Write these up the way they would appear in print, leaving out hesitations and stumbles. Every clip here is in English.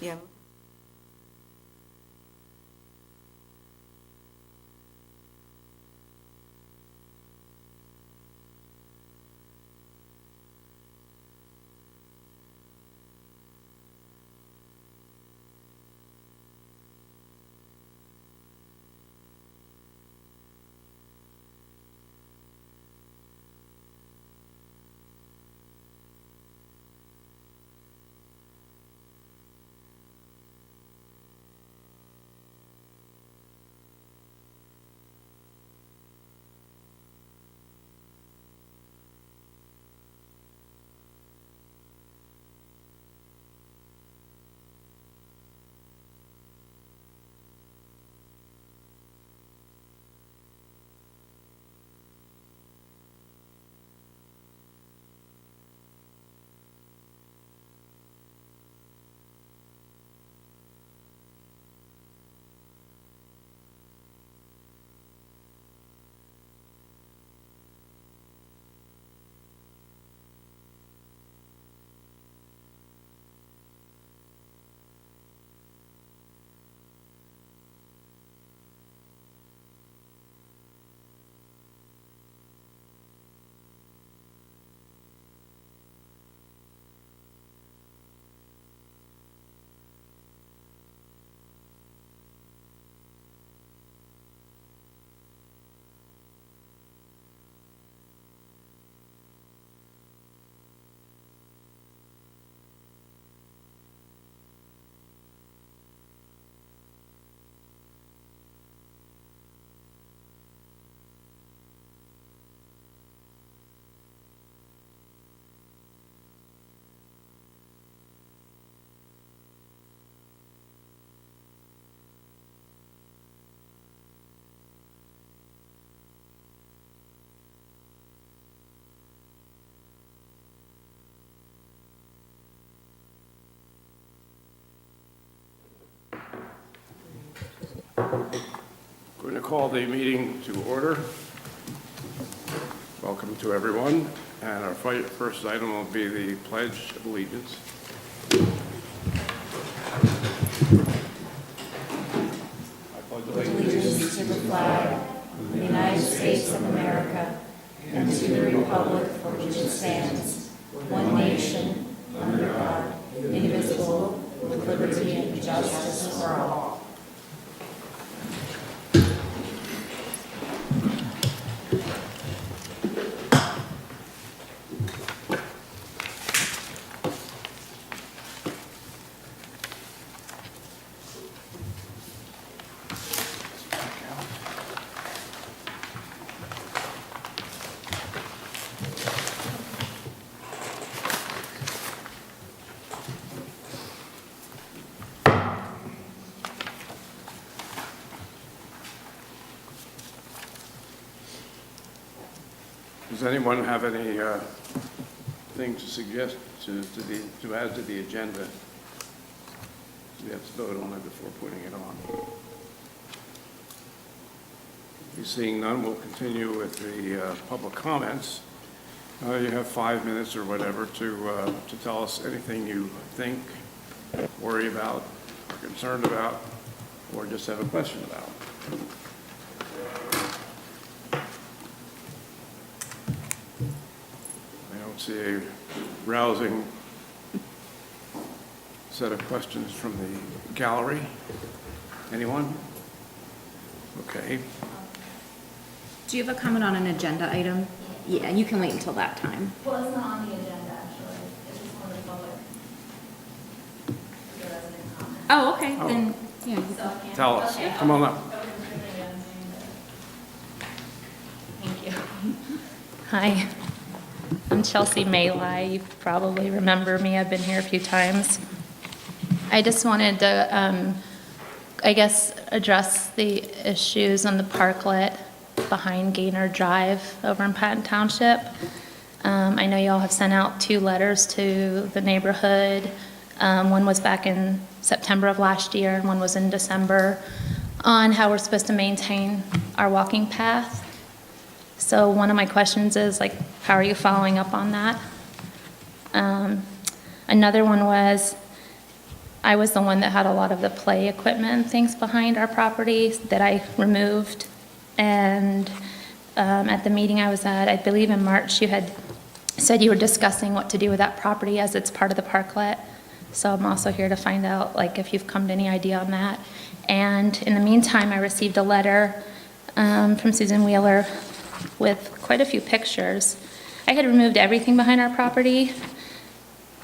Yeah. Going to call the meeting to order. Welcome to everyone. And our first item will be the Pledge of Allegiance. Allegiance to the flag of the United States of America and to the republic for which it stands, one nation, under God, indivisible, with liberty and justice for all. Does anyone have any thing to suggest to add to the agenda? We have to vote on it before putting it on. Seeing none, we'll continue with the public comments. You have 5 minutes or whatever to tell us anything you think, worry about, are concerned about, or just have a question about. I don't see a rousing set of questions from the gallery. Anyone? Okay. Do you have a comment on an agenda item? Yeah, you can wait until that time. Well, it's not on the agenda, actually. It's just one of the public. The resident comment. Oh, okay, Oh. then, yeah. So I can't- Tell us. Okay. Come on up. Thank you. Hi, I'm Chelsea Maylai. You probably remember me. I've been here a few times. I just wanted to, I guess, address the issues on the parklet behind Gaynor Drive over in Patton Township. I know you all have sent out 2 letters to the neighborhood. One was back in September of last year, and one was in December, on how we're supposed to maintain our walking path. So one of my questions is, like, how are you following up on that? Another one was, I was the one that had a lot of the play equipment and things behind our property that I removed. And at the meeting I was at, I believe in March, you had said you were discussing what to do with that property as it's part of the parklet. So I'm also here to find out, like, if you've come to any idea on that. And in the meantime, I received a letter from Susan Wheeler with quite a few pictures. I had removed everything behind our property.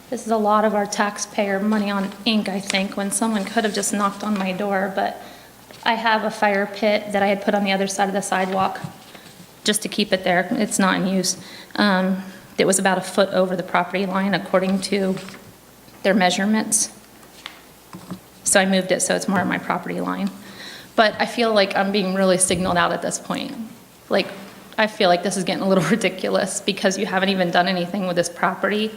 This is a lot of our taxpayer money on ink, I think, when someone could have just knocked on my door. But I have a fire pit that I had put on the other side of the sidewalk just to keep it there. It's not in use. It was about a foot over the property line according to their measurements. So I moved it so it's more on my property line. But I feel like I'm being really signaled out at this point. Like, I feel like this is getting a little ridiculous because you haven't even done anything with this property.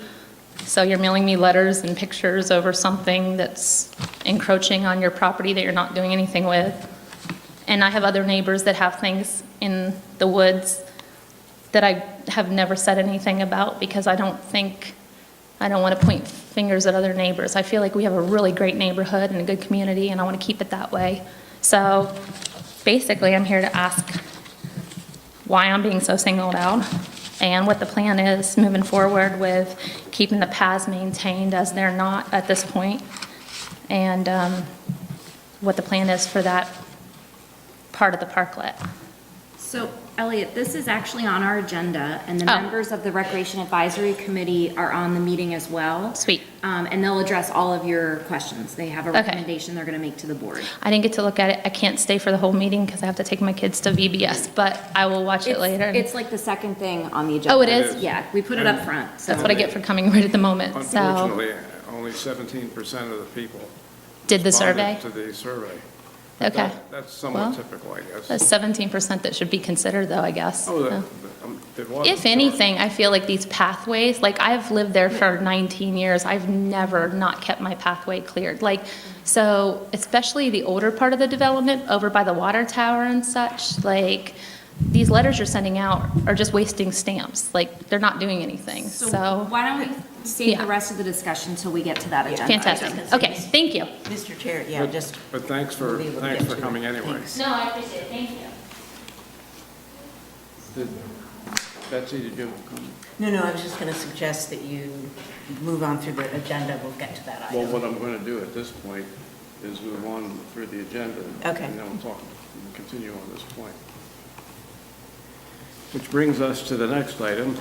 So you're mailing me letters and pictures over something that's encroaching on your property that you're not doing anything with. And I have other neighbors that have things in the woods that I have never said anything about because I don't want to point fingers at other neighbors. I feel like we have a really great neighborhood and a good community, and I want to keep it that way. So basically, I'm here to ask why I'm being so singled out and what the plan is moving forward with keeping the paths maintained as they're not at this point, and what the plan is for that part of the parklet. So, Elliot, this is actually on our agenda, and the Oh. members of the Recreation Advisory Committee are on the meeting as well. Sweet. And they'll address all of your questions. They have a Okay. recommendation they're gonna make to the board. I didn't get to look at it. I can't stay for the whole meeting because I have to take my kids to VBS, but I will watch it later. It's like the second thing on the agenda. Oh, it is? Yeah, we put it up front, so. That's what I get for coming right at the moment, so. Unfortunately, only 17% of the people Did the responded survey? to the survey. Okay. That's somewhat Well, typical, I guess. That's 17% that should be considered, though, I guess. Oh, Yeah. it was. If anything, I feel like these pathways, like I've lived there for 19 years, I've never not kept my pathway cleared. Like, so especially the older part of the development over by the water tower and such, like these letters you're sending out are just wasting stamps. Like they're not doing anything. So Why don't we save Yeah. the rest of the discussion till we get to that agenda? fantastic. item? Okay, thank you. Mr. Chair, yeah, just. But thanks for we'll be able to get to it. coming anyway. Thanks. No, I appreciate it. Thank you. Betsy, did you have a comment? No, I was just going to suggest that you move on through the agenda. We'll get to that Well, item. what I'm going to do at this point is move on through the agenda. Okay. And then we'll continue on this point. Which brings us to the next item,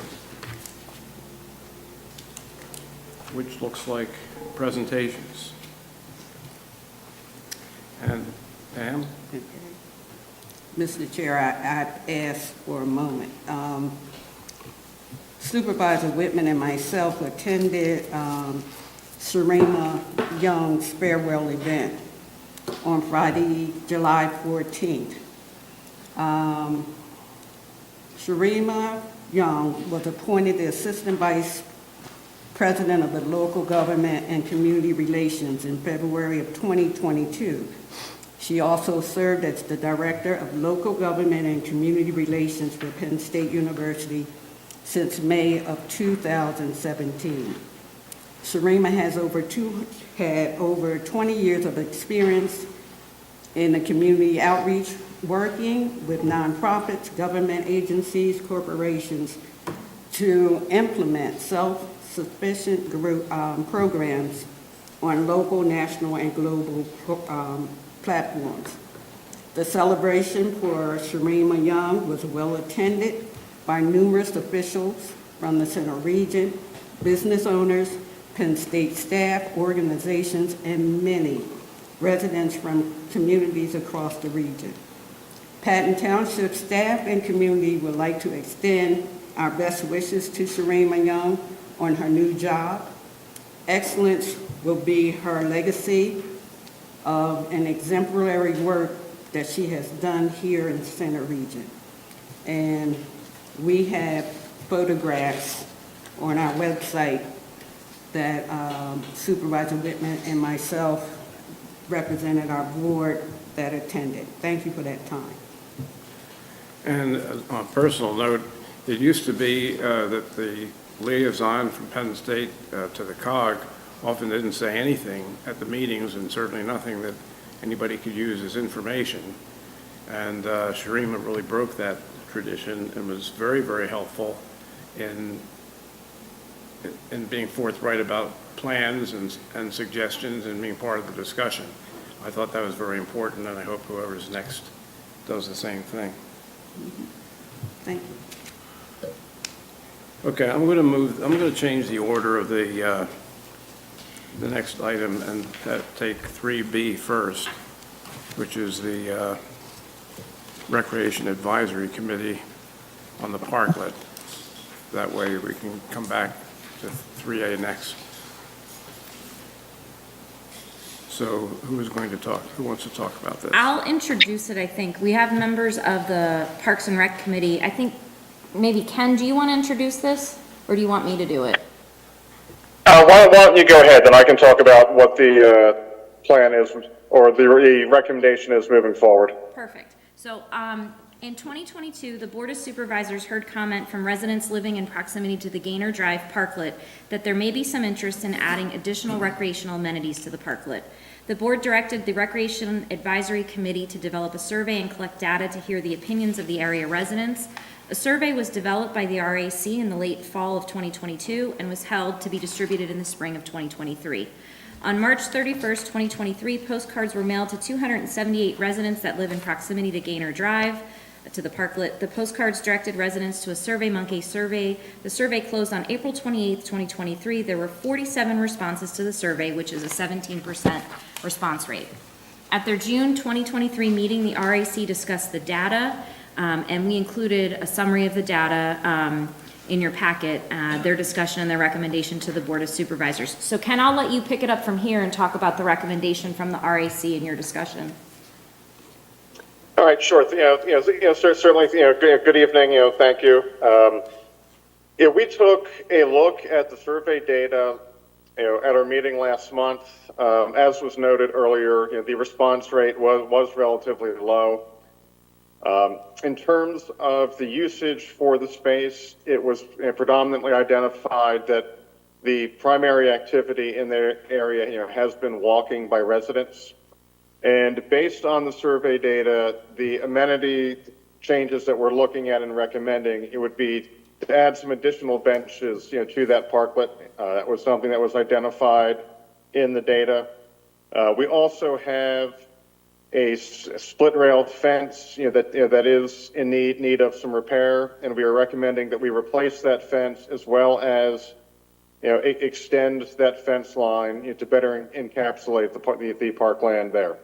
which looks like presentations. And Pam? Mr. Chair, I'd ask for a moment. Supervisor Whitman and myself attended Serena Young's farewell event on Friday, July 14th. Serena Young was appointed the Assistant Vice President of the Local Government and Community Relations in February of 2022. She also served as the Director of Local Government and Community Relations for Penn State University since May of 2017. Serena has had over 20 years of experience in the community outreach, working with nonprofits, government agencies, corporations to implement self-sufficient programs on local, national, and global platforms. The celebration for Serena Young was well attended by numerous officials from the Central Region, business owners, Penn State staff, organizations, and many residents from communities across the region. Patton Township staff and community would like to extend our best wishes to Serena Young on her new job. Excellence will be her legacy of an exemplary work that she has done here in the Center Region. And we have photographs on our website that Supervisor Whitman and myself represented our board that attended. Thank you for that time. And on a personal note, it used to be that the liaison from Penn State to the COG often didn't say anything at the meetings, and certainly nothing that anybody could use as information. And Sharima really broke that tradition and was very, very helpful in being forthright about plans and suggestions and being part of the discussion. I thought that was very important, and I hope whoever's next does the same thing. Thank you. Okay, I'm going to change the order of the next item and take 3B first, which is the Recreation Advisory Committee on the parklet. That way we can come back to 3A next. So who is going to talk? Who wants to talk about this? I'll introduce it, I think. We have members of the Parks and Rec Committee. I think maybe Ken, do you want to introduce this, or do you want me to do it? Why don't you go ahead, then I can talk about what the plan is, or the recommendation is moving forward. Perfect. So, in 2022, the Board of Supervisors heard comment from residents living in proximity to the Gaynor Drive parklet that there may be some interest in adding additional recreational amenities to the parklet. The board directed the Recreation Advisory Committee to develop a survey and collect data to hear the opinions of the area residents. A survey was developed by the RAC in the late fall of 2022 and was held to be distributed in the spring of 2023. On March 31st, 2023, postcards were mailed to 278 residents that live in proximity to Gaynor Drive, to the parklet. The postcards directed residents to a SurveyMonkey survey. The survey closed on April 28th, 2023. There were 47 responses to the survey, which is a 17% response rate. At their June 2023 meeting, the RAC discussed the data, and we included a summary of the data in your packet, their discussion and their recommendation to the Board of Supervisors. So Ken, I'll let you pick it up from here and talk about the recommendation from the RAC in your discussion. All right, sure. Certainly. Good evening. Thank you. We took a look at the survey data. At our meeting last month, as was noted earlier, the response rate was relatively low. In terms of the usage for the space, it was predominantly identified that the primary activity in the area, has been walking by residents. And based on the survey data, the amenity changes that we're looking at and recommending, it would be to add some additional benches, to that parklet. That was something that was identified in the data. We also have a split rail fence, that is in need of some repair, and we are recommending that we replace that fence as well as, extend that fence line to better encapsulate the parkland there.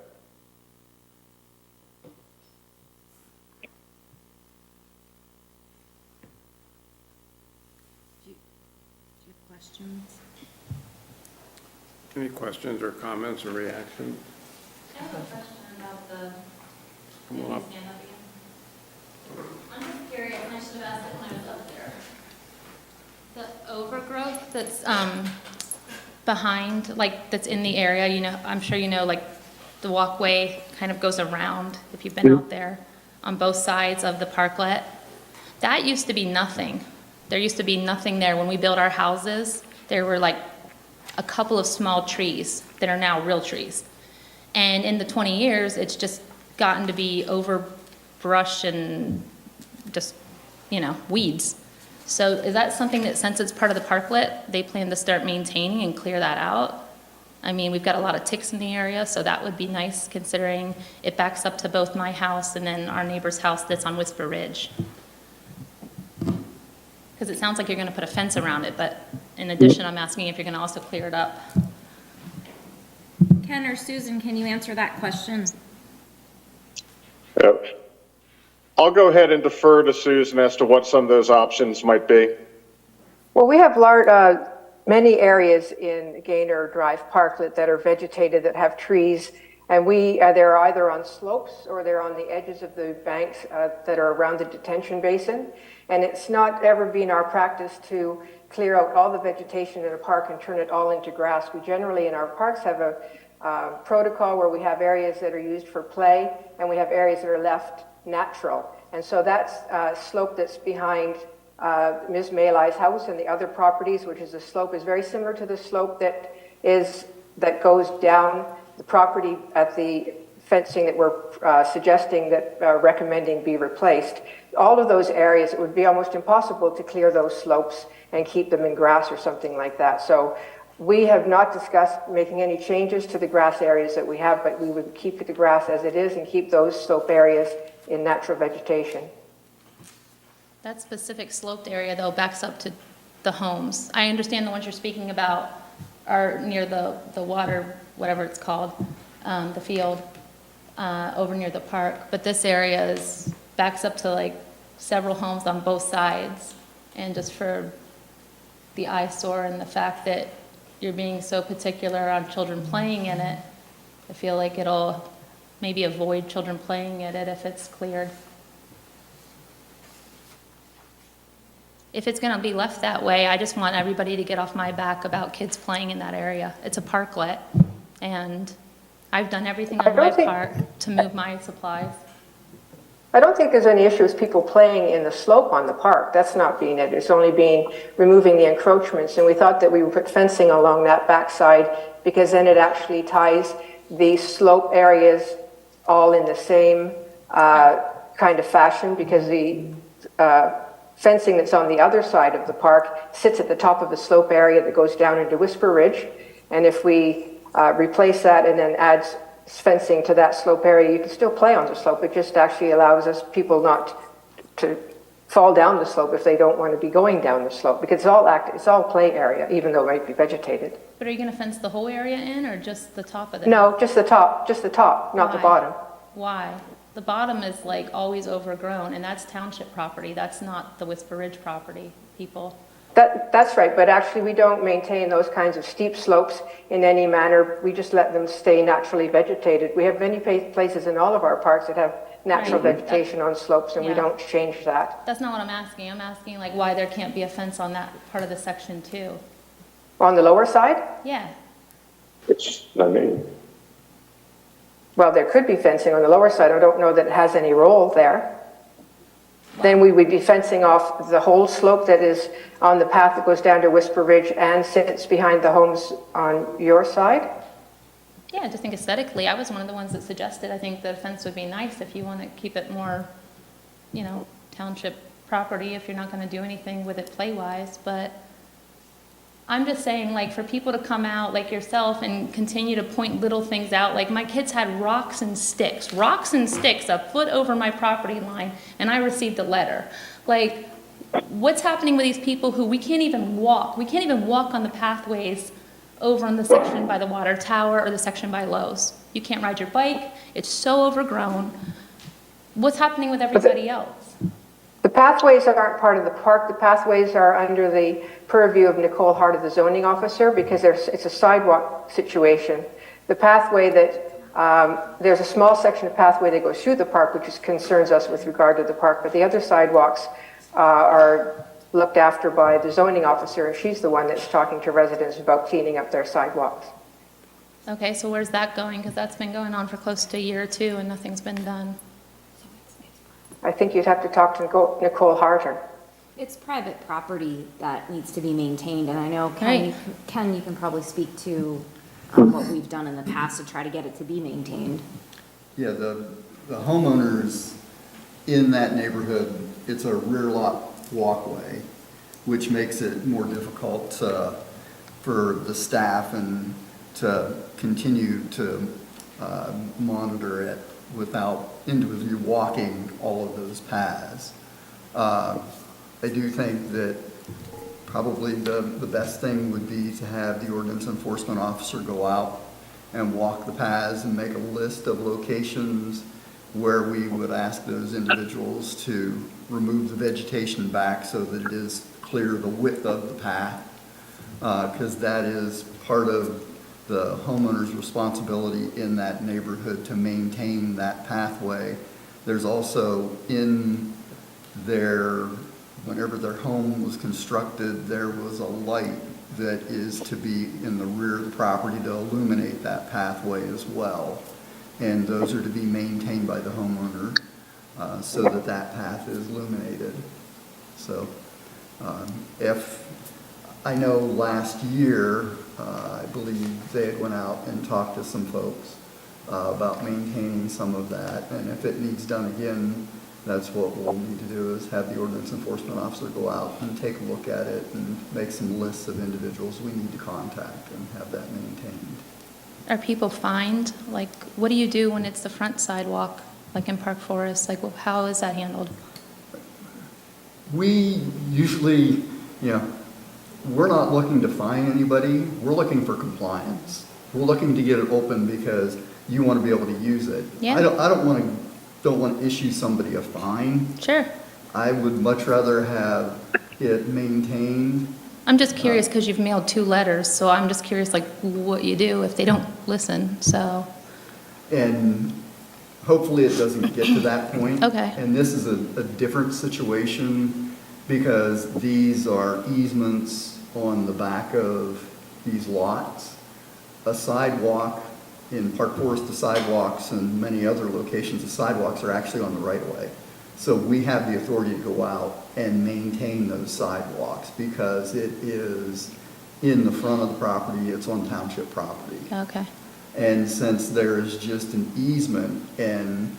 Questions? Any questions or comments or reactions? I have a question about the. Come on up. Stand up again. I'm just curious, and I should have asked it when I was up there. The overgrowth that's behind, that's in the area, I'm sure the walkway kind of goes around, if you've been out there, on both sides of the parklet. That used to be nothing. There used to be nothing there. When we built our houses, there were a couple of small trees that are now real trees. And in the 20 years, it's just gotten to be overbrush and just, weeds. So is that something that, since it's part of the parklet, they plan to start maintaining and clear that out? I mean, we've got a lot of ticks in the area, so that would be nice considering it backs up to both my house and then our neighbor's house that's on Whisper Ridge. Because it sounds like you're going to put a fence around it, but in addition, I'm asking if you're going to also clear it up. Ken or Susan, can you answer that question? I'll go ahead and defer to Susan as to what some of those options might be. Well, we have many areas in Gaynor Drive Parklet that are vegetated, that have trees, and they're either on slopes or they're on the edges of the banks that are around the detention basin. And it's not ever been our practice to clear out all the vegetation in a park and turn it all into grass. We generally, in our parks, have a protocol where we have areas that are used for play and we have areas that are left natural. And so that slope that's behind Ms. Malai's house and the other properties, which is a slope, is very similar to the slope that is that goes down the property at the fencing that we're suggesting that recommending be replaced. All of those areas, it would be almost impossible to clear those slopes and keep them in grass or something like that. So we have not discussed making any changes to the grass areas that we have, but we would keep the grass as it is and keep those slope areas in natural vegetation. That specific sloped area, though, backs up to the homes. I understand the ones you're speaking about are near the water, whatever it's called, the field, over near the park. But this area backs up to like several homes on both sides. And just for the eyesore and the fact that you're being so particular on children playing in it, I feel like it'll maybe avoid children playing in it if it's cleared. If it's going to be left that way, I just want everybody to get off my back about kids playing in that area. It's a parklet, and I've done everything on my part to move my supplies. I don't think there's any issue with people playing in the slope on the park. That's not being it. It's only being removing the encroachments. And we thought that we would put fencing along that backside because then it actually ties the slope areas all in the same kind of fashion, because the fencing that's on the other side of the park sits at the top of the slope area that goes down into Whisper Ridge. And if we replace that and then add fencing to that slope area, you can still play on the slope. It just actually allows us people not to fall down the slope if they don't want to be going down the slope, because it's all play area, even though it might be vegetated. But are you going to fence the whole area in, or just the top of the No, just the top, not the bottom. Why? The bottom is like always overgrown, and that's township property. That's not the Whisper Ridge property, people. That's right, but actually we don't maintain those kinds of steep slopes in any manner. We just let them stay naturally vegetated. We have many places in all of our parks that have natural vegetation on slopes, and we don't change that. That's not what I'm asking. I'm asking like why there can't be a fence on that part of the section too. On the lower side? Yeah. Well, there could be fencing on the lower side. I don't know that it has any role there. Then we would be fencing off the whole slope that is on the path that goes down to Whisper Ridge and sits behind the homes on your side. Yeah, I just think aesthetically, I was one of the ones that suggested, I think the fence would be nice if you want to keep it more, township property, if you're not going to do anything with it play-wise. But I'm just saying, like, for people to come out like yourself and continue to point little things out, like my kids had rocks and sticks a foot over my property line, and I received a letter. Like, what's happening with these people who we can't even walk on the pathways over in the section by the water tower or the section by Lowe's. You can't ride your bike. It's so overgrown. What's happening with everybody else? The pathways aren't part of the park. The pathways are under the purview of Nicole Hart, the zoning officer, because it's a sidewalk situation. The pathway there's a small section of pathway that goes through the park, which concerns us with regard to the park, but the other sidewalks are looked after by the zoning officer, and she's the one that's talking to residents about cleaning up their sidewalks. Okay, so where's that going? Because that's been going on for close to a year or two, and nothing's been done. I think you'd have to talk to Nicole Harter. It's private property that needs to be maintained, and I know, Ken, you can probably speak to what we've done in the past to try to get it to be maintained. Yeah, the homeowners in that neighborhood, it's a rear lot walkway, which makes it more difficult for the staff and to continue to monitor it without individually walking all of those paths. I do think that probably the best thing would be to have the ordinance enforcement officer go out and walk the paths and make a list of locations where we would ask those individuals to remove the vegetation back so that it is clear the width of the path, because that is part of the homeowner's responsibility in that neighborhood to maintain that pathway. There's also whenever their home was constructed, there was a light that is to be in the rear of the property to illuminate that pathway as well. And those are to be maintained by the homeowner so that path is illuminated. So if I know last year, I believe they had went out and talked to some folks about maintaining some of that, and if it needs done again, that's what we'll need to do, is have the ordinance enforcement officer go out and take a look at it and make some lists of individuals we need to contact and have that maintained. Are people fined? Like, what do you do when it's the front sidewalk, like in Park Forest? Like, how is that handled? We usually, we're not looking to fine anybody. We're looking for compliance. We're looking to get it open because you want to be able to use it. Yeah. I don't want to issue somebody a fine. Sure. I would much rather have it maintained. I'm just curious because you've mailed 2 letters, so I'm just curious, like, what you do if they don't listen, so. And hopefully it doesn't get to that point. Okay. And this is a different situation because these are easements on the back of these lots. A sidewalk in Park Forest, the sidewalks and many other locations, the sidewalks are actually on the right of way. So we have the authority to go out and maintain those sidewalks because it is in the front of the property, it's on township property. Okay. And since there's just an easement and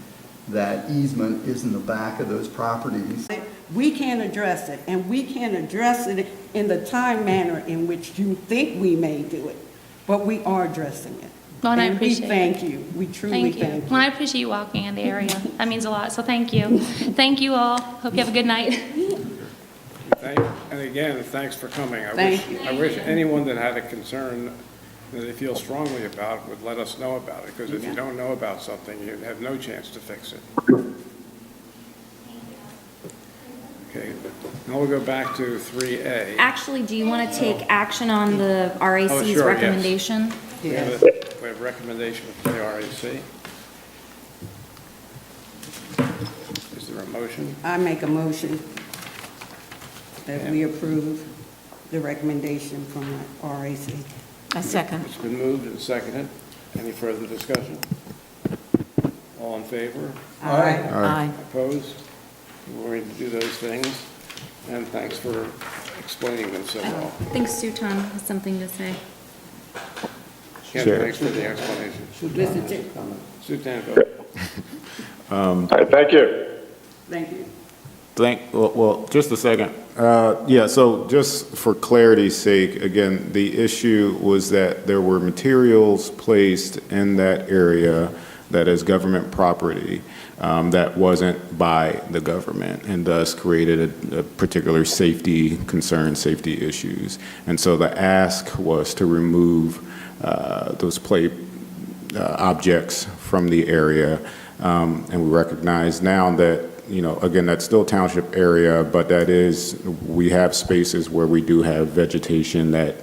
that easement is in the back of those properties. We can't address it, and we can't address it in the time manner in which you think we may do it, but we are addressing it. Well, and I And we appreciate it. thank you. We truly Thank you. thank you. Well, I appreciate you walking in the area. That means a lot, so thank you. Thank you all. Hope you have a good night. And again, thanks for coming. Thank you. I wish anyone that had a concern that they feel strongly about would let us know about it, because if you don't know about something, you have no chance to fix it. Okay, now we'll go back to 3A. Actually, do you want to take action on the RAC's Oh, sure, yes. recommendation? We Yes. have a recommendation from the RAC. Is there a motion? I make a motion that we approve the recommendation from the RAC. A second. It's been moved and seconded. Any further discussion? All in favor? Aye. Opposed? We're going to do those things, and thanks for explaining them so well. I think Sutan has something to say. Ken, thanks for the explanation. Listen to, Sutan, go ahead. Thank you. thank you. Well, just a second. Yeah, so just for clarity's sake, again, the issue was that there were materials placed in that area that is government property that wasn't by the government, and thus created a particular safety concern, safety issues. And so the ask was to remove those objects from the area. And we recognize now that, again, that's still township area, but we have spaces where we do have vegetation that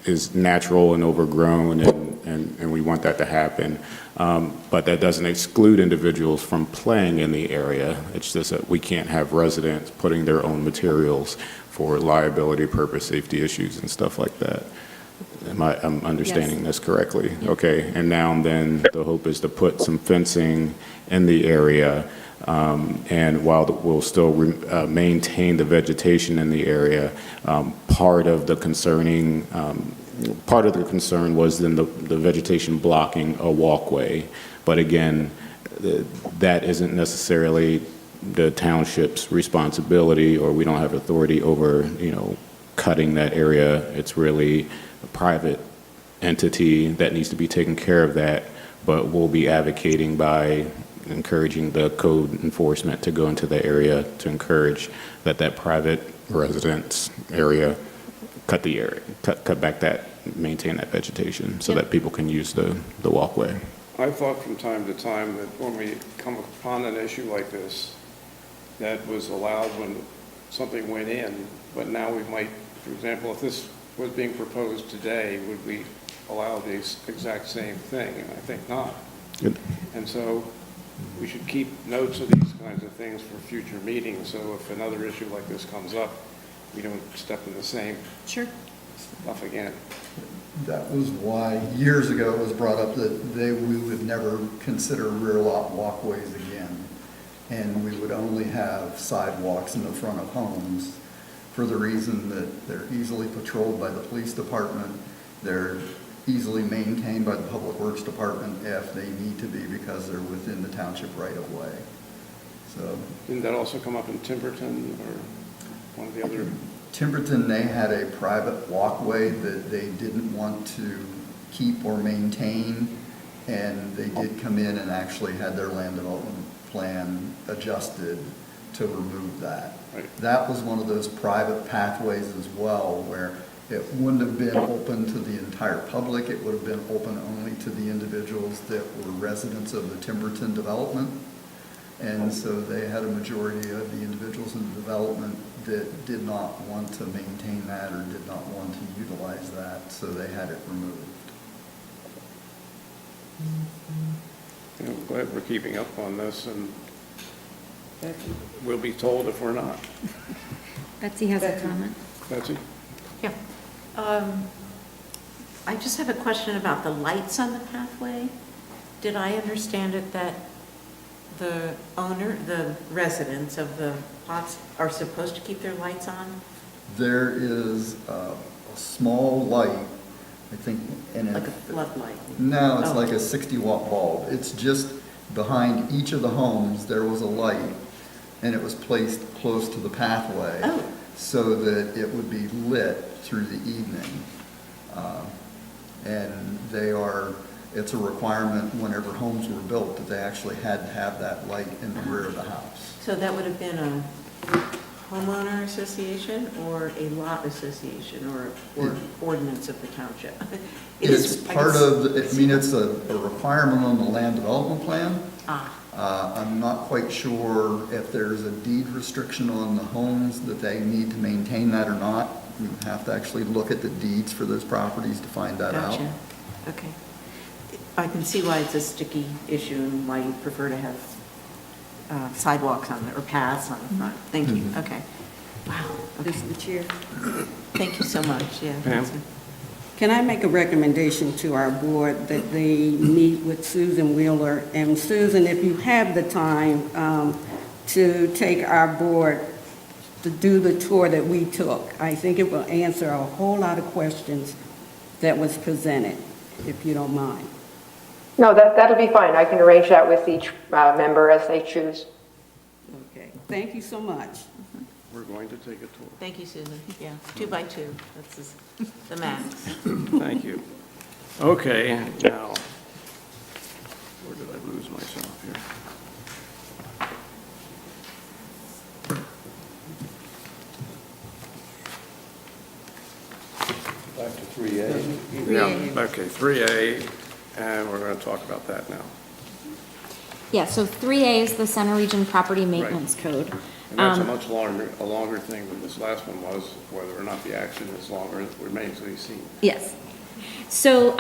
is natural and overgrown, and we want that to happen. But that doesn't exclude individuals from playing in the area. It's just that we can't have residents putting their own materials for liability purpose, safety issues and stuff like that. I'm understanding this correctly? Okay, and now and then the hope is to put some fencing in the area, and while we'll still maintain the vegetation in the area, part of the concern was then the vegetation blocking a walkway. But again, that isn't necessarily the township's responsibility, or we don't have authority over, cutting that area. It's really a private entity that needs to be taking care of that, but we'll be advocating by encouraging the code enforcement to go into the area to encourage that private residence area cut back maintain that vegetation so that people can use the walkway. I thought from time to time that when we come upon an issue like this, that was allowed when something went in, but now we might, for example, if this was being proposed today, would we allow the exact same thing? And I think not. Good. And so we should keep notes of these kinds of things for future meetings, so if another issue like this comes up, we don't step in the same stuff again. That was why years ago it was brought up that we would never consider rear lot walkways again. And we would only have sidewalks in the front of homes for the reason that they're easily patrolled by the police department. They're easily maintained by the Public Works Department if they need to be because they're within the township right of way. So Didn't that also come up in Timberton or one of the other? Timberton, they had a private walkway that they didn't want to keep or maintain, and they did come in and actually had their land development plan adjusted to remove that. Right. That was one of those private pathways as well, where it wouldn't have been open to the entire public. It would have been open only to the individuals that were residents of the Timberton development. And so they had a majority of the individuals in the development that did not want to maintain that or did not want to utilize that, so they had it removed. I'm glad we're keeping up on this, and we'll be told if we're not. Betsy has a comment. Betsy? Yeah. I just have a question about the lights on the pathway. Did I understand it that the residents of the plots are supposed to keep their lights on? There is a small light, I think, and Like a floodlight? no, it's Oh. like a 60-watt bulb. It's just behind each of the homes, there was a light, and it was placed close to the pathway. Oh. So that it would be lit through the evening. And it's a requirement whenever homes were built that they actually had to have that light in the rear of the house. So that would have been a homeowner association or a lot association or ordinance of the township? It's part of, it's a requirement on the land development plan. I'm not quite sure if there's a deed restriction on the homes that they need to maintain that or not. We would have to actually look at the deeds for those properties to find that out. Gotcha. Okay. I can see why it's a sticky issue and why you prefer to have sidewalks on or paths on the front. Thank you. Okay. Wow. Okay. Mr. Chair, Thank you so much. Yeah. Pam? can I make a recommendation to our board that they meet with Susan Wheeler? And Susan, if you have the time to take our board to do the tour that we took, I think it will answer a whole lot of questions that was presented, if you don't mind. No, that'll be fine. I can arrange that with each member as they choose. Okay, thank you so much. We're going to take a tour. Thank you, Susan. Yeah, 2 by 2. That's the max. Thank you. Okay, now, where did I lose myself here? Back to 3A. Yeah, okay, 3A, and we're going to talk about that now. Yeah, so 3A is the Center Region Property Maintenance Code. And that's a much longer thing than this last one was. Whether or not the action is longer remains to be seen. Yes. So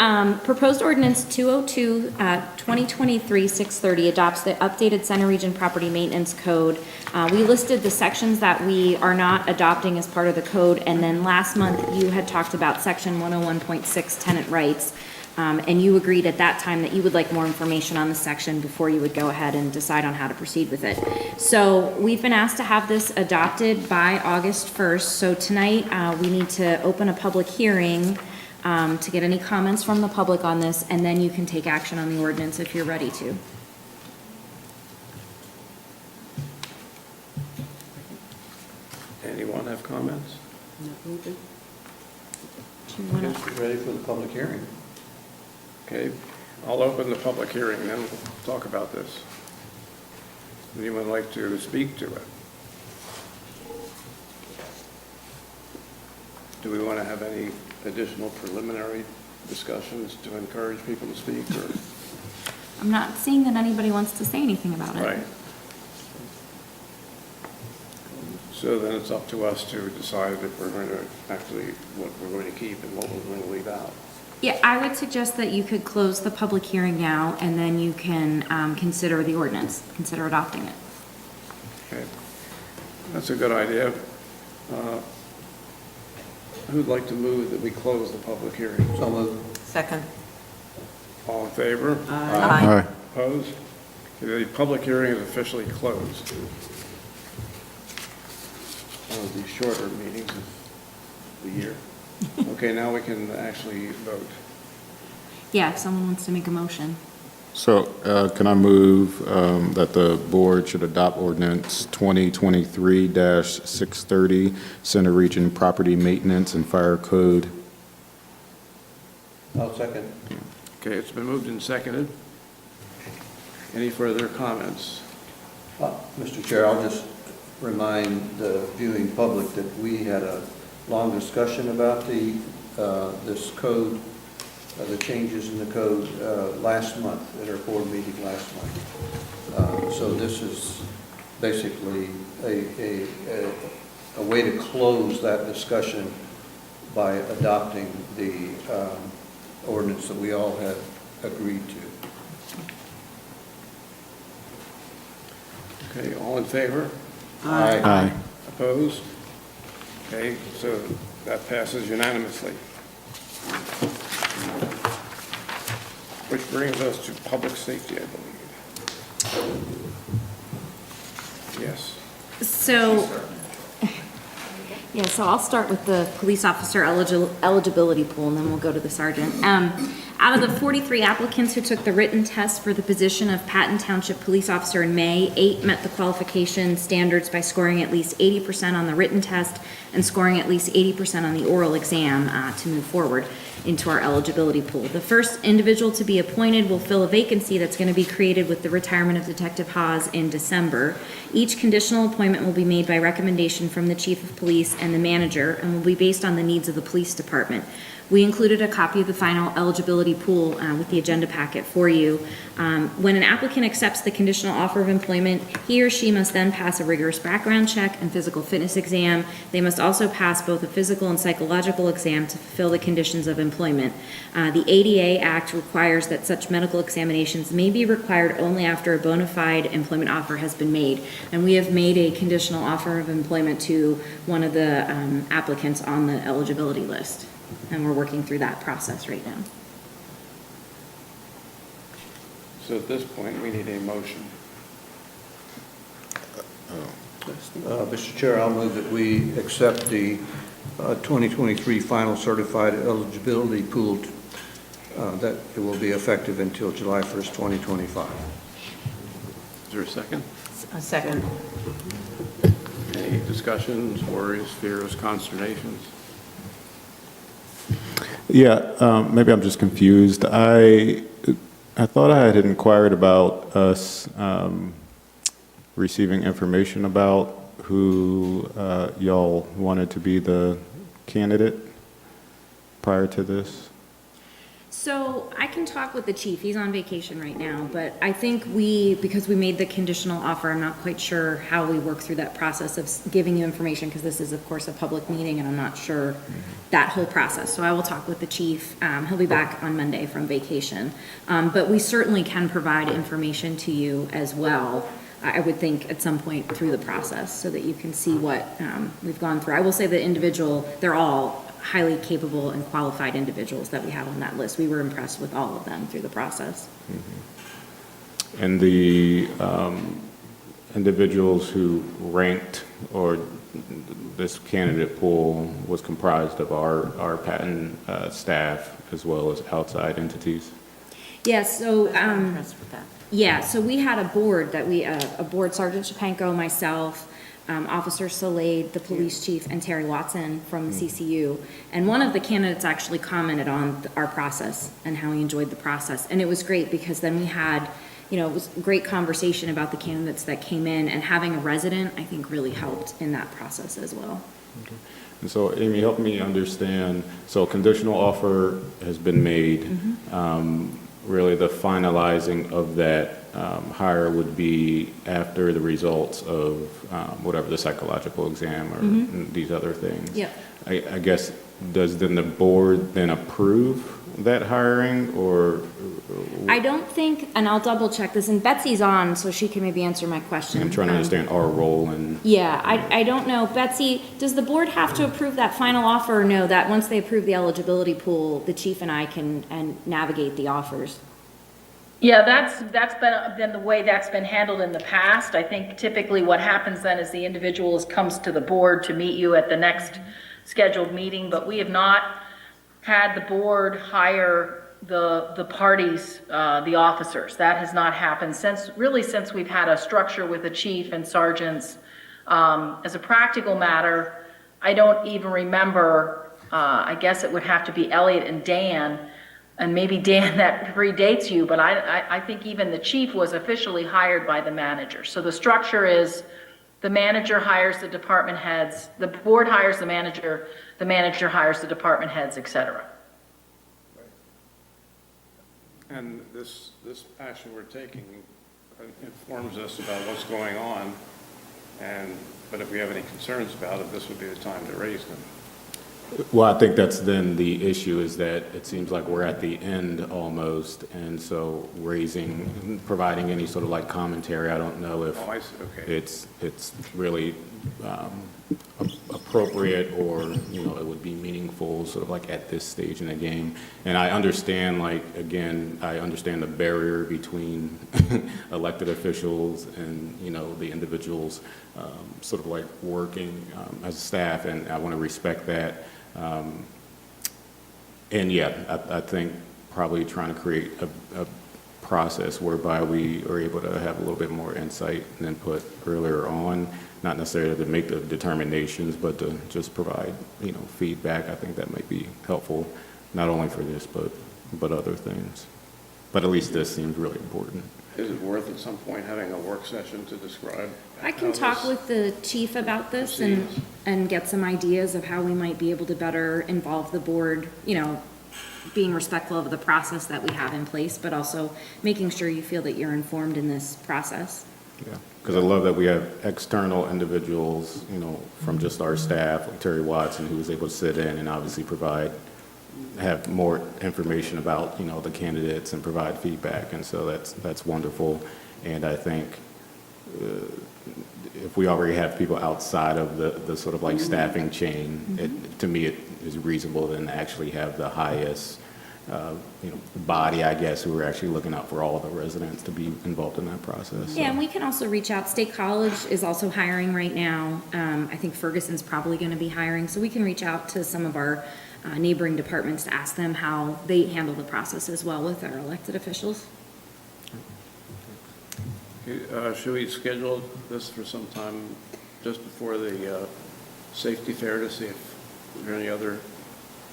proposed ordinance 202, 2023-630 adopts the updated Center Region Property Maintenance Code. We listed the sections that we are not adopting as part of the code, and then last month you had talked about section 101.6 tenant rights, and you agreed at that time that you would like more information on the section before you would go ahead and decide on how to proceed with it. So we've been asked to have this adopted by August 1st, so tonight we need to open a public hearing to get any comments from the public on this, and then you can take action on the ordinance if you're ready to. Anyone have comments? Do you wanna- Ready for the public hearing. Okay, I'll open the public hearing, then we'll talk about this. Would anyone like to speak to it? Do we want to have any additional preliminary discussions to encourage people to speak, or? I'm not seeing that anybody wants to say anything about it. Right. So then it's up to us to decide if we're going to actually, what we're going to keep and what we're going to leave out. Yeah, I would suggest that you could close the public hearing now, and then you can consider the ordinance, consider adopting it. Okay, that's a good idea. Who'd like to move that we close the public hearing? So moved. Second. All in favor? Aye. Opposed? Okay, the public hearing is officially closed. one of the shorter meetings of the year. Okay, now we can actually vote. Yeah, if someone wants to make a motion. So can I move that the board should adopt ordinance 2023-630, Center Region Property Maintenance and Fire Code? I'll second. Okay, it's been moved and seconded. Any further comments? Mr. Chair, I'll just remind the viewing public that we had a long discussion about this code, the changes in the code last month, at our board meeting last month. So this is basically a way to close that discussion by adopting the ordinance that we all have agreed to. Okay, all in favor? Aye. Opposed? Okay, so that passes unanimously. Which brings us to public safety, I believe. Yes. So, yeah, so I'll start with the police officer eligibility pool, and then we'll go to the sergeant. Out of the 43 applicants who took the written test for the position of Patton Township police officer in May, 8 met the qualification standards by scoring at least 80% on the written test and scoring at least 80% on the oral exam to move forward into our eligibility pool. The first individual to be appointed will fill a vacancy that's going to be created with the retirement of Detective Haas in December. Each conditional appointment will be made by recommendation from the chief of police and the manager and will be based on the needs of the police department. We included a copy of the final eligibility pool with the agenda packet for you. When an applicant accepts the conditional offer of employment, he or she must then pass a rigorous background check and physical fitness exam. They must also pass both a physical and psychological exam to fulfill the conditions of employment. The ADA Act requires that such medical examinations may be required only after a bona fide employment offer has been made. And we have made a conditional offer of employment to one of the applicants on the eligibility list. And we're working through that process right now. So at this point, we need a motion. Mr. Chair, I'll move that we accept the 2023 final certified eligibility pool, that it will be effective until July 1st, 2025. Is there a second? A second. Any discussions, worries, fears, consternations? Yeah, maybe I'm just confused. I thought I had inquired about us receiving information about who y'all wanted to be the candidate prior to this. So I can talk with the chief. He's on vacation right now, but I think because we made the conditional offer, I'm not quite sure how we work through that process of giving you information, because this is, of course, a public meeting, and I'm not sure that whole process. So I will talk with the chief. He'll be back on Monday from vacation. But we certainly can provide information to you as well, I would think, at some point through the process, so that you can see what we've gone through. I will say the they're all highly capable and qualified individuals that we have on that list. We were impressed with all of them through the process. Mm-hmm. And the individuals who ranked, or this candidate pool was comprised of our Patton staff as well as outside entities? Yeah, so I'm impressed with that. yeah, so we had a board Sergeant Shapenko, myself, Officer Salade, the police chief, and Terry Watson from the CCU. And one of the candidates actually commented on our process and how he enjoyed the process. And it was great, because then we had, it was a great conversation about the candidates that came in, and having a resident, I think, really helped in that process as well. Okay. And so, Amy, help me understand. So conditional offer has been made. Mm-hmm. Really, the finalizing of that hire would be after the results of whatever the psychological exam or these other things. Yep. I guess, does then the board then approve that hiring, or? I don't think, and I'll double check this, and Betsy's on, so she can maybe answer my question. I'm trying to understand our role in. Yeah, I don't know. Betsy, does the board have to approve that final offer, or no, that once they approve the eligibility pool, the chief and I can navigate the offers? Yeah, that's been the way that's been handled in the past. I think typically what happens then is the individual comes to the board to meet you at the next scheduled meeting, but we have not had the board hire the parties, the officers. That has not happened since we've had a structure with the chief and sergeants. As a practical matter, I don't even remember, I guess it would have to be Elliot and Dan, and maybe Dan, that predates you, but I think even the chief was officially hired by the manager. So the structure is the manager hires the department heads, the board hires the manager hires the department heads, et cetera. And this action we're taking informs us about what's going on, but if we have any concerns about it, this would be the time to raise them. Well, I think that's then the issue, is that it seems like we're at the end almost, and so providing any sort of like commentary, I don't know if Oh, I see. Okay. it's really appropriate, or, you know, it would be meaningful sort of like at this stage in the game. And I understand, like, again, I understand the barrier between elected officials and, you know, the individuals sort of like working as a staff, and I want to respect that. And yeah, I think probably trying to create a process whereby we are able to have a little bit more insight and input earlier on, not necessarily to make the determinations, but to just provide, you know, feedback. I think that might be helpful, not only for this, but other things. But at least this seems really important. Is it worth at some point having a work session to describe? I can talk with the chief about this and get some ideas of how we might be able to better involve the board, you know, being respectful of the process that we have in place, but also making sure you feel that you're informed in this process. Yeah, because I love that we have external individuals, you know, from just our staff, like Terry Watson, who was able to sit in and obviously have more information about, you know, the candidates and provide feedback, and so that's wonderful. And I think if we already have people outside of the sort of like staffing chain, to me it is reasonable then to actually have the highest you know, body, I guess, who are actually looking out for all the residents to be involved in that process. Yeah, and we can also reach out. State College is also hiring right now. I think Ferguson's probably going to be hiring, so we can reach out to some of our neighboring departments to ask them how they handle the process as well with our elected officials. Should we schedule this for some time just before the safety fair to see if there are any other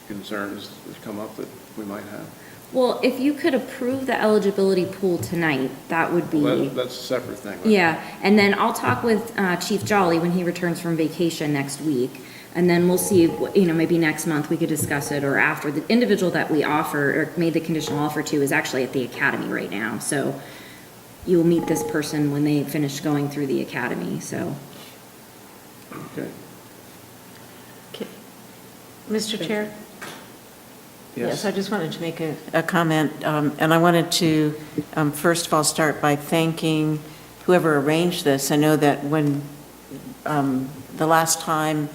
concerns that come up that we might have? Well, if you could approve the eligibility pool tonight, that would be... Well, that's a separate thing, right? Yeah, and then I'll talk with Chief Jolly when he returns from vacation next week, and then we'll see, you know, maybe next month we could discuss it, or after. The individual that we offer, or made the conditional offer to, is actually at the academy right now, so you'll meet this person when they finish going through the academy, so. Okay. Mr. Chair? Yes. I just wanted to make a comment, and I wanted to, first of all, start by thanking whoever arranged this. I know that when the last time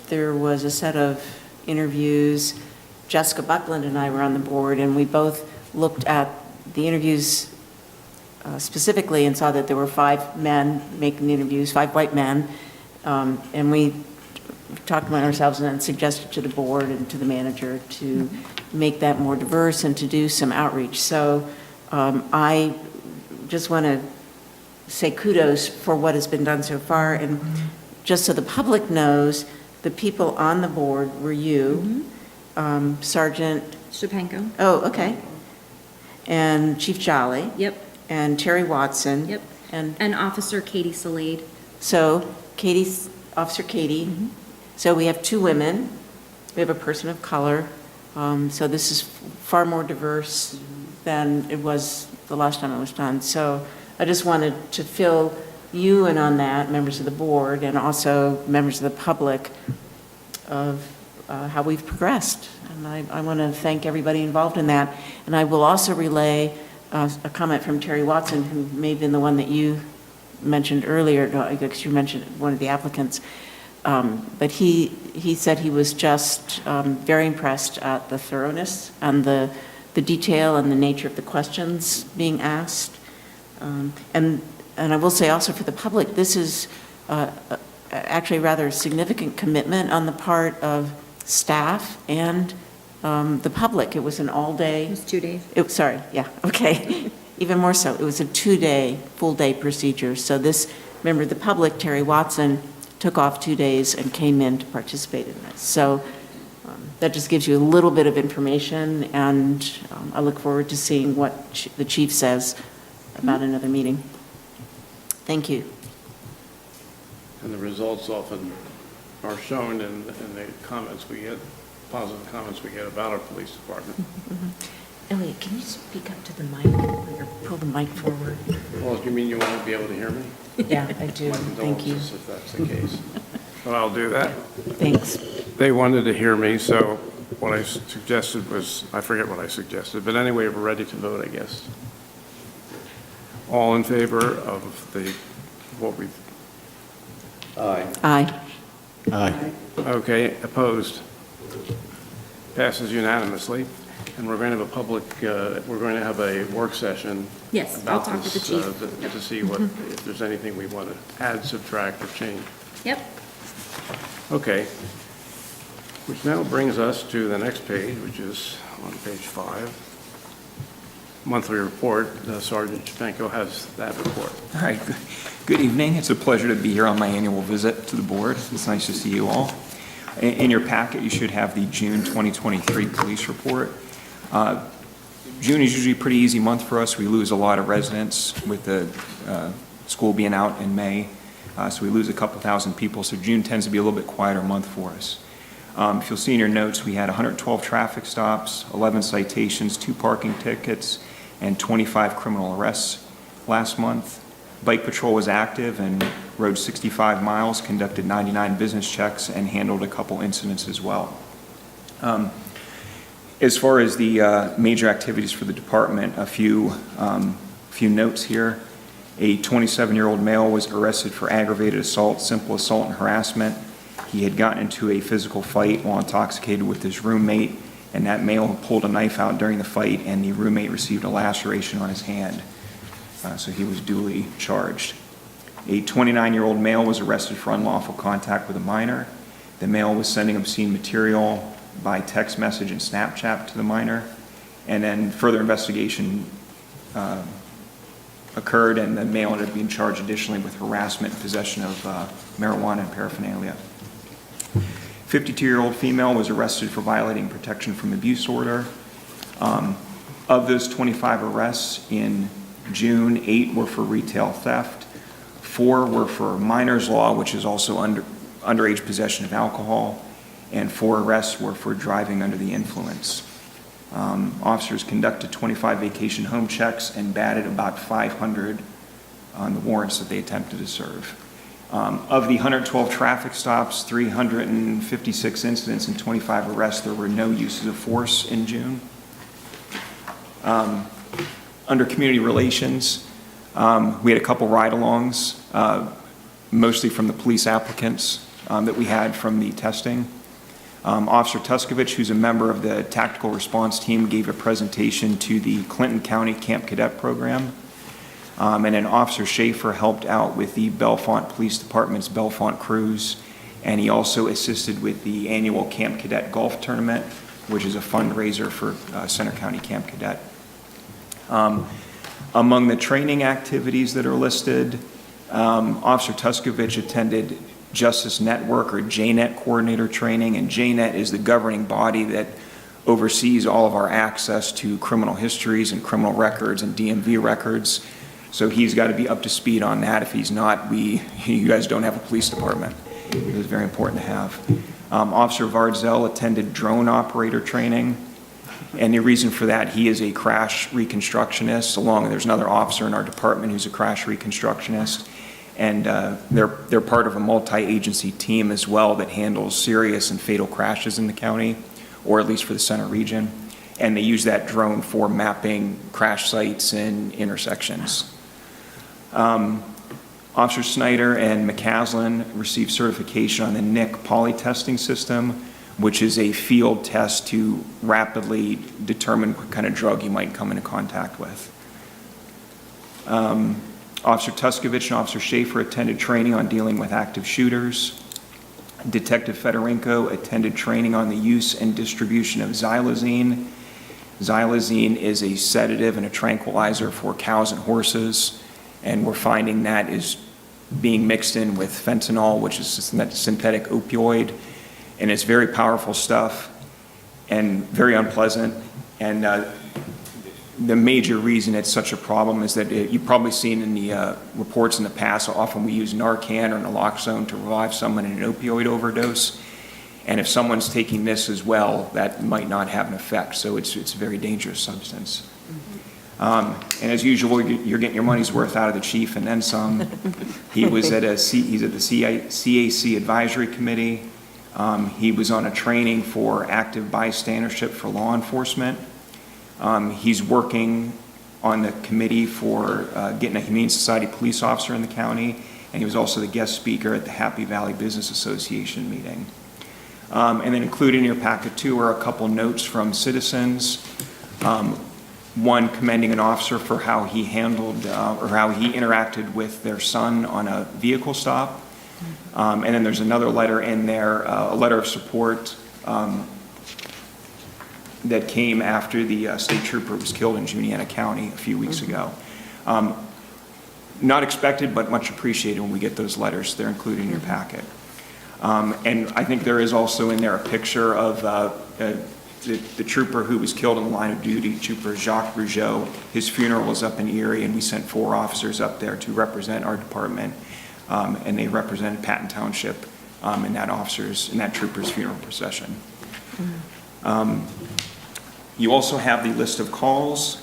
there was a set of interviews, Jessica Buckland and I were on the board, and we both looked at the interviews specifically and saw that there were 5 men making the interviews, 5 white men, and we talked among ourselves and then suggested to the board and to the manager to make that more diverse and to do some outreach. So I just want to say kudos for what has been done so far. And just so the public knows, the people on the board were you, Sergeant... Shapenko? Oh, okay. And Chief Jolly. Yep. And Terry Watson. Yep. And Officer Katie Salade. So Officer Katie. So we have 2 women, we have a person of color, so this is far more diverse than it was the last time it was done. So I just wanted to fill you in on that, members of the board, and also members of the public, of how we've progressed. And I want to thank everybody involved in that. And I will also relay a comment from Terry Watson, who may have been the one that you mentioned earlier, because you mentioned one of the applicants. But he said he was just very impressed at the thoroughness and the the detail and the nature of the questions being asked. And I will say also for the public, this is actually a rather significant commitment on the part of staff and the public. It was an all-day. It was 2 days. Sorry, yeah, okay. Even more so, it was a 2-day, full-day procedure. So this member of the public, Terry Watson, took off 2 days and came in to participate in this. So that just gives you a little bit of information, and I look forward to seeing what the chief says about another meeting. Thank you. And the results often are shown in the comments we get, positive comments we get about our police department. Elliot, can you speak up to the mic or pull the mic forward? Well, do you mean you want to be able to hear me? Yeah, I do. My Thank you. condolences if that's the case. Well, I'll do that. Thanks. They wanted to hear me, so what I suggested was, I forget what I suggested, but anyway, we're ready to vote, I guess. All in favor of what we've, Aye. Aye. okay, opposed? Passes unanimously. And we're going to have we're going to have a work session. Yes, I'll about talk with the this, chief. to see what, if there's anything we want to add, subtract, or change. Yep. Okay. Which now brings us to the next page, which is on page 5. Monthly report. Sergeant Japenko has that report. All right. Good evening. It's a pleasure to be here on my annual visit to the board. It's nice to see you all. In your packet, you should have the June 2023 police report. June is usually a pretty easy month for us. We lose a lot of residents with the school being out in May. So we lose a couple thousand people. So June tends to be a little bit quieter month for us. If you'll see in your notes, we had 112 traffic stops, 11 citations, 2 parking tickets, and 25 criminal arrests last month. Bike patrol was active and rode 65 miles, conducted 99 business checks, and handled a couple incidents as well. As far as the major activities for the department, a few notes here. A 27-year-old male was arrested for aggravated assault, simple assault, and harassment. He had gotten into a physical fight while intoxicated with his roommate, and that male pulled a knife out during the fight, and the roommate received a laceration on his hand. So he was duly charged. A 29-year-old male was arrested for unlawful contact with a minor. The male was sending obscene material by text message and Snapchat to the minor. And then further investigation occurred, and the male ended up being charged additionally with harassment and possession of marijuana and paraphernalia. 52-year-old female was arrested for violating protection from abuse order. Of those 25 arrests in June, 8 were for retail theft, 4 were for minors law, which is also underage possession of alcohol, and 4 arrests were for driving under the influence. Officers conducted 25 vacation home checks and batted about 500 on the warrants that they attempted to serve. Of the 112 traffic stops, 356 incidents and 25 arrests, there were no uses of force in June. Under community relations, we had a couple ride-alongs, mostly from the police applicants that we had from the testing. Officer Tuskovich, who's a member of the tactical response team, gave a presentation to the Clinton County Camp Cadet program. And then Officer Schaefer helped out with the Bellefonte Police Department's Bellefonte Cruise, and he also assisted with the annual Camp Cadet Golf Tournament, which is a fundraiser for Center County Camp Cadet. Among the training activities that are listed, Officer Tuskovich attended Justice Network or JNet coordinator training, and JNet is the governing body that oversees all of our access to criminal histories and criminal records and DMV records. So he's got to be up to speed on that. If he's not, you guys don't have a police department. It was very important to have. Officer Vardzell attended drone operator training, and the reason for that, he is a crash reconstructionist, there's another officer in our department who's a crash reconstructionist, and they're part of a multi-agency team as well that handles serious and fatal crashes in the county, or at least for the center region, and they use that drone for mapping crash sites and intersections. Officer Snyder and McCaslin received certification on the NIC poly testing system, which is a field test to rapidly determine what kind of drug you might come into contact with. Officer Tuskovich and Officer Schaefer attended training on dealing with active shooters. Detective Fedorenko attended training on the use and distribution of xylazine. Xylazine is a sedative and a tranquilizer for cows and horses, and we're finding that is being mixed in with fentanyl, which is a synthetic opioid, and it's very powerful stuff and very unpleasant. And the major reason it's such a problem is that you've probably seen in the reports in the past, so often we use Narcan or naloxone to revive someone in an opioid overdose. And if someone's taking this as well, that might not have an effect. So it's a very dangerous substance. And as usual, you're getting your money's worth out of the chief and then some. He's at the CAC Advisory Committee. He was on a training for active bystandership for law enforcement. He's working on the committee for getting a Humane Society police officer in the county, and he was also the guest speaker at the Happy Valley Business Association meeting. And then included in your packet too are a couple notes from citizens. One commending an officer for how he handled or how he interacted with their son on a vehicle stop. And then there's another letter in there, a letter of support that came after the state trooper was killed in Juniata County a few weeks ago. Not expected, but much appreciated when we get those letters. They're included in your packet. And I think there is also in there a picture of the trooper who was killed in the line of duty, Trooper Jacques Rougeau. His funeral was up in Erie, and we sent 4 officers up there to represent our department, and they represented Patton Township in that trooper's funeral procession. You also have the list of calls.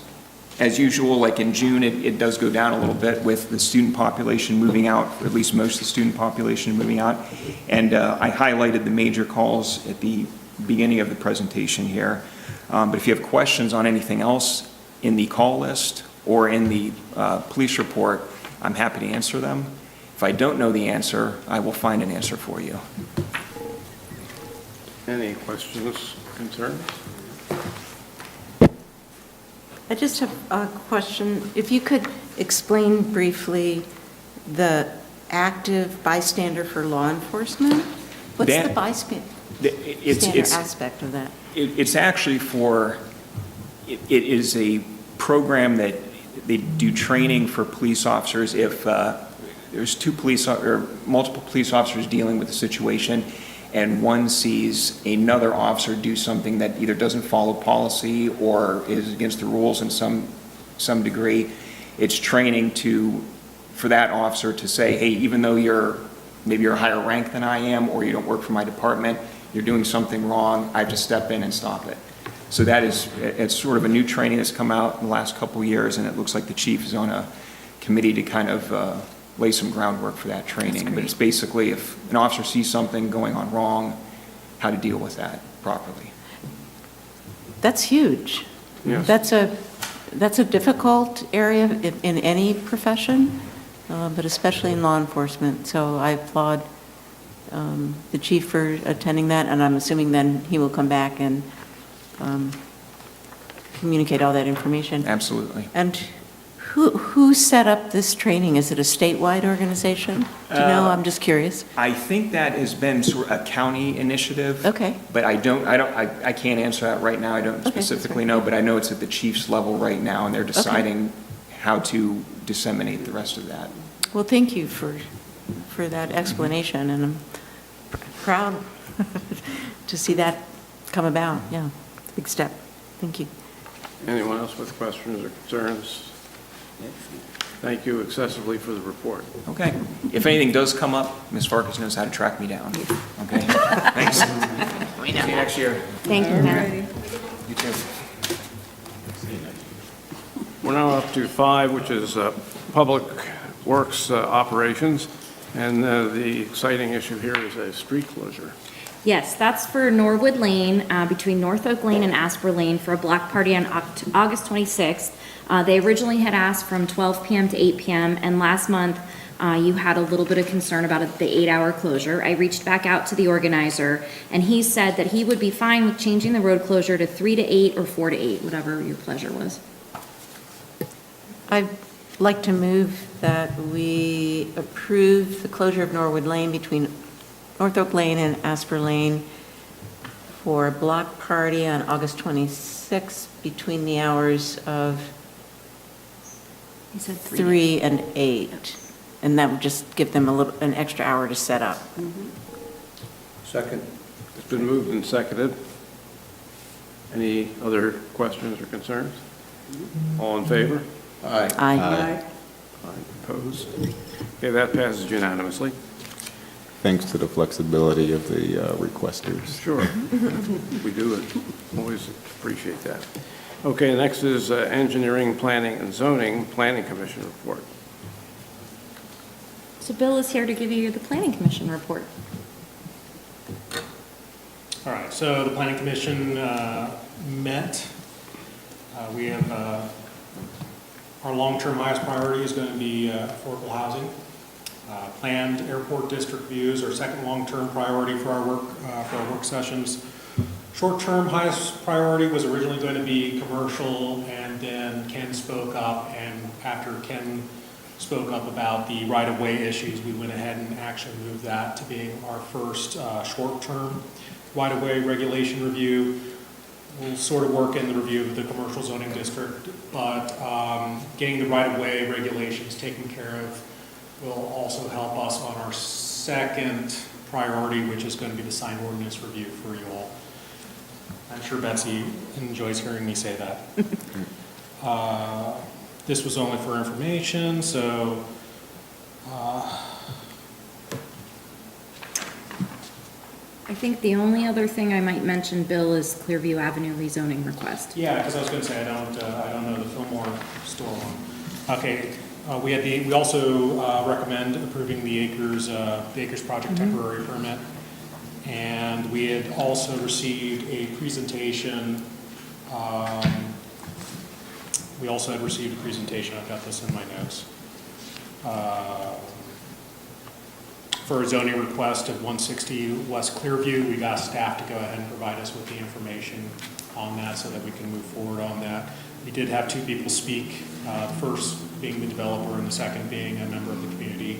As usual, like in June, it does go down a little bit with the student population moving out, or at least most of the student population moving out. And I highlighted the major calls at the beginning of the presentation here. But if you have questions on anything else in the call list or in the police report, I'm happy to answer them. If I don't know the answer, I will find an answer for you. Any questions, concerns? I just have a question. If you could explain briefly the active bystander for law enforcement? What's the bystander aspect of that? It's actually it is a program that they do training for police officers if there's multiple police officers dealing with a situation, and one sees another officer do something that either doesn't follow policy or is against the rules in some degree. It's training for that officer to say, hey, even though maybe you're a higher rank than I am, or you don't work for my department, you're doing something wrong, I have to step in and stop it. So it's sort of a new training that's come out in the last couple of years, and it looks like the chief is on a committee to kind of lay some groundwork for that training. But it's basically if an officer sees something going on wrong, how to deal with that properly. That's huge. Yes. That's a difficult area in any profession, but especially in law enforcement. So I applaud the chief for attending that, and I'm assuming then he will come back and communicate all that information. Absolutely. And who set up this training? Is it a statewide organization? Do you know? I'm just curious. I think that has been sort of a county initiative. Okay. But I can't answer that right now. I don't specifically know, but I know it's at the chief's level right now, and they're deciding how to disseminate the rest of that. Well, thank you for that explanation, and I'm proud to see that come about. Yeah, it's a big step. Thank you. Anyone else with questions or concerns? Thank you excessively for the report. Okay. If anything does come up, Ms. Farkas knows how to track me down. Okay? Thanks. We know. See you next year. Thank you, Matt. You too. We're now up to 5, which is Public Works operations, and the exciting issue here is a street closure. Yes, that's for Norwood Lane, between North Oak Lane and Asper Lane for a block party on August 26th. They originally had asked from 12 p.m. to 8 p.m., and last month You had a little bit of concern about the 8-hour closure. I reached back out to the organizer, and he said that he would be fine with changing the road closure to 3 to 8 or 4 to 8, whatever your pleasure was. I'd like to move that we approve the closure of Norwood Lane between North Oak Lane and Asper Lane for a block party on August 26th between the hours of He said 3 and 8. And that would just give them an extra hour to set up. Second. It's been moved and seconded. Any other questions or concerns? All in favor? Aye. Aye. Aye. Opposed? Okay, that passes unanimously. Thanks to the flexibility of the requesters. Sure. We do always appreciate that. Okay, next is Engineering, Planning, and Zoning Planning Commission report. So Bill is here to give you the Planning Commission report. All right, so the Planning Commission met. We have, our long-term highest priority is going to be affordable housing. Planned airport district views are second long-term priority for our work sessions. Short-term highest priority was originally going to be commercial, and then Ken spoke up, and after Ken spoke up about the right-of-way issues, we went ahead and actually moved that to being our first short-term right-of-way regulation review. We'll sort of work in the review of the commercial zoning district, but getting the right-of-way regulations taken care of will also help us on our second priority, which is going to be the sign ordinance review for you all. I'm sure Betsy enjoys hearing me say that. This was only for information, so I think the only other thing I might mention, Bill, is Clearview Avenue rezoning request. yeah, because I was going to say I don't know the Fillmore store one. Okay, we also recommend approving the Acres project temporary permit, and we had also received a presentation. We also had received a presentation. I've got this in my notes. For a zoning request of 160 West Clearview, we've asked staff to go ahead and provide us with the information on that so that we can move forward on that. We did have two people speak, the first being the developer and the second being a member of the community.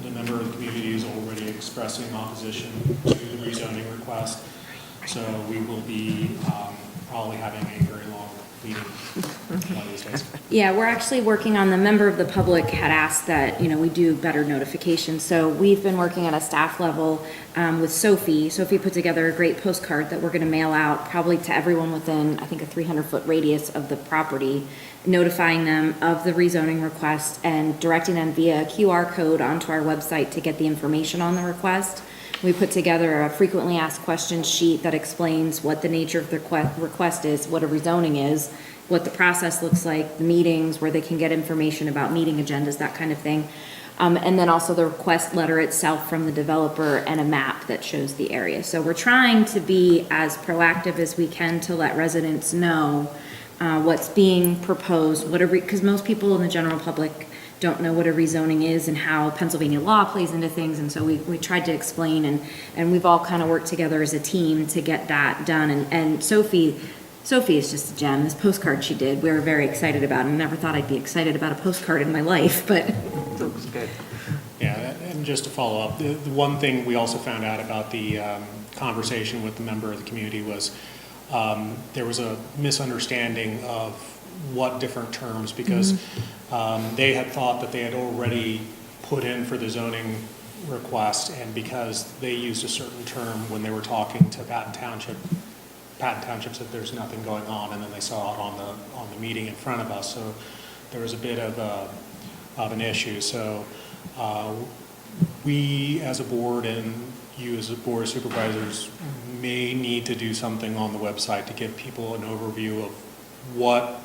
The member of the community is already expressing opposition to the rezoning request, so we will be probably having a very long meeting one of these days. Yeah, we're actually working on, the member of the public had asked that, we do better notification. So we've been working at a staff level with Sophie. Sophie put together a great postcard that we're going to mail out probably to everyone within, I think, a 300-foot radius of the property, notifying them of the rezoning request and directing them via a QR code onto our website to get the information on the request. We put together a frequently asked questions sheet that explains what the nature of the request is, what a rezoning is, what the process looks like, the meetings, where they can get information about meeting agendas, that kind of thing. And then also the request letter itself from the developer and a map that shows the area. So we're trying to be as proactive as we can to let residents know what's being proposed, because most people in the general public don't know what a rezoning is and how Pennsylvania law plays into things, and so we tried to explain, and we've all kind of worked together as a team to get that done. And Sophie is just a gem. This postcard she did, we were very excited about, and never thought I'd be excited about a postcard in my life, but it was good. Yeah, and just to follow up, the one thing we also found out about the conversation with the member of the community was there was a misunderstanding of what different terms, because they had thought that they had already put in for the zoning request, and because they used a certain term when they were talking to Patton Township said there's nothing going on, and then they saw it on the meeting in front of us, so there was a bit of an issue. So we as a board and you as a board of supervisors may need to do something on the website to give people an overview of what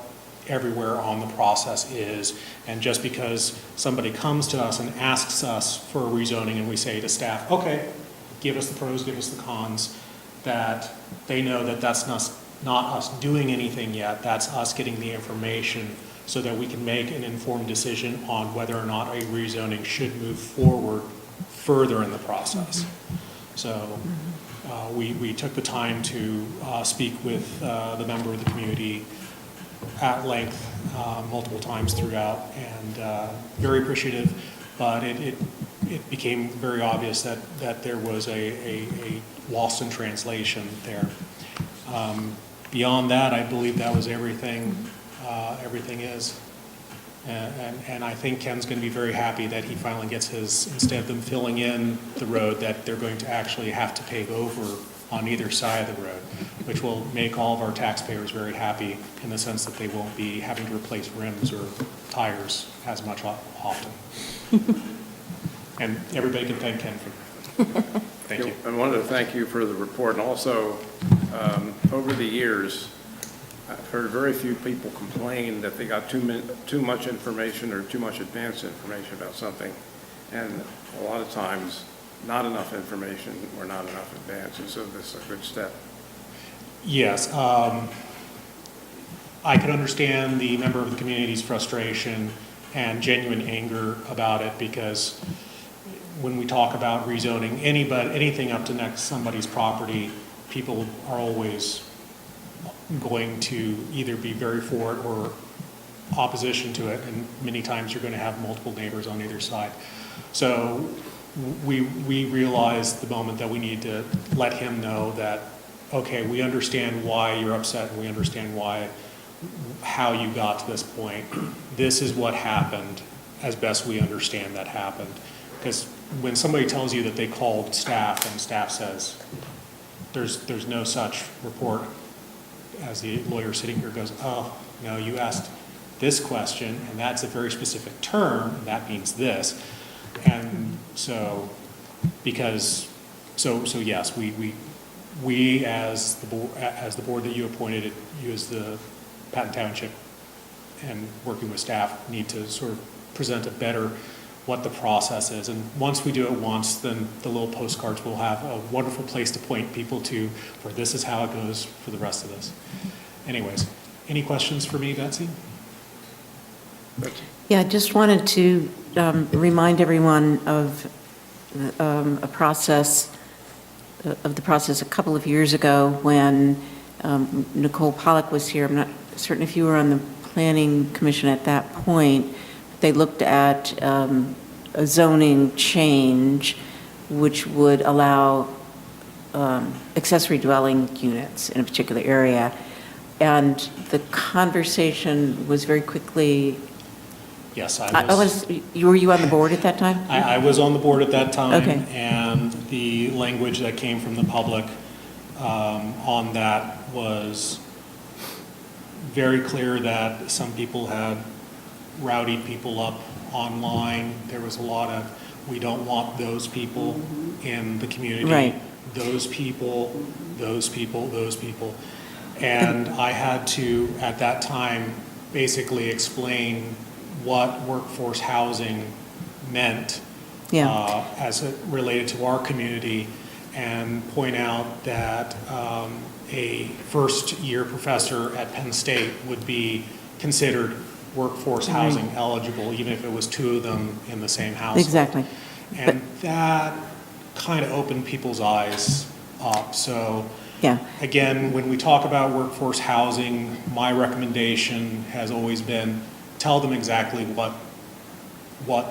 everywhere on the process is. And just because somebody comes to us and asks us for a rezoning and we say to staff, okay, give us the pros, give us the cons, that they know that that's not us doing anything yet, that's us getting the information so that we can make an informed decision on whether or not a rezoning should move forward further in the process. So we took the time to speak with the member of the community at length multiple times throughout, and very appreciative, but it became very obvious that there was a loss in translation there. Beyond that, I believe that was everything. Everything is. And I think Ken's going to be very happy that he finally gets his, instead of them filling in the road, that they're going to actually have to pave over on either side of the road, which will make all of our taxpayers very happy in the sense that they won't be having to replace rims or tires as much often. And everybody can thank Ken for that. Thank you. I wanted to thank you for the report, and also, over the years, I've heard very few people complain that they got too much information or too much advanced information about something, and a lot of times, not enough information or not enough advance, and so this is a good step. Yes. I can understand the member of the community's frustration and genuine anger about it, because when we talk about rezoning anything up to next somebody's property, people are always going to either be very for it or opposition to it, and many times you're going to have multiple neighbors on either side. So we realized the moment that we need to let him know that, okay, we understand why you're upset, and we understand how you got to this point. This is what happened, as best we understand that happened. Because when somebody tells you that they called staff and staff says there's no such report, as the lawyer sitting here goes, oh, no, you asked this question, and that's a very specific term, and that means this. And so, yes, we as the board that you appointed, you as the Patton Township, and working with staff, need to sort of present a better what the process is. And once we do it once, then the little postcards will have a wonderful place to point people to, for this is how it goes for the rest of this. Anyways, any questions for me, Betsy? Yeah, I just wanted to remind everyone of the process a couple of years ago when Nicole Pollock was here. I'm not certain if you were on the Planning Commission at that point. They looked at a zoning change which would allow accessory dwelling units in a particular area. And the conversation was very quickly. Yes, were you on the board at that time? I was on the board at that time. Okay. And the language that came from the public on that was very clear that some people had rowdied people up online. There was a lot of, we don't want those people in the community. Right. Those people, those people, those people. And I had to, at that time, basically explain what workforce housing meant as it related to our community, and point out that a first-year professor at Penn State would be considered workforce housing eligible, even if it was two of them in the same house. Exactly. And that kind of opened people's eyes up. So again, when we talk about workforce housing, my recommendation has always been tell them exactly what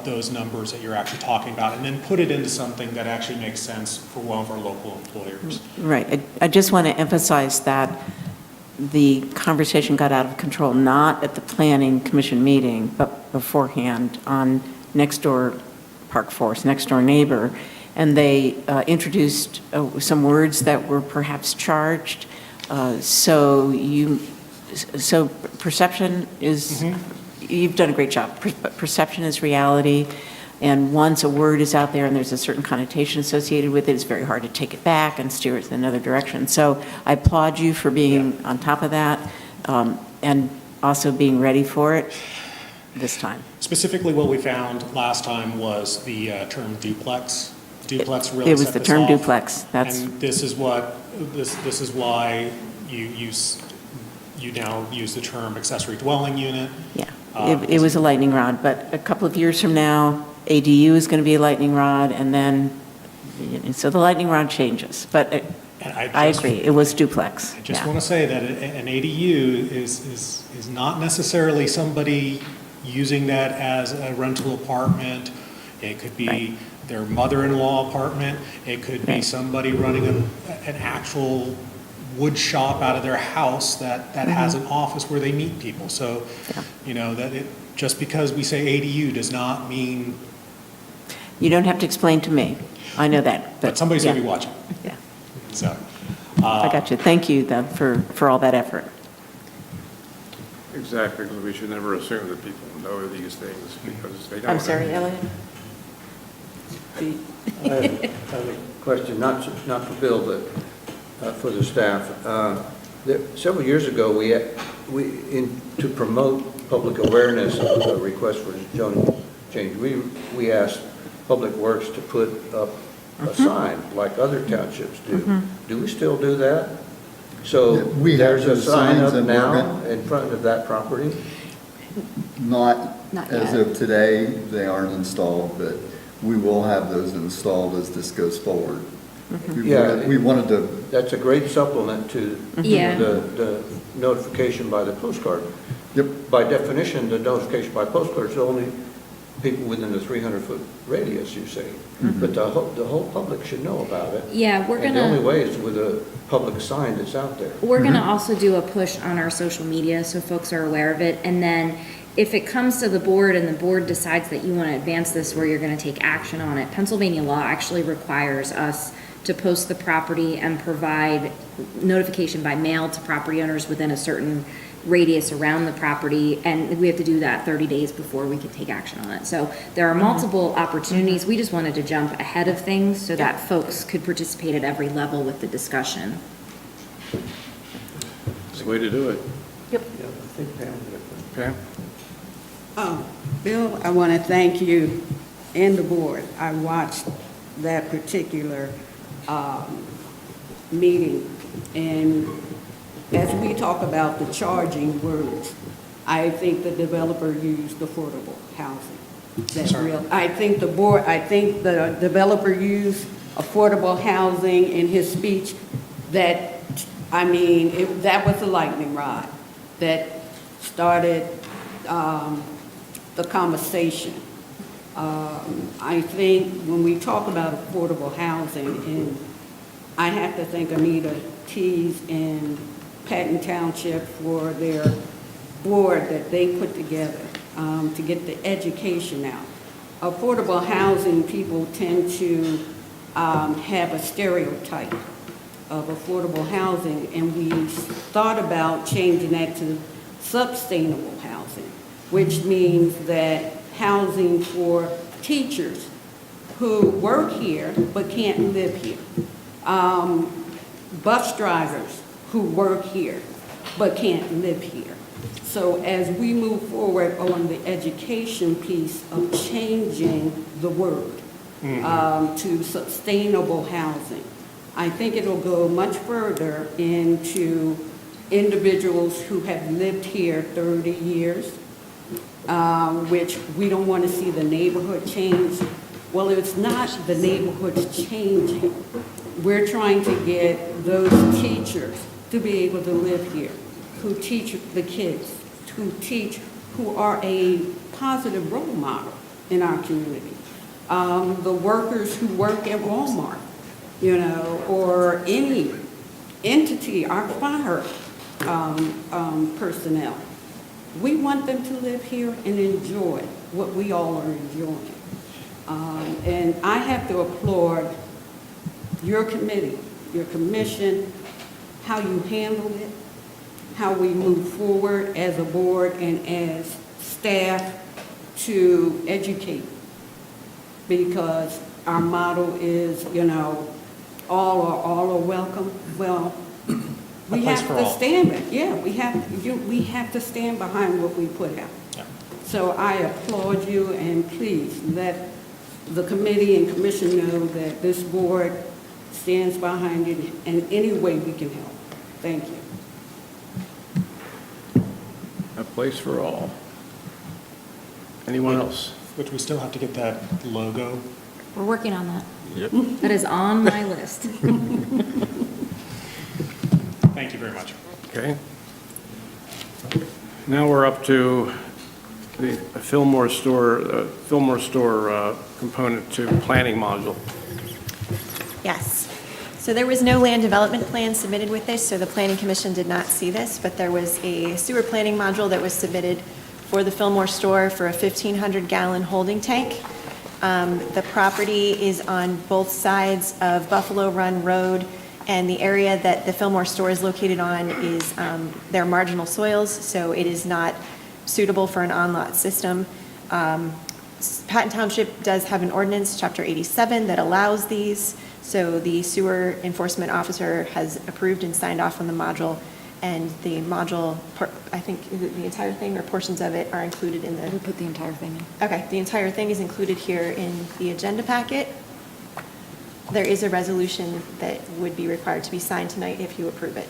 those numbers that you're actually talking about, and then put it into something that actually makes sense for one of our local employers. Right. I just want to emphasize that the conversation got out of control, not at the Planning Commission meeting, but beforehand on next door Park Forest, next door neighbor. And they introduced some words that were perhaps charged. So perception is, you've done a great job. Perception is reality. And once a word is out there and there's a certain connotation associated with it, it's very hard to take it back and steer it in another direction. So I applaud you for being on top of that and also being ready for it this time. Specifically, what we found last time was the term duplex. Duplex really it was the term duplex. And this is what this is why you you now use the term accessory dwelling unit. Yeah, it was a lightning rod, but a couple of years from now, ADU is going to be a lightning rod, and then, so the lightning rod changes. But And I agree, it was duplex. I just yeah. want to say that an ADU is not necessarily somebody using that as a rental apartment. It could be Right. their mother-in-law apartment. It could be Right. somebody running an actual wood shop out of their house that has an office where they meet people. So, just because we say ADU does not mean, You don't have to explain to me. I know that. but somebody's going to yeah. be watching. Yeah, So, I got you. Thank you then for all that effort. Exactly, because we should never assume that people know these things because they don't. I'm sorry, Elliot? I have a question, not for Bill, but for the staff. Several years ago, to promote public awareness of the request for zone change, we asked Public Works to put up a sign like other townships do. Do we still do that? So Yeah, we have there's a those sign signs up and we're now gonna- in front of that property? Not Not as yet. of today, they aren't installed, but we will have those installed as this goes forward. We wanted to, That's a great supplement to Yeah. the notification by the postcard. yep, By definition, the notification by postcard is only people within the 300-foot radius, you say. But the whole public should know about it. Yeah, we're And the only gonna, way is with a public sign that's out there. we're gonna also do a push on our social media so folks are aware of it. And then if it comes to the board and the board decides that you want to advance this where you're gonna take action on it, Pennsylvania law actually requires us to post the property and provide notification by mail to property owners within a certain radius around the property, and we have to do that 30 days before we can take action on it. So there are multiple opportunities. We just wanted to jump ahead of things so that folks could participate at every level with the discussion. It's the way to do it. Yeah, I think Pam did it. Pam? Bill, I want to thank you and the board. I watched that particular meeting, and as we talk about the charging words, I think the developer used affordable housing. That's Sorry. real. I think the developer used affordable housing in his speech. That was a lightning rod that started the conversation. I think when we talk about affordable housing, and I have to thank Anita Tees and Patton Township for their board that they put together to get the education out. Affordable housing, people tend to have a stereotype of affordable housing, and we thought about changing that to sustainable housing, which means that housing for teachers who work here but can't live here, bus drivers who work here but can't live here. So as we move forward on the education piece of changing the word to sustainable housing, I think it'll go much further into individuals who have lived here 30 years, which we don't want to see the neighborhood change. Well, it's not the neighborhood's changing. We're trying to get those teachers to be able to live here, who teach the kids, who are a positive role model in our community. The workers who work at Walmart, or any entity, our fire personnel. We want them to live here and enjoy what we all are enjoying. And I have to applaud your committee, your commission, how you handled it, how we move forward as a board and as staff to educate. Because our motto is, all are welcome. Well, we place have for to all. stand it. Yeah, we have to stand behind what we put out. Yeah. So I applaud you, and please let the committee and commission know that this board stands behind it in any way we can help. Thank you. A place for all. Anyone else? Which we still have to get that logo. We're working on that. Yep. That is on my list. Thank you very much. Okay. Now we're up to the Fillmore Store component to planning module. Yes. So there was no land development plan submitted with this, so the Planning Commission did not see this, but there was a sewer planning module that was submitted for the Fillmore store for a 1,500-gallon holding tank. The property is on both sides of Buffalo Run Road, and the area that the Fillmore store is located on is their marginal soils, so it is not suitable for an on-lot system. Patton Township does have an ordinance, Chapter 87, that allows these. So the sewer enforcement officer has approved and signed off on the module, and the module, I think, is it the entire thing or portions of it are included in the... We put the entire thing in. Okay, the entire thing is included here in the agenda packet. There is a resolution that would be required to be signed tonight if you approve it.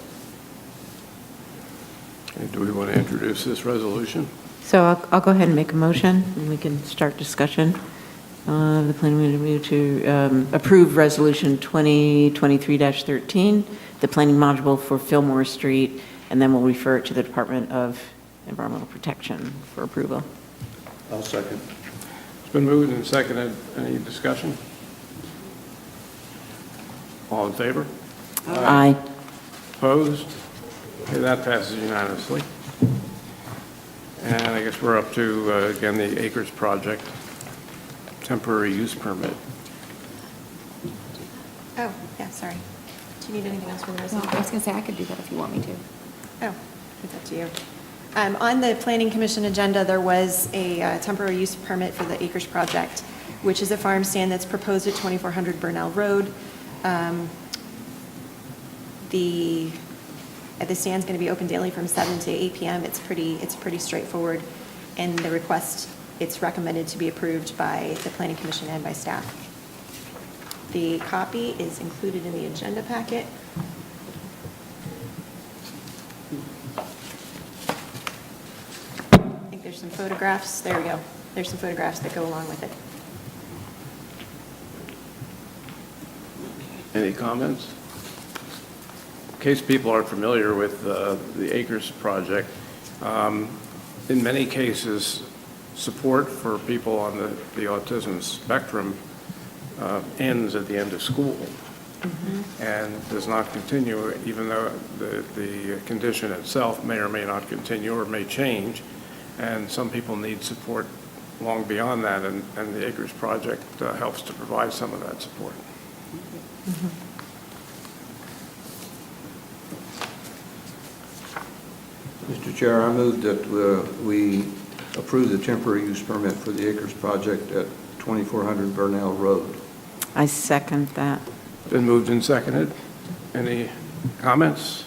Okay, do we want to introduce this resolution? So I'll go ahead and make a motion, and we can start discussion. The planning commission to approve resolution 2023-13, the planning module for Fillmore Street, and then we'll refer it to the Department of Environmental Protection for approval. I'll second. It's been moved and seconded. Any discussion? All in favor? Aye. Opposed? Okay, that passes unanimously. And I guess we're up to, again, the Acres Project, temporary use permit. Oh, yeah, sorry. Do you need anything else from the Well, resolution? I was going to say, I could do that if you want me to. Oh, it's up to you. On the Planning Commission agenda, there was a temporary use permit for the Acres Project, which is a farm stand that's proposed at 2400 Burnell Road. The stand's going to be open daily from 7 to 8 p.m. It's pretty straightforward, and the request, it's recommended to be approved by the Planning Commission and by staff. The copy is included in the agenda packet. I think there's some photographs. There we go. There's some photographs that go along with it. Any comments? In case people aren't familiar with the Acres Project, in many cases, support for people on the autism spectrum ends at the end of school and does not continue, even though the condition itself may or may not continue or may change. And some people need support long beyond that, and the Acres Project helps to provide some of that support. Mr. Chair, I move that we approve the temporary use permit for the Acres Project at 2400 Burnell Road. I second that. Been moved and seconded. Any comments?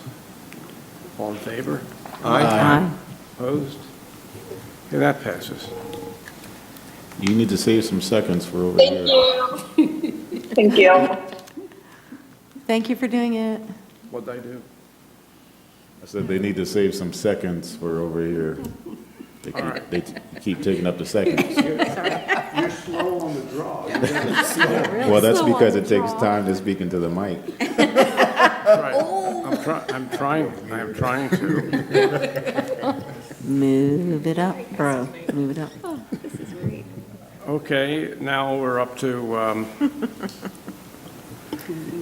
All in favor? Aye. Opposed? Okay, that passes. You need to save some seconds for over here. Thank you. Thank you for doing it. What'd I do? I said they need to save some seconds for over here. They keep taking up the seconds. You're slow on the draw. Well, that's because it takes time to speak into the mic. Right. I'm trying to. Move it up, bro. Move it up. Okay, now we're up to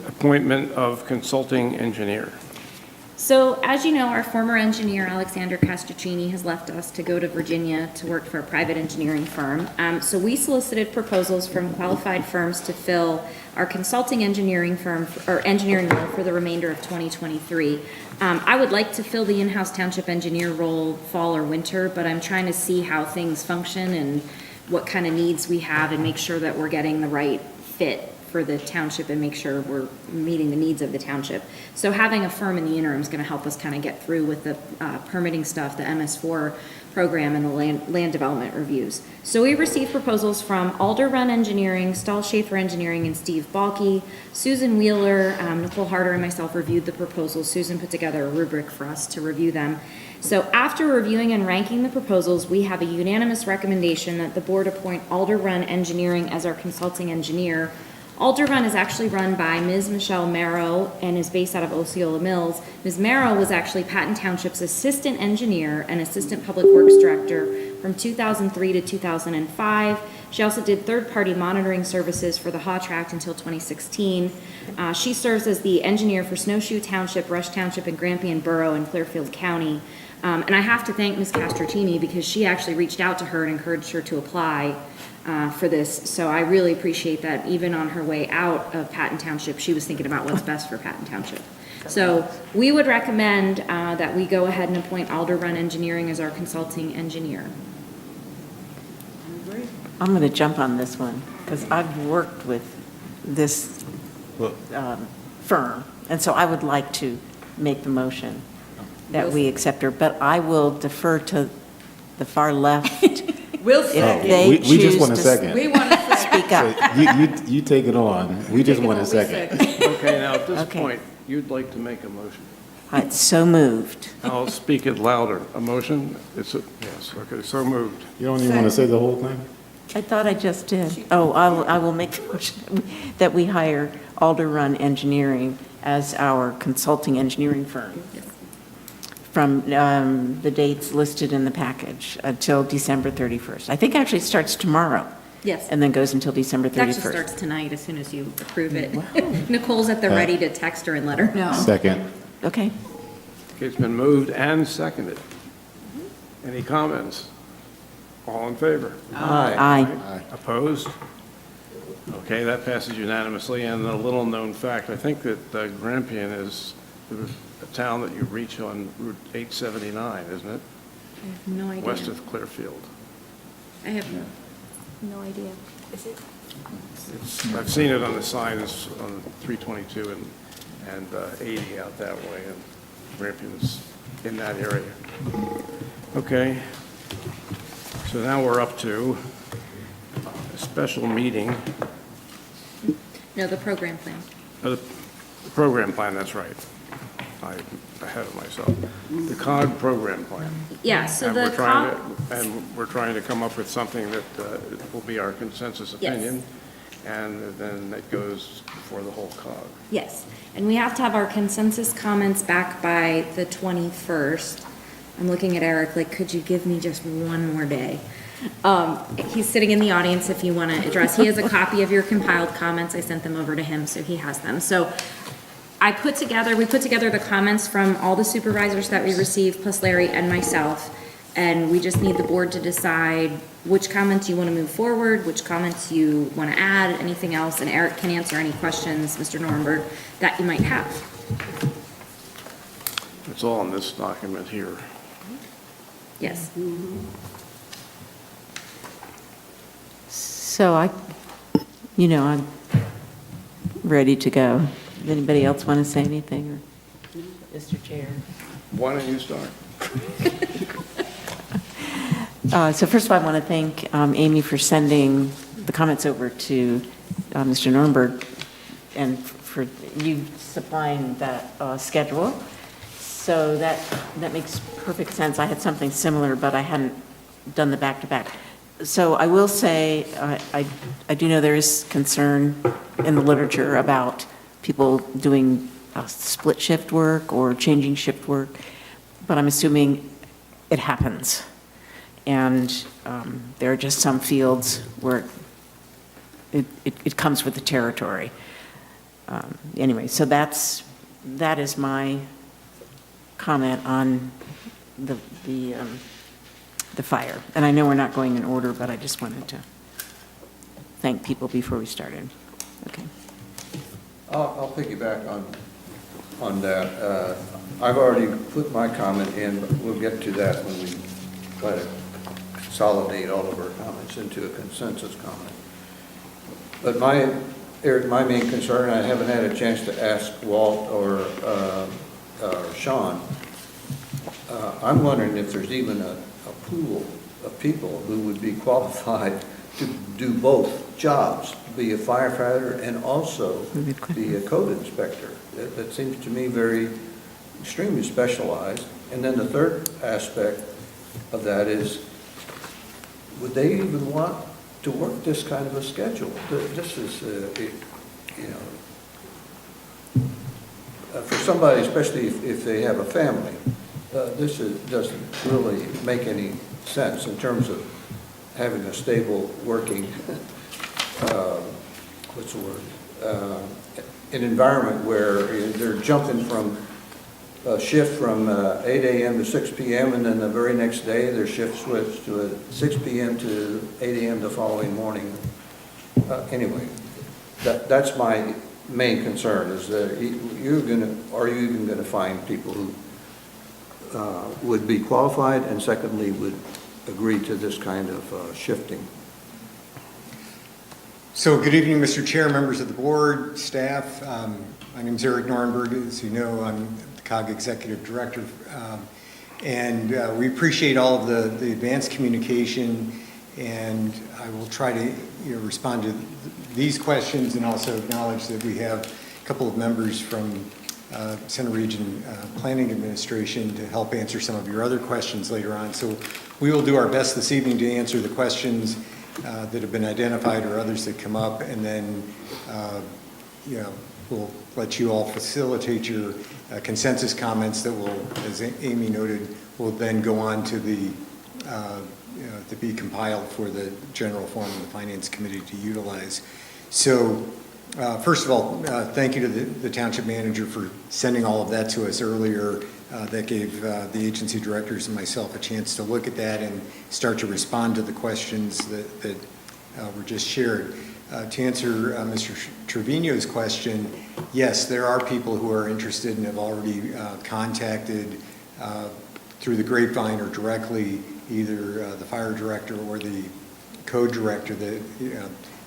appointment of consulting engineer. So, as you know, our former engineer, Alexander Castruccini, has left us to go to Virginia to work for a private engineering firm. So we solicited proposals from qualified firms to fill our consulting engineering firm, or engineering role for the remainder of 2023. I would like to fill the in-house township engineer role fall or winter, but I'm trying to see how things function and what kind of needs we have and make sure that we're getting the right fit for the township and make sure we're meeting the needs of the township. So having a firm in the interim is going to help us kind of get through with the permitting stuff, the MS4 program, and the land development reviews. So we received proposals from Alder Run Engineering, Stahl Schaefer Engineering, and Steve Balke. Susan Wheeler, Nicole Harder, and myself reviewed the proposals. Susan put together a rubric for us to review them. So after reviewing and ranking the proposals, we have a unanimous recommendation that the board appoint Alder Run Engineering as our consulting engineer. Alder Run is actually run by Ms. Michelle Marrow and is based out of Osceola Mills. Ms. Marrow was actually Patton Township's assistant engineer and assistant public works director from 2003 to 2005. She also did third-party monitoring services for the Haw Tract until 2016. She serves as the engineer for Snowshoe Township, Rush Township, and Grampian Borough in Clearfield County. And I have to thank Ms. Castrotini because she actually reached out to her and encouraged her to apply for this. So I really appreciate that even on her way out of Patton Township, she was thinking about what's best for Patton Township. So we would recommend that we go ahead and appoint Alder Run Engineering as our consulting engineer. I'm going to jump on this one because I've worked with this firm. And so I would like to make the motion that we accept her, but I will defer to the far left. We'll If second. they We just choose want a to second. We want to speak up. You take it on. We just want a second. Okay, now at this Okay. point, you'd like to make a motion. It's so moved. I'll speak it louder. A motion? Yes, okay, so moved. You don't even want to say the whole thing? I thought I just did. Oh, I will make the motion that we hire Alder Run Engineering as our consulting engineering firm from the dates listed in the package until December 31st. I think actually it starts tomorrow. Yes. And then goes until December 31st. It actually starts tonight as soon as you approve it. Nicole's at the ready to text her and let her know. Second. Okay. Okay, it's been moved and seconded. Any comments? All in favor? Aye. Opposed? Okay, that passes unanimously. And a little-known fact, I think that Grampian is a town that you reach on Route 879, isn't it? I have no idea. West of Clearfield. I have no idea. Is it? I've seen it on the signs on 322 and 80 out that way, and Grampian's in that area. Okay. So now we're up to a special meeting. No, the program plan. The program plan, that's right. I'm ahead of myself. The COG program plan. Yeah, so And the we're trying to come up with something that will be our consensus Yes. opinion, and then it goes before the whole COG. Yes, and we have to have our consensus comments back by the 21st. I'm looking at Eric, like, could you give me just one more day? He's sitting in the audience if you want to address. He has a copy of your compiled comments. I sent them over to him, so he has them. So we put together the comments from all the supervisors that we received, plus Larry and myself, and we just need the board to decide which comments you want to move forward, which comments you want to add, anything else, and Eric can answer any questions, Mr. Nuremberg, that you might have. It's all in this document here. Yes. So I'm ready to go. Does anybody else want to say anything? Or Mr. Chair? Why don't you start? So first of all, I want to thank Amy for sending the comments over to Mr. Nuremberg and for you supplying that schedule. So that makes perfect sense. I had something similar, but I hadn't done the back-to-back. So I will say, I do know there is concern in the literature about people doing split shift work or changing shift work, but I'm assuming it happens. And there are just some fields where it comes with the territory. Anyway, so that is my comment on the fire. And I know we're not going in order, but I just wanted to thank people before we started. Okay. I'll piggyback on that. I've already put my comment in, but we'll get to that when we try to consolidate all of our comments into a consensus comment. But my main concern, I haven't had a chance to ask Walt or Sean, I'm wondering if there's even a pool of people who would be qualified to do both jobs, be a firefighter and also be a code inspector. That seems to me very extremely specialized. And then the third aspect of that is, would they even want to work this kind of a schedule? This is, for somebody, especially if they have a family, doesn't really make any sense in terms of having a stable working, what's the word? An environment where they're jumping from a shift from 8 a.m. to 6 p.m. and then the very next day their shift switched to 6 p.m. to 8 a.m. the following morning. Anyway, that's my main concern, is that are you even going to find people who would be qualified, and secondly would agree to this kind of shifting? So good evening, Mr. Chair, members of the board, staff. My name is Eric Nornberg. As you know, I'm the COG Executive Director. And we appreciate all of the advanced communication, and I will try to respond to these questions and also acknowledge that we have a couple of members from Center Region Planning Administration to help answer some of your other questions later on. So we will do our best this evening to answer the questions that have been identified or others that come up, and then we'll let you all facilitate your consensus comments that will, as Amy noted, will then go on to the to be compiled for the general forum of the Finance Committee to utilize. So first of all, thank you to the Township Manager for sending all of that to us earlier. That gave the agency directors and myself a chance to look at that and start to respond to the questions that were just shared. To answer Mr. Trevino's question, yes, there are people who are interested and have already contacted through the grapevine or directly either the fire director or the code director that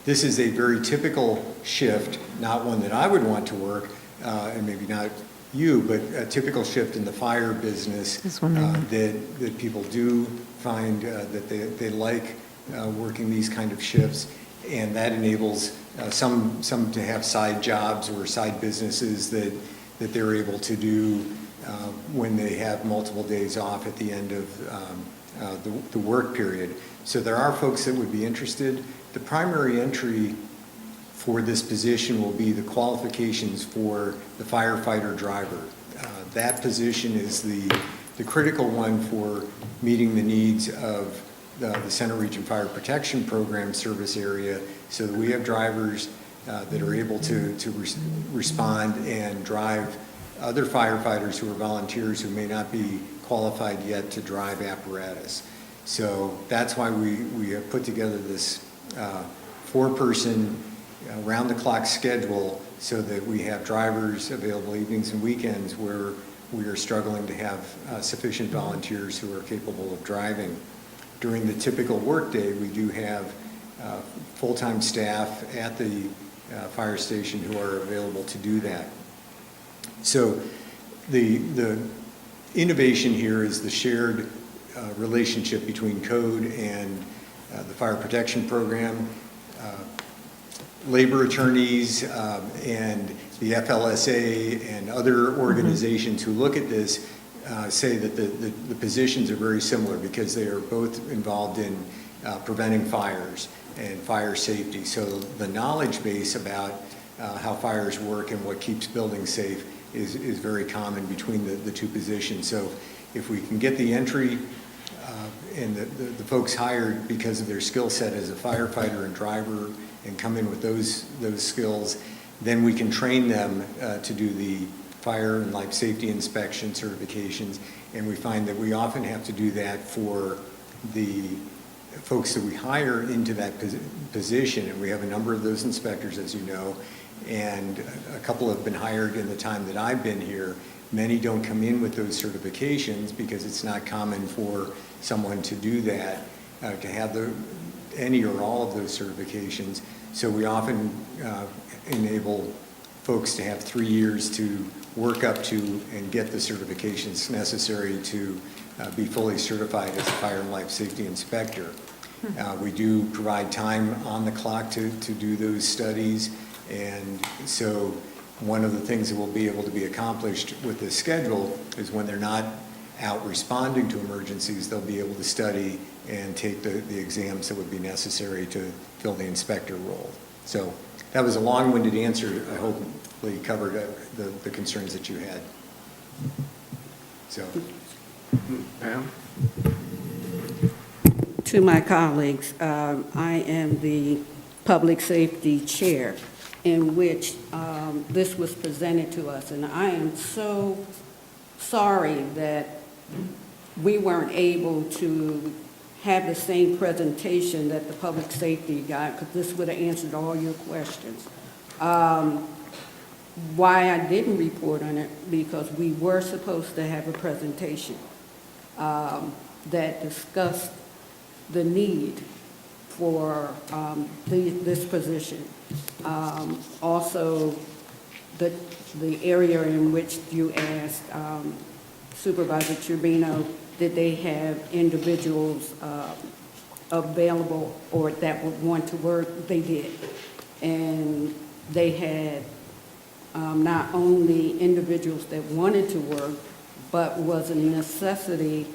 this is a very typical shift, not one that I would want to work, and maybe not you, but a typical shift in the fire business that people do find that they like working these kind of shifts, and that enables some to have side jobs or side businesses that they're able to do when they have multiple days off at the end of the work period. So there are folks that would be interested. The primary entry for this position will be the qualifications for the firefighter driver. That position is the critical one for meeting the needs of the Center Region Fire Protection Program service area, so that we have drivers that are able to respond and drive other firefighters who are volunteers who may not be qualified yet to drive apparatus. So that's why we have put together this 4-person round-the-clock schedule so that we have drivers available evenings and weekends where we are struggling to have sufficient volunteers who are capable of driving. During the typical workday, we do have full-time staff at the fire station who are available to do that. So the innovation here is the shared relationship between code and the fire protection program. Labor attorneys and the FLSA and other organizations who look at this say that the positions are very similar because they are both involved in preventing fires and fire safety. So the knowledge base about how fires work and what keeps buildings safe is very common between the two positions. So if we can get the entry and the folks hired because of their skill set as a firefighter and driver and come in with those skills, then we can train them to do the fire and life safety inspection certifications. And we find that we often have to do that for the folks that we hire into that position. And we have a number of those inspectors, as you know, and a couple have been hired in the time that I've been here. Many don't come in with those certifications because it's not common for someone to do that, to have any or all of those certifications. So we often enable folks to have 3 years to work up to and get the certifications necessary to be fully certified as a fire and life safety inspector. We do provide time on the clock to do those studies, and so one of the things that will be able to be accomplished with this schedule is when they're not out responding to emergencies, they'll be able to study and take the exams that would be necessary to fill the inspector role. So that was a long-winded answer. I hopefully covered the concerns that you had. So. Pam? To my colleagues, I am the Public Safety Chair, in which this was presented to us, and I am so sorry that we weren't able to have the same presentation that the Public Safety got, because this would have answered all your questions. Why I didn't report on it, because we were supposed to have a presentation that discussed the need for this position. Also, the area in which you asked Supervisor Turbino, did they have individuals available or that would want to work? They did. And they had not only individuals that wanted to work, but was a necessity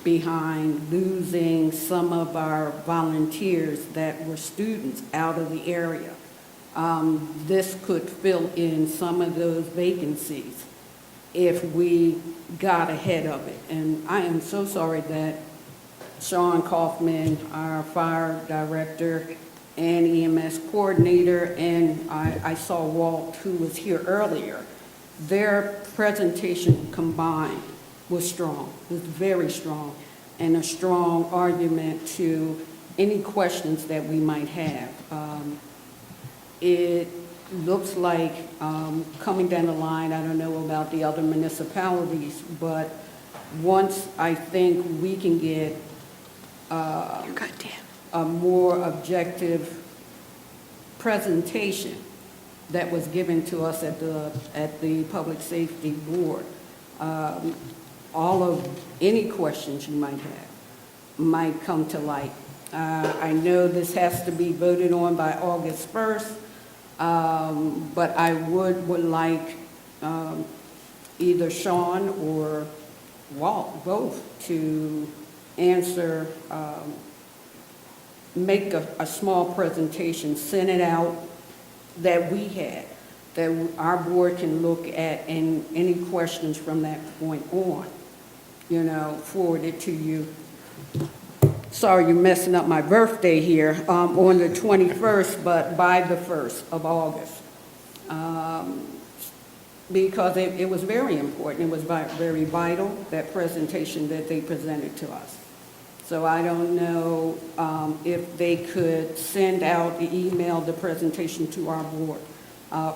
behind losing some of our volunteers that were students out of the area. This could fill in some of those vacancies if we got ahead of it. And I am so sorry that Sean Kaufman, our fire director and EMS coordinator, and I saw Walt, who was here earlier, their presentation combined was strong, was very strong, and a strong argument to any questions that we might have. It looks like coming down the line, I don't know about the other municipalities, but once I think we can get a more objective presentation that was given to us at the Public Safety Board, all of any questions you might have might come to light. I know this has to be voted on by August 1st, but I would like either Sean or Walt, both, to answer, make a small presentation, send it out that we had, that our board can look at, and any questions from that point on, forward it to you. Sorry, you're messing up my birthday here, on the 21st, but by the 1st of August. Because it was very important, it was very vital, that presentation that they presented to us. So I don't know if they could send out the email, the presentation to our board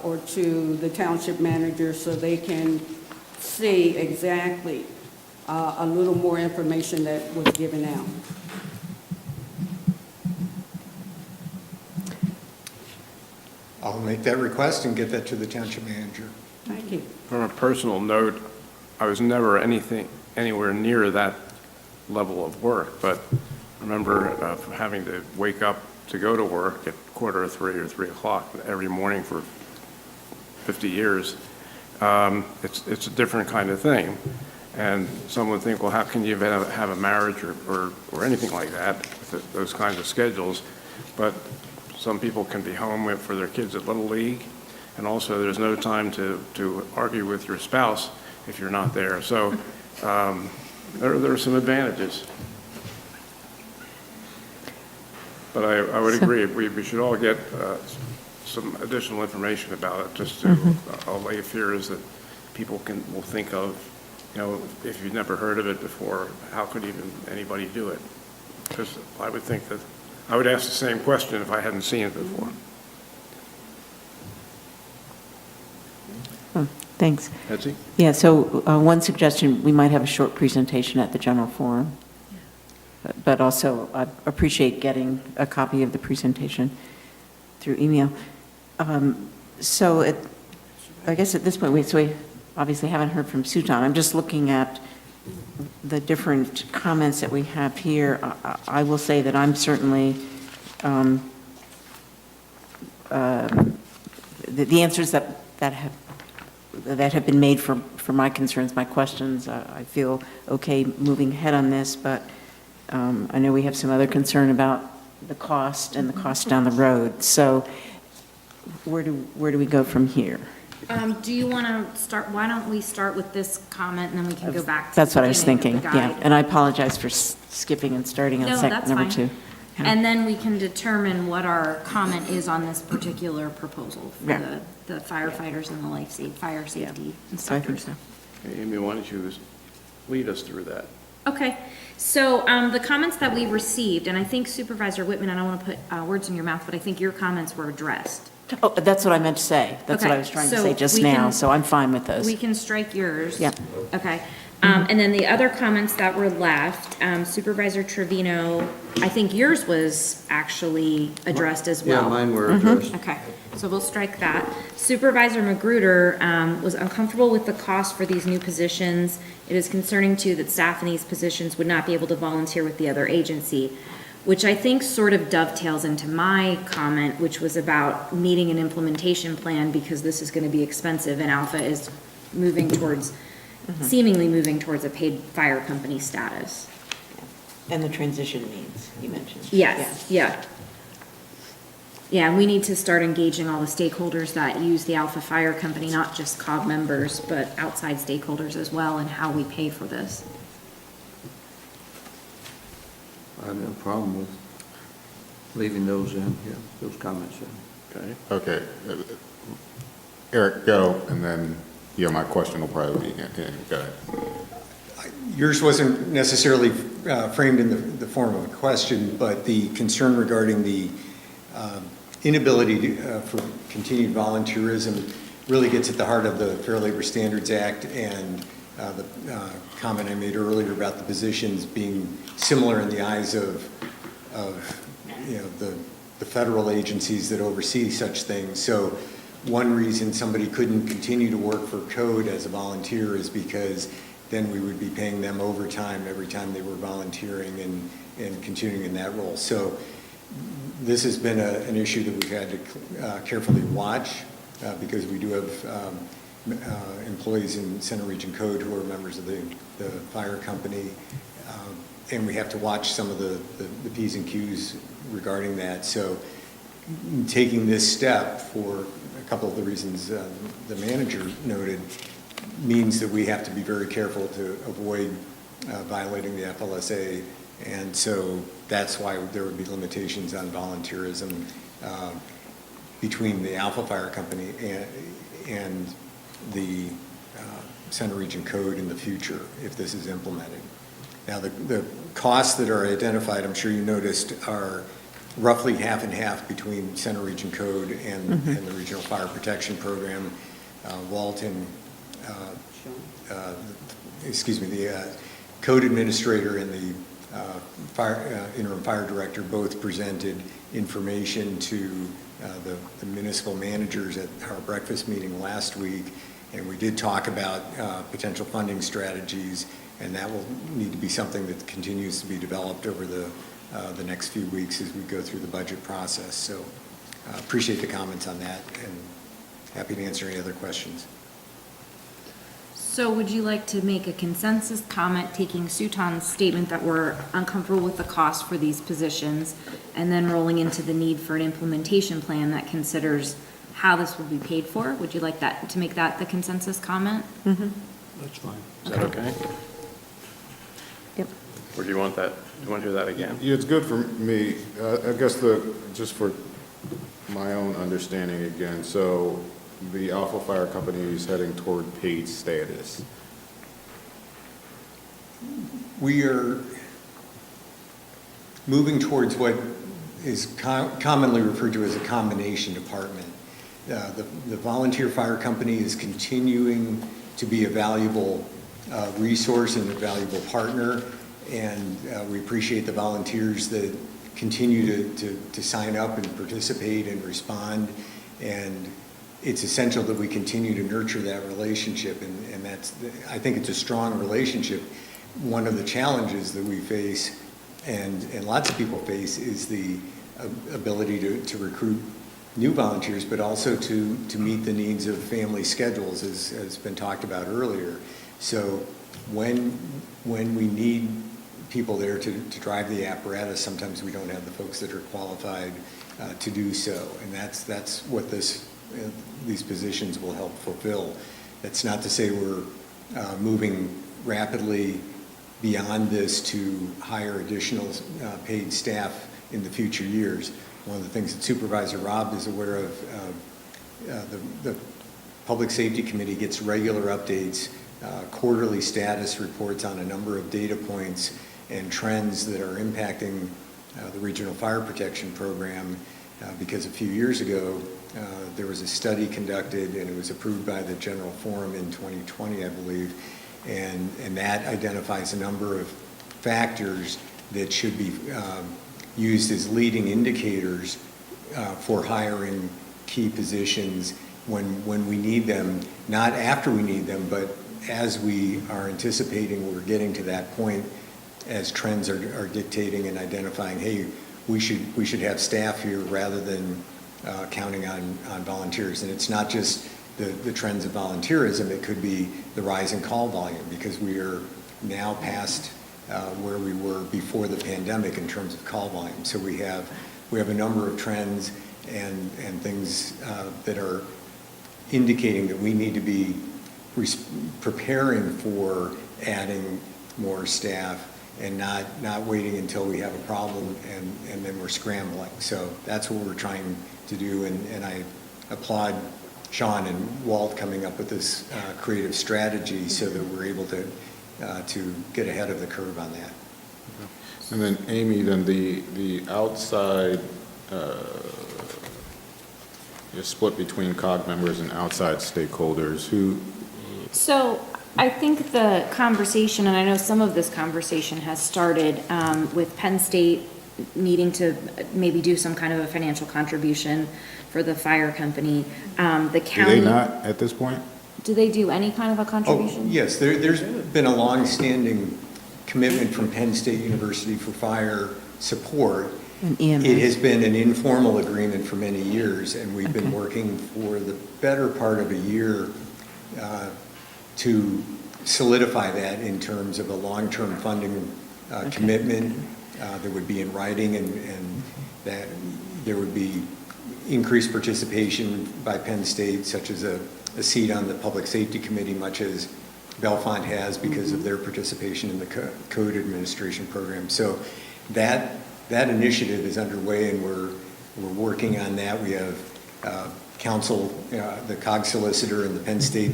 or to the township manager so they can see exactly a little more information that was given out. I'll make that request and get that to the township manager. Thank you. From a personal note, I was never anywhere near that level of work, but I remember having to wake up to go to work at 2:45 or 3 o'clock every morning for 50 years. It's a different kind of thing. And some would think, well, how can you have a marriage or anything like that with those kinds of schedules? But some people can be home for their kids at Little League, and also there's no time to argue with your spouse if you're not there. So there are some advantages. But I would agree, we should all get some additional information about it, just to allay fears that people will think of, if you've never heard of it before, how could even anybody do it? Because I would think that I would ask the same question if I hadn't seen it before. Thanks. Betsy? Yeah, so one suggestion, we might have a short presentation at the general forum, but also I appreciate getting a copy of the presentation through email. So I guess at this point, we obviously haven't heard from Sujan. I'm just looking at the different comments that we have here. I will say that I'm certainly, the answers that have that have been made for my concerns, my questions. I feel okay moving ahead on this, but I know we have some other concern about the cost and the cost down the road. So where do we go from here? Do you want to start, why don't we start with this comment and then we can go back to That's the what I was beginning thinking, of the yeah. guide? And I apologize for skipping and starting on No, that's number fine. 2. Yeah. And then we can determine what our comment is on this particular proposal for Yeah. the firefighters and the fire safety So I think inspectors. so. Okay, Amy, why don't you lead us through that? Okay, so the comments that we received, and I think Supervisor Whitman, I don't want to put words in your mouth, but I think your comments were addressed. Oh, that's what I meant to say. That's what Okay, I was trying to so say just we now, can- so I'm fine with those. We can strike yours. Yeah. Okay. And then the other comments that were left, Supervisor Trevino, I think yours was actually addressed as well. Yeah, mine were addressed. Okay, so we'll strike that. Supervisor Magruder was uncomfortable with the cost for these new positions. It is concerning too that staff in these positions would not be able to volunteer with the other agency, which I think sort of dovetails into my comment, which was about needing an implementation plan because this is going to be expensive and Alpha is moving towards, seemingly moving towards a paid fire company status. And the transition needs, you mentioned. Yes, yeah. Yeah, and we need to start engaging all the stakeholders that use the Alpha Fire Company, not just COG members, but outside stakeholders as well, and how we pay for this. I have no problem with leaving those in, yeah, those comments in. Okay. Okay. Eric, go, and then, yeah, my question will probably be, go ahead. Yours wasn't necessarily framed in the form of a question, but the concern regarding the inability for continued volunteerism really gets at the heart of the Fair Labor Standards Act and the comment I made earlier about the positions being similar in the eyes of you know, the federal agencies that oversee such things. So one reason somebody couldn't continue to work for code as a volunteer is because then we would be paying them overtime every time they were volunteering and continuing in that role. So this has been an issue that we've had to carefully watch because we do have employees in Center Region Code who are members of the fire company, and we have to watch some of the P's and Q's regarding that. So taking this step for a couple of the reasons the manager noted means that we have to be very careful to avoid violating the FLSA, and so that's why there would be limitations on volunteerism between the Alpha Fire Company and the Center Region Code in the future if this is implemented. Now the costs that are identified, I'm sure you noticed, are roughly half and half between Center Region Code and the Regional Fire Protection Program. Walton, the code administrator and the interim fire director both presented information to the municipal managers at our breakfast meeting last week, and we did talk about potential funding strategies, and that will need to be something that continues to be developed over the next few weeks as we go through the budget process. So appreciate the comments on that and happy to answer any other questions. So would you like to make a consensus comment, taking Sutan's statement that we're uncomfortable with the cost for these positions, and then rolling into the need for an implementation plan that considers how this will be paid for? Would you like that, to make that the consensus comment? That's fine. Is that okay? Yep. Or do you want that, do you want to do that again? Yeah, it's good for me. I guess just for my own understanding again, so the Alpha Fire Company is heading toward paid status. We are moving towards what is commonly referred to as a combination department. The volunteer fire company is continuing to be a valuable resource and a valuable partner, and we appreciate the volunteers that continue to sign up and participate and respond, and it's essential that we continue to nurture that relationship, and I think it's a strong relationship. One of the challenges that we face, and lots of people face, is the ability to recruit new volunteers, but also to meet the needs of family schedules, as has been talked about earlier. So when we need people there to drive the apparatus, sometimes we don't have the folks that are qualified to do so. And that's what these positions will help fulfill. That's not to say we're moving rapidly beyond this to hire additional paid staff in the future years. One of the things that Supervisor Robb is aware of, the Public Safety Committee gets regular updates, quarterly status reports on a number of data points and trends that are impacting the Regional Fire Protection Program, because a few years ago, there was a study conducted and it was approved by the General Forum in 2020, I believe, and that identifies a number of factors that should be used as leading indicators for hiring key positions when we need them, not after we need them, but as we are anticipating we're getting to that point, as trends are dictating and identifying, hey, we should have staff here rather than counting on volunteers. And it's not just the trends of volunteerism, it could be the rise in call volume, because we are now past where we were before the pandemic in terms of call volume. So we have a number of trends and things that are indicating that we need to be preparing for adding more staff and not waiting until we have a problem and then we're scrambling. So that's what we're trying to do, and I applaud Sean and Walt coming up with this creative strategy so that we're able to get ahead of the curve on that. And then Amy, then the outside, you're split between COG members and outside stakeholders. So I think the conversation, and I know some of this conversation has started with Penn State needing to maybe do some kind of a financial contribution for the fire company. The county. Do they not at this point? Do they do any kind of a contribution? Oh, yes, there's been a long-standing commitment from Penn State University for fire support. And EMS. It has been an informal agreement for many years, and we've been working for the better part of a year to solidify that in terms of a long-term funding commitment that would be in writing, and that there would be increased participation by Penn State, such as a seat on the Public Safety Committee, much as Bellefonte has because of their participation in the code administration program. So that initiative is underway, and we're working on that. We have counsel, the COG solicitor and the Penn State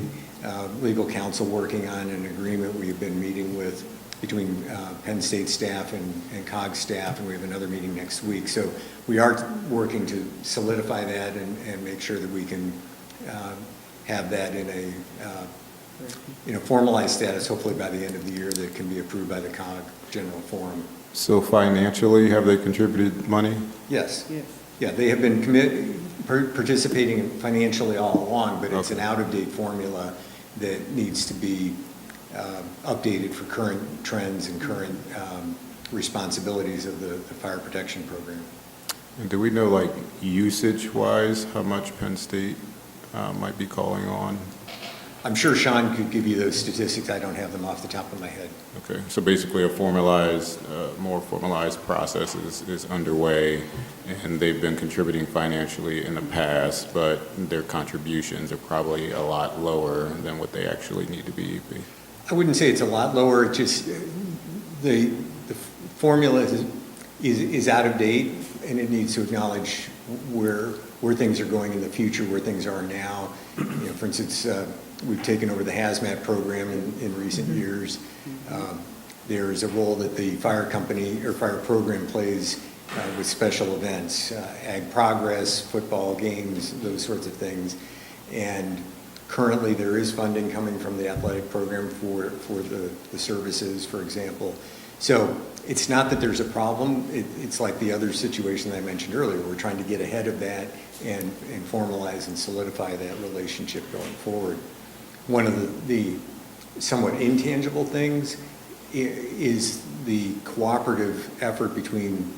legal counsel working on an agreement we've been meeting with between Penn State staff and COG staff, and we have another meeting next week. So we are working to solidify that and make sure that we can have that in a formalized status, hopefully by the end of the year, that can be approved by the COG General Forum. So financially, have they contributed money? Yes. Yeah, they have been participating financially all along, but it's an out-of-date formula that needs to be updated for current trends and current responsibilities of the fire protection program. And do we know, like, usage-wise, how much Penn State might be calling on? I'm sure Sean could give you those statistics. I don't have them off the top of my head. Okay, so basically a more formalized process is underway, and they've been contributing financially in the past, but their contributions are probably a lot lower than what they actually need to be. I wouldn't say it's a lot lower. It's just the formula is out of date, and it needs to acknowledge where things are going in the future, where things are now. For instance, we've taken over the hazmat program in recent years. There is a role that the fire company or fire program plays with special events, Ag Progress, football games, those sorts of things. And currently there is funding coming from the athletic program for the services, for example. So it's not that there's a problem. It's like the other situation that I mentioned earlier. We're trying to get ahead of that and formalize and solidify that relationship going forward. One of the somewhat intangible things is the cooperative effort between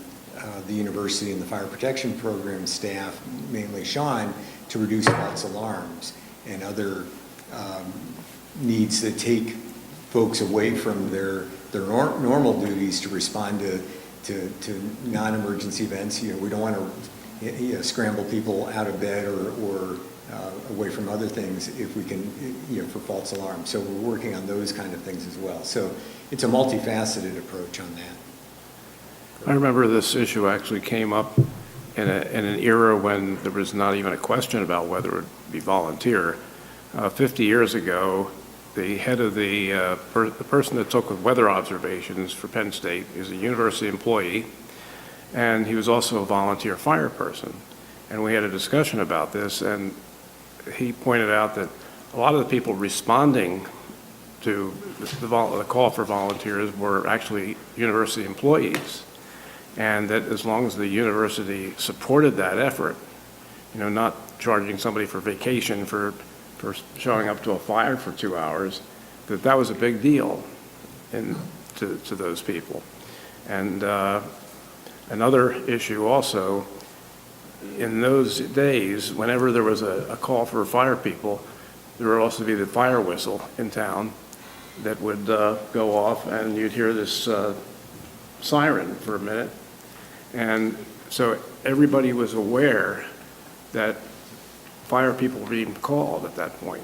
the university and the fire protection program staff, mainly Sean, to reduce false alarms and other needs that take folks away from their normal duties to respond to non-emergency events. You know, we don't want to scramble people out of bed or away from other things if we can, for false alarms. So we're working on those kind of things as well. So it's a multifaceted approach on that. I remember this issue actually came up in an era when there was not even a question about whether it would be volunteer. 50 years ago, the head of the person that took weather observations for Penn State is a university employee, and he was also a volunteer fire person. And we had a discussion about this, and he pointed out that a lot of the people responding to the call for volunteers were actually university employees, and that as long as the university supported that effort, not charging somebody for vacation for showing up to a fire for 2 hours, that was a big deal to those people. And another issue also, in those days, whenever there was a call for fire people, there would also be the fire whistle in town that would go off, and you'd hear this siren for a minute. And so everybody was aware that fire people were being called at that point.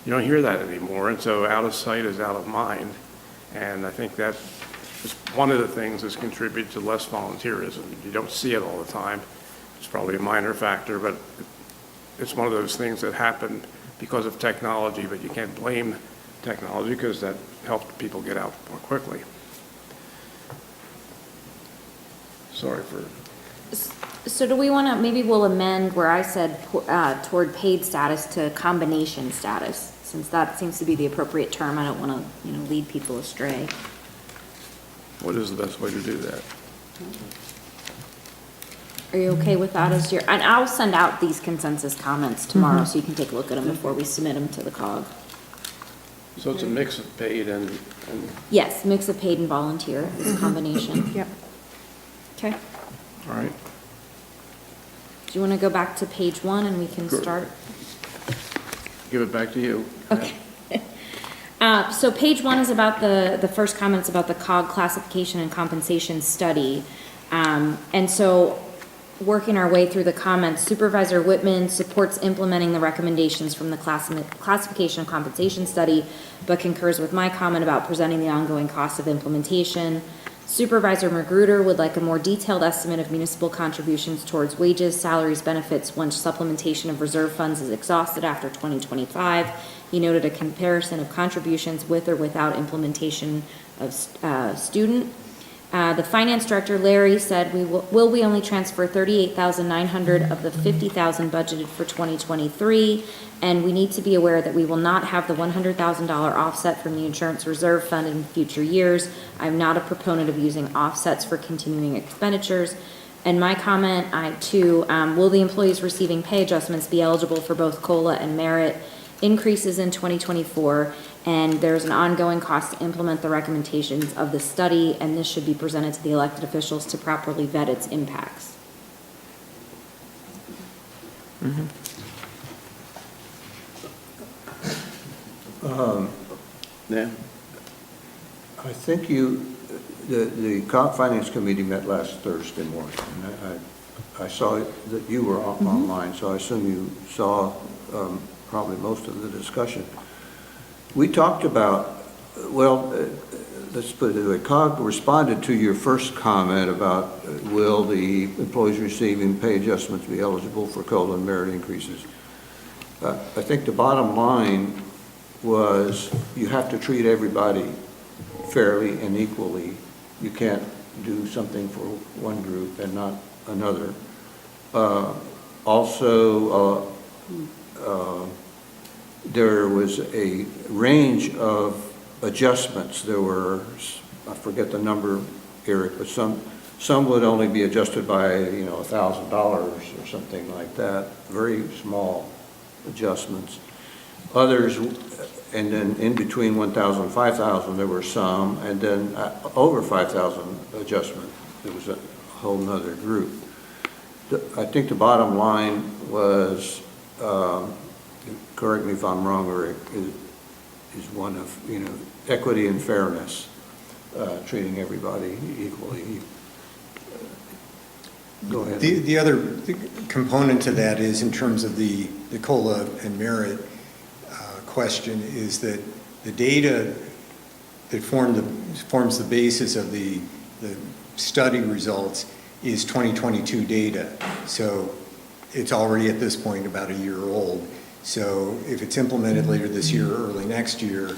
You don't hear that anymore, and so out of sight is out of mind. And I think that is one of the things that's contributed to less volunteerism. You don't see it all the time. It's probably a minor factor, but it's one of those things that happen because of technology, but you can't blame technology because that helped people get out more quickly. Sorry for... So do we want to, maybe we'll amend where I said toward paid status to combination status, since that seems to be the appropriate term. I don't want to, lead people astray. What is the best way to do that? Are you okay with that as and I'll send out these consensus comments tomorrow so you can take a look at them before we submit them to the COG. So it's a mix of paid and... Yes, mix of paid and volunteer is a combination. Yep. Okay. All right. Do you want to go back to page 1 and we can start? Give it back to you. Okay. So page 1 is about the first comments about the COG classification and compensation study. And so working our way through the comments, Supervisor Whitman supports implementing the recommendations from the classification and compensation study, but concurs with my comment about presenting the ongoing cost of implementation. Supervisor Magruder would like a more detailed estimate of municipal contributions towards wages, salaries, benefits once supplementation of reserve funds is exhausted after 2025. He noted a comparison of contributions with or without implementation of student. The finance director, Larry, said, will we only transfer $38,900 of the $50,000 budgeted for 2023? And we need to be aware that we will not have the $100,000 offset from the insurance reserve fund in future years. I'm not a proponent of using offsets for continuing expenditures. And my comment, will the employees receiving pay adjustments be eligible for both COLA and merit increases in 2024? And there's an ongoing cost to implement the recommendations of the study, and this should be presented to the elected officials to properly vet its impacts. Yeah. I think the COG Finance Committee met last Thursday morning, and I saw that you were online, so I assume you saw probably most of the discussion. We talked about, let's put it this way, COG responded to your first comment about will the employees receiving pay adjustments be eligible for COLA and merit increases. I think the bottom line was you have to treat everybody fairly and equally. You can't do something for one group and not another. There was a range of adjustments. There were, I forget the number, Eric, but some would only be adjusted by, $1,000 or something like that. Very small adjustments. Others, and then in between 1,000 and 5,000, there were some, and then over 5,000 adjustment. There was whole nother group. I think the bottom line was, correct me if I'm wrong, or is one of, equity and fairness, treating everybody equally. Go ahead. The other component to that is in terms of the COLA and merit question is that the data that forms the basis of the study results is 2022 data. So it's already at this point about a year old. So if it's implemented later this year or early next year,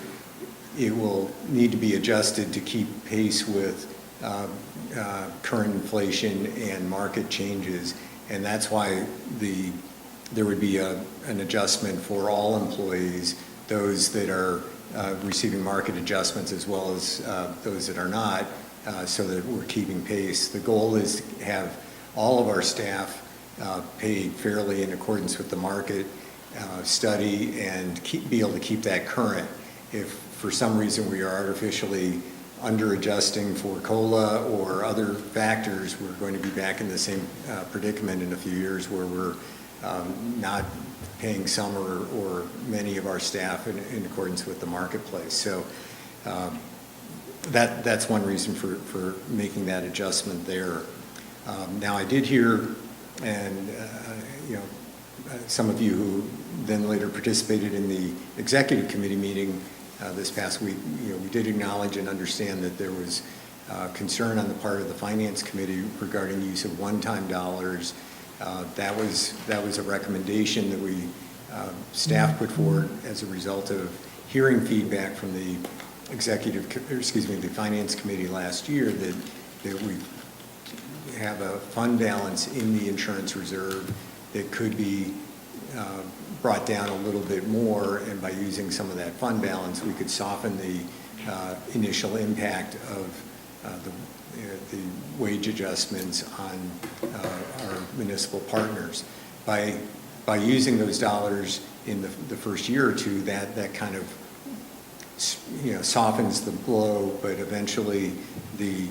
it will need to be adjusted to keep pace with current inflation and market changes. And that's why there would be an adjustment for all employees, those that are receiving market adjustments as well as those that are not, so that we're keeping pace. The goal is to have all of our staff paid fairly in accordance with the market study and be able to keep that current. If for some reason we are artificially under adjusting for COLA or other factors, we're going to be back in the same predicament in a few years where we're not paying some or many of our staff in accordance with the marketplace. So that's one reason for making that adjustment there. Now I did hear, and some of you who then later participated in the executive committee meeting this past week, we did acknowledge and understand that there was concern on the part of the finance committee regarding use of one-time dollars. That was a recommendation that we staff put forward as a result of hearing feedback from the the finance committee last year that we have a fund balance in the insurance reserve that could be brought down a little bit more, and by using some of that fund balance, we could soften the initial impact of the wage adjustments on our municipal partners. By using those dollars in the first year or two, that kind of softens the blow, but eventually the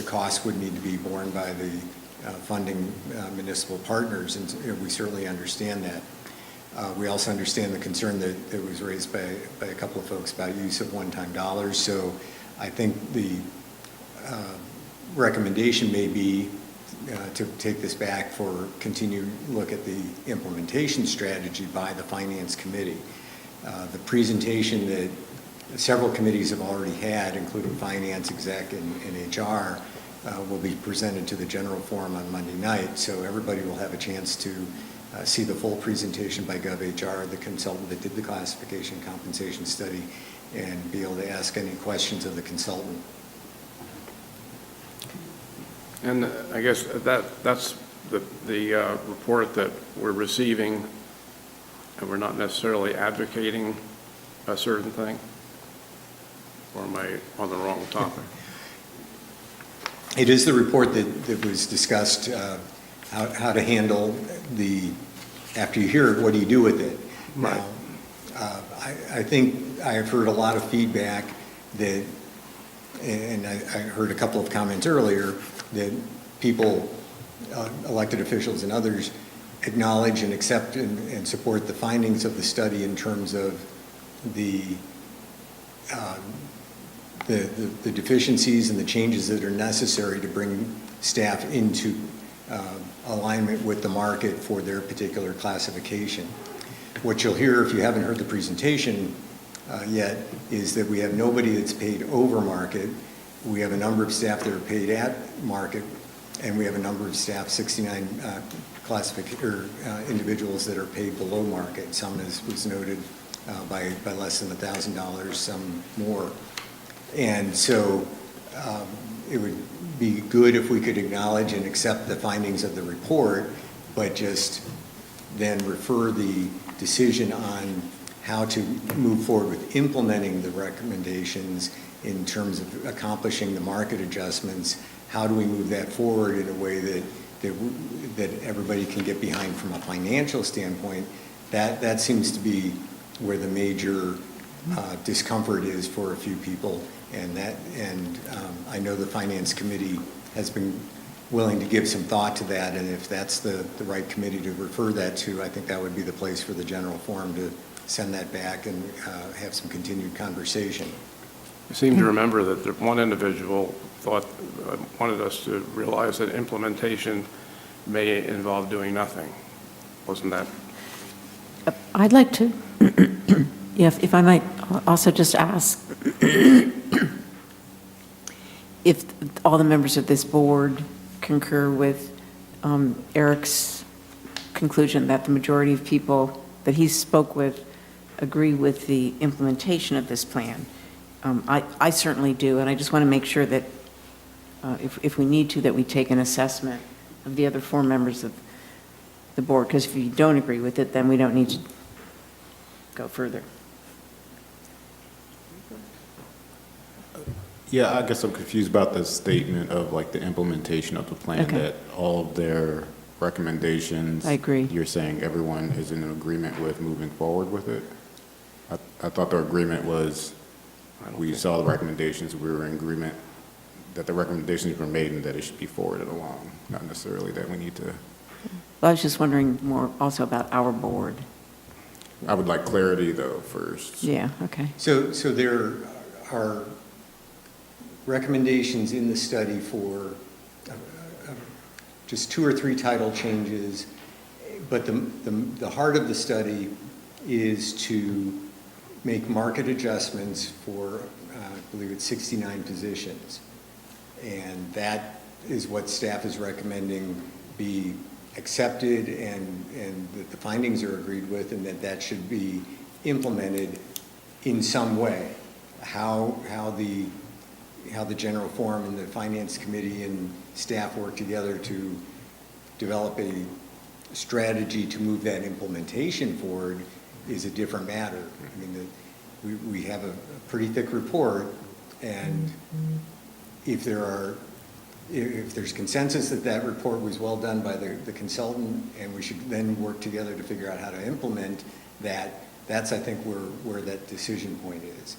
cost would need to be borne by the funding municipal partners, and we certainly understand that. We also understand the concern that was raised by a couple of folks about use of one-time dollars. So I think the recommendation may be to take this back for continued look at the implementation strategy by the finance committee. The presentation that several committees have already had, including finance, exec, and HR, will be presented to the general forum on Monday night, so everybody will have a chance to see the full presentation by GovHR, the consultant that did the classification compensation study, and be able to ask any questions of the consultant. And I guess that's the report that we're receiving, and we're not necessarily advocating a certain thing? Or am I on the wrong topic? It is the report that was discussed, how to handle after you hear it, what do you do with it? Right. I think I have heard a lot of feedback that, and I heard a couple of comments earlier, that people, elected officials and others, acknowledge and accept and support the findings of the study in terms of the deficiencies and the changes that are necessary to bring staff into alignment with the market for their particular classification. What you'll hear, if you haven't heard the presentation yet, is that we have nobody that's paid over market. We have a number of staff that are paid at market, and we have a number of staff, 69 individuals that are paid below market. Some, as was noted, by less than $1,000, some more. And so it would be good if we could acknowledge and accept the findings of the report, but just then refer the decision on how to move forward with implementing the recommendations in terms of accomplishing the market adjustments. How do we move that forward in a way that everybody can get behind from a financial standpoint? That seems to be where the major discomfort is for a few people, and I know the finance committee has been willing to give some thought to that, and if that's the right committee to refer that to, I think that would be the place for the general forum to send that back and have some continued conversation. I seem to remember that one individual wanted us to realize that implementation may involve doing nothing. Wasn't that? I'd like to, yeah, if I might also just ask if all the members of this board concur with Eric's conclusion that the majority of people that he spoke with agree with the implementation of this plan. I certainly do, and I just want to make sure that if we need to, that we take an assessment of the other 4 members of the board, because if you don't agree with it, then we don't need to go further. Yeah, I guess I'm confused about the statement of like the implementation of the plan, Okay. that all of their recommendations. I agree. You're saying everyone is in agreement with moving forward with it? I thought the agreement was, we saw the recommendations, we were in agreement that the recommendations were made and that it should be forwarded along, not necessarily that we need to. Well, I was just wondering more also about our board. I would like clarity though first. Yeah, okay. So there are recommendations in the study for just 2 or 3 title changes, but the heart of the study is to make market adjustments for, I believe it's 69 positions. And that is what staff is recommending be accepted and that the findings are agreed with, and that should be implemented in some way. How the general forum and the finance committee and staff work together to develop a strategy to move that implementation forward is a different matter. I mean, we have a pretty thick report, and if there's consensus that that report was well done by the consultant, and we should then work together to figure out how to implement that, that's, I think, where that decision point is.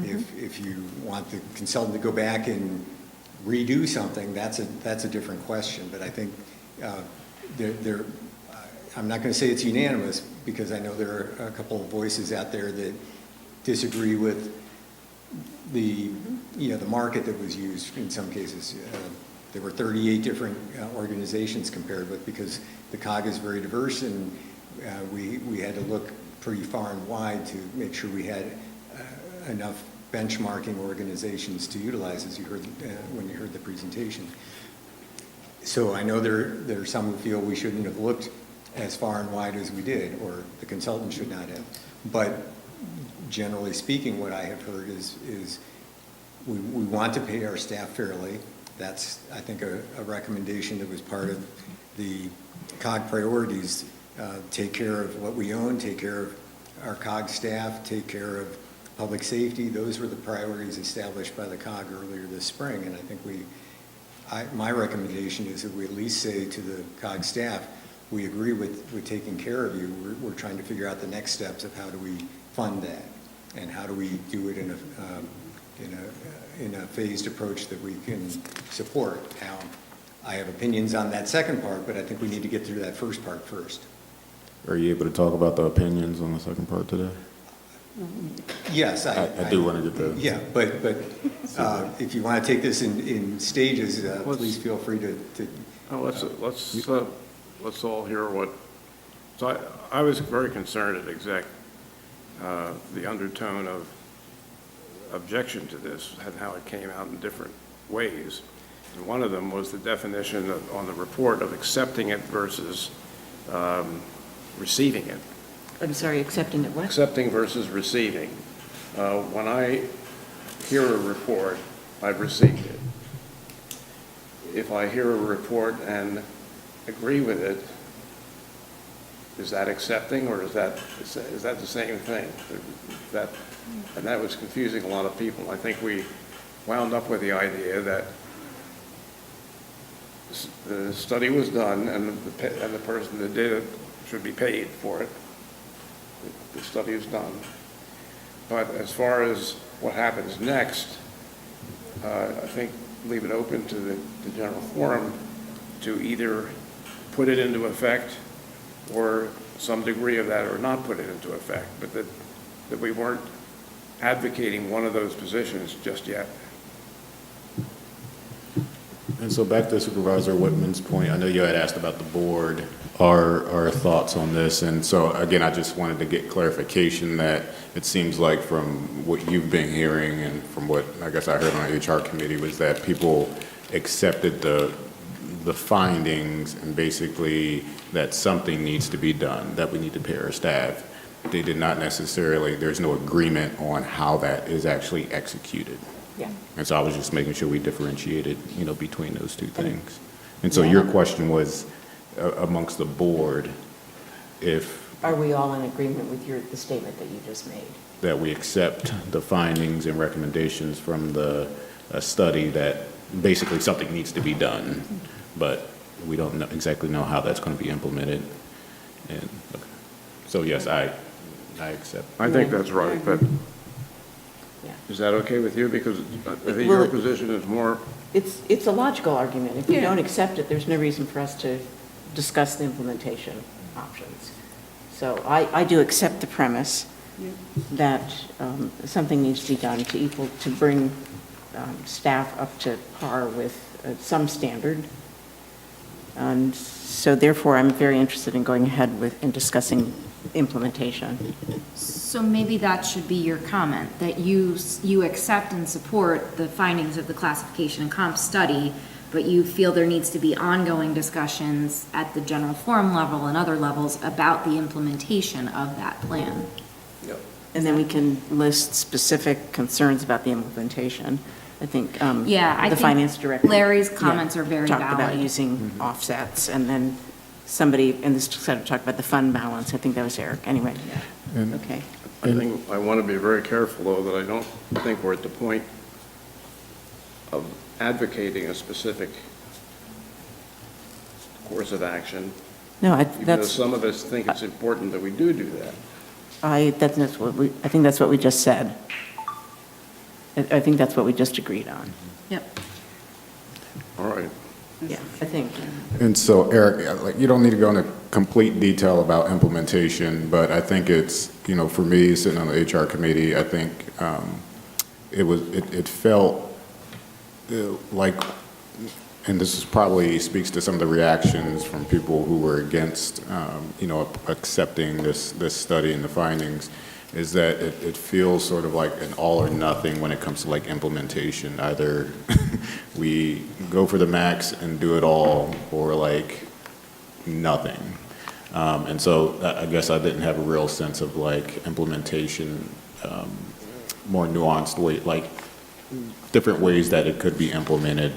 If you want the consultant to go back and redo something, that's a different question. But I think I'm not going to say it's unanimous, because I know there are a couple of voices out there that disagree with the market that was used in some cases. There were 38 different organizations compared with, because the COG is very diverse, and we had to look pretty far and wide to make sure we had enough benchmarking organizations to utilize, as you heard when you heard the presentation. So I know there are some who feel we shouldn't have looked as far and wide as we did, or the consultant should not have. But generally speaking, what I have heard is we want to pay our staff fairly. That's, I think, a recommendation that was part of the COG priorities. Take care of what we own, take care of our COG staff, take care of public safety. Those were the priorities established by the COG earlier this spring, and I think my recommendation is that we at least say to the COG staff, we agree with taking care of you. We're trying to figure out the next steps of how do we fund that, and how do we do it in a phased approach that we can support. Now, I have opinions on that second part, but I think we need to get through that first part first. Are you able to talk about the opinions on the second part today? Yes, I do want to get the. Yeah, but if you want to take this in stages, please feel free to. Let's all hear what. So I was very concerned at exec, the undertone of objection to this and how it came out in different ways. And one of them was the definition on the report of accepting it versus receiving it. I'm sorry, accepting it what? Accepting versus receiving. When I hear a report, I've received it. If I hear a report and agree with it, is that accepting, or is that the same thing? And that was confusing a lot of people. I think we wound up with the idea that the study was done, and the person that did it should be paid for it. The study is done. But as far as what happens next, I think leave it open to the general forum to either put it into effect or some degree of that, or not put it into effect, but that we weren't advocating one of those positions just yet. And so back to Supervisor Whitman's point, I know you had asked about the board, our thoughts on this. And so again, I just wanted to get clarification that it seems like from what you've been hearing and from what I guess I heard on the HR committee was that people accepted the findings and basically that something needs to be done, that we need to pay our staff. They did not necessarily, there's no agreement on how that is actually executed. Yeah. And so I was just making sure we differentiated, between those two things. And so your question was amongst the board, if Are we all in agreement with the statement that you just made? that we accept the findings and recommendations from the study that basically something needs to be done, but we don't exactly know how that's going to be implemented. And so yes, I accept. I think that's right, but Yeah. is that okay with you? Because I think Well, your position is more, It's a logical argument. If we Yeah. don't accept it, there's no reason for us to discuss the implementation options. So I do accept the premise that something needs to be done to bring staff up to par with some standard. And so therefore, I'm very interested in going ahead and discussing implementation. So maybe that should be your comment, that you accept and support the findings of the classification and comp study, but you feel there needs to be ongoing discussions at the general forum level and other levels about the implementation of that plan. And then we can list specific concerns about the implementation. I think Yeah, I the think finance director. Larry's comments are very Talked about valid. using offsets, and then somebody in this sort of talked about the fund balance. I think that was Eric. Anyway, And- okay. I think, I want to be very careful, though, that I don't think we're at the point of advocating a specific course of action, No, even though some of us think it's important that we do that. I think that's what we just said. I think that's what we just agreed on. Yep. All right. Yeah, I think. And so, Eric, you don't need to go into complete detail about implementation, but I think it's, for me, sitting on the HR committee, I think it felt like, and this is probably speaks to some of the reactions from people who were against, accepting this study and the findings, is that it feels sort of like an all or nothing when it comes to implementation. Either we go for the max and do it all, or nothing. And so I guess I didn't have a real sense of implementation, more nuanced way, different ways that it could be implemented,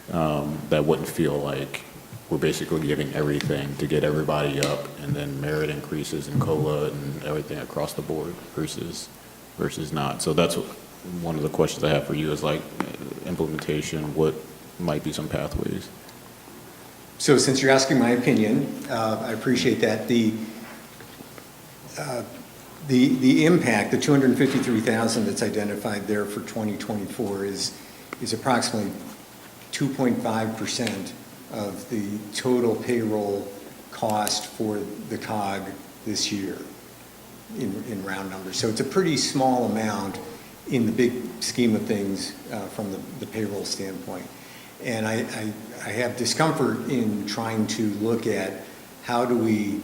that wouldn't feel like we're basically giving everything to get everybody up, and then merit increases and COLA and everything across the board versus not. So that's one of the questions I have for you is implementation, what might be some pathways? So since you're asking my opinion, I appreciate that. The impact, the 253,000 that's identified there for 2024 is approximately 2.5% of the total payroll cost for the COG this year in round numbers. So it's a pretty small amount in the big scheme of things from the payroll standpoint. And I have discomfort in trying to look at how do we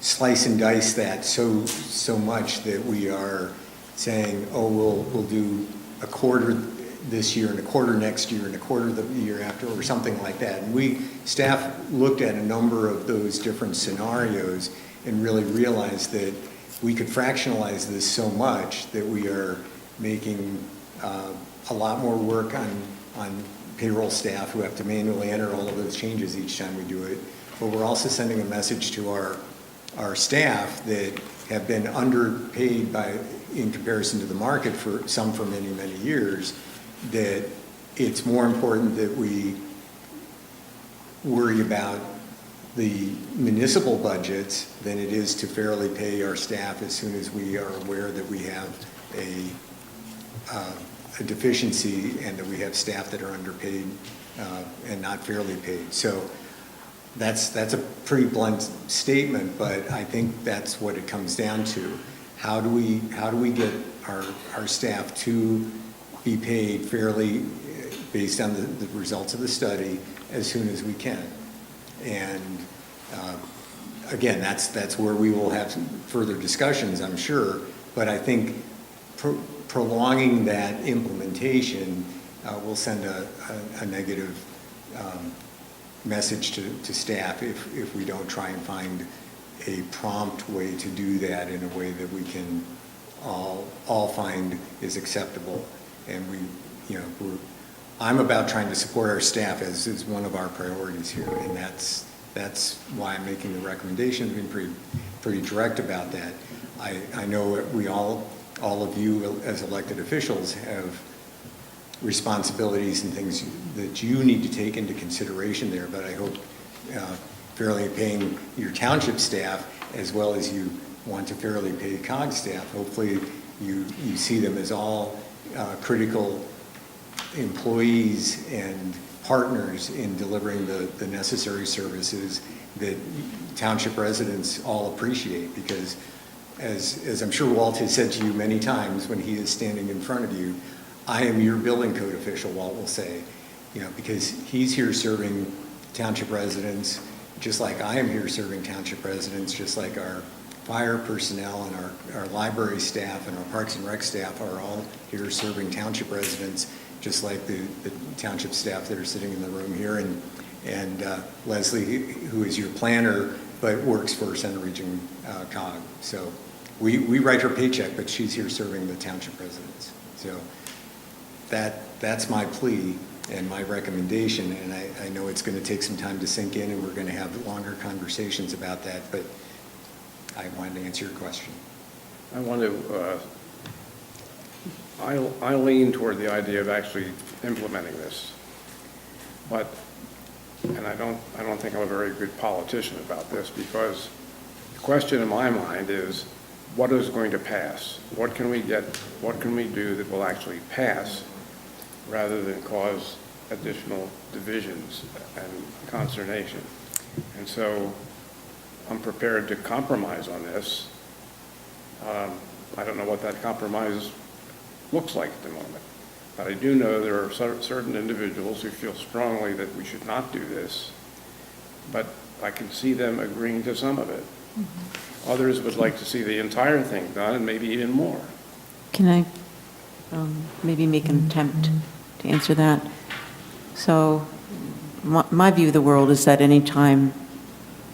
slice and dice that so much that we are saying, oh, we'll do a quarter this year and a quarter next year and a quarter the year after, or something like that. And staff looked at a number of those different scenarios and really realized that we could fractionalize this so much that we are making a lot more work on payroll staff who have to manually enter all of those changes each time we do it. But we're also sending a message to our staff that have been underpaid in comparison to the market for many, many years, that it's more important that we worry about the municipal budgets than it is to fairly pay our staff as soon as we are aware that we have a deficiency and that we have staff that are underpaid and not fairly paid. So that's a pretty blunt statement, but I think that's what it comes down to. How do we get our staff to be paid fairly based on the results of the study as soon as we can? And again, that's where we will have some further discussions, I'm sure, but I think prolonging that implementation will send a negative message to staff if we don't try and find a prompt way to do that in a way that we can all find is acceptable. And I'm about trying to support our staff as is one of our priorities here, and that's why I'm making the recommendation, being pretty direct about that. I know we all of you as elected officials have responsibilities and things that you need to take into consideration there, but I hope fairly paying your township staff as well as you want to fairly pay COG staff, hopefully you see them as all critical employees and partners in delivering the necessary services that township residents all appreciate, because as I'm sure Walt has said to you many times when he is standing in front of you, I am your building code official, Walt will say, because he's here serving township residents, just like I am here serving township residents, just like our fire personnel and our library staff and our Parks and Rec staff are all here serving township residents, just like the township staff that are sitting in the room here, and Leslie, who is your planner, but works for Center Region COG. So we write her paycheck, but she's here serving the township residents. So that's my plea and my recommendation, and I know it's going to take some time to sink in, and we're going to have longer conversations about that, but I wanted to answer your question. I want to, I lean toward the idea of actually implementing this, but, and I don't think I'm a very good politician about this, because the question in my mind is, what is going to pass? What can we do that will actually pass, rather than cause additional divisions and consternation? And so I'm prepared to compromise on this. I don't know what that compromise looks like at the moment, but I do know there are certain individuals who feel strongly that we should not do this, but I can see them agreeing to some of it. Mm-hmm. Others would like to see the entire thing done, and maybe even more. Can I maybe make an attempt to answer that? So my view of the world is that any time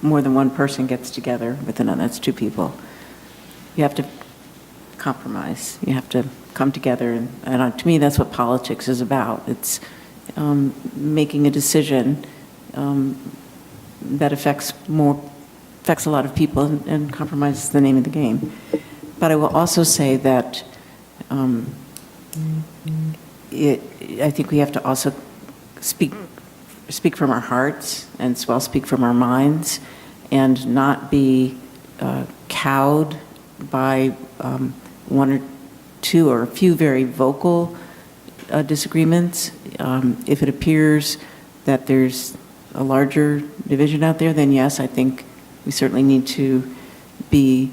more than one person gets together with another, that's two people, you have to compromise. You have to come together, and to me, that's what politics is about. It's making a decision that affects a lot of people, and compromise is the name of the game. But I will also say that I think we have to also speak from our hearts, and as well speak from our minds, and not be cowed by one or two or a few very vocal disagreements. If it appears that there's a larger division out there, then yes, I think we certainly need to be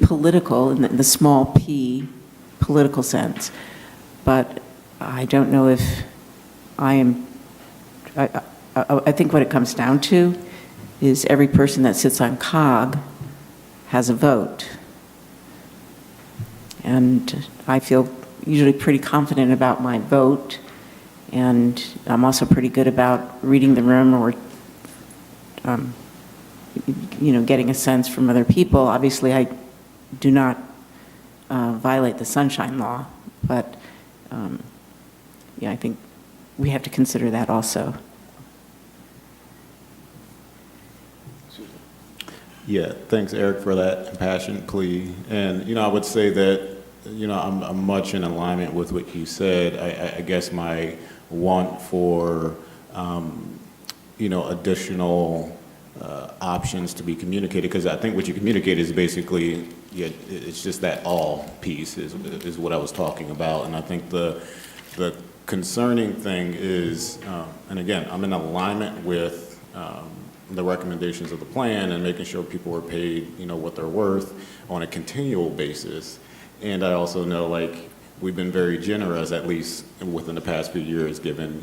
political in the small p political sense. But I don't know if I think what it comes down to is every person that sits on COG has a vote. And I feel usually pretty confident about my vote, and I'm also pretty good about reading the room, or getting a sense from other people. Obviously, I do not violate the Sunshine Law, but I think we have to consider that also. Yeah, thanks, Eric, for that impassioned plea. And, I would say that, I'm much in alignment with what you said. I guess my want for, additional options to be communicated, because I think what you communicate is basically, yeah, it's just that all piece is what I was talking about. And I think the concerning thing is, and again, I'm in alignment with the recommendations of the plan and making sure people are paid, what they're worth on a continual basis. And I also know, like, we've been very generous, at least within the past few years, given,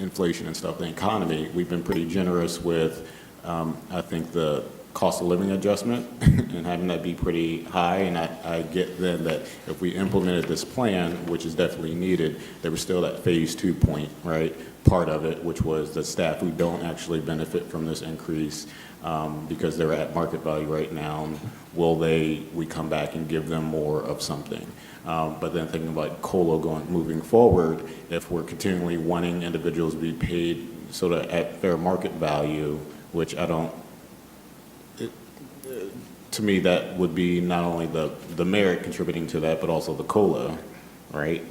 inflation and stuff, the economy, we've been pretty generous with, I think, the cost of living adjustment and having that be pretty high. And I get then that if we implemented this plan, which is definitely needed, there was still that phase 2 point, right? Part of it, which was the staff who don't actually benefit from this increase because they're at market value right now. Will we come back and give them more of something? But then thinking about COLA moving forward, if we're continually wanting individuals to be paid sort of at fair market value, which I don't, to me, that would be not only the merit contributing to that, but also the COLA, right?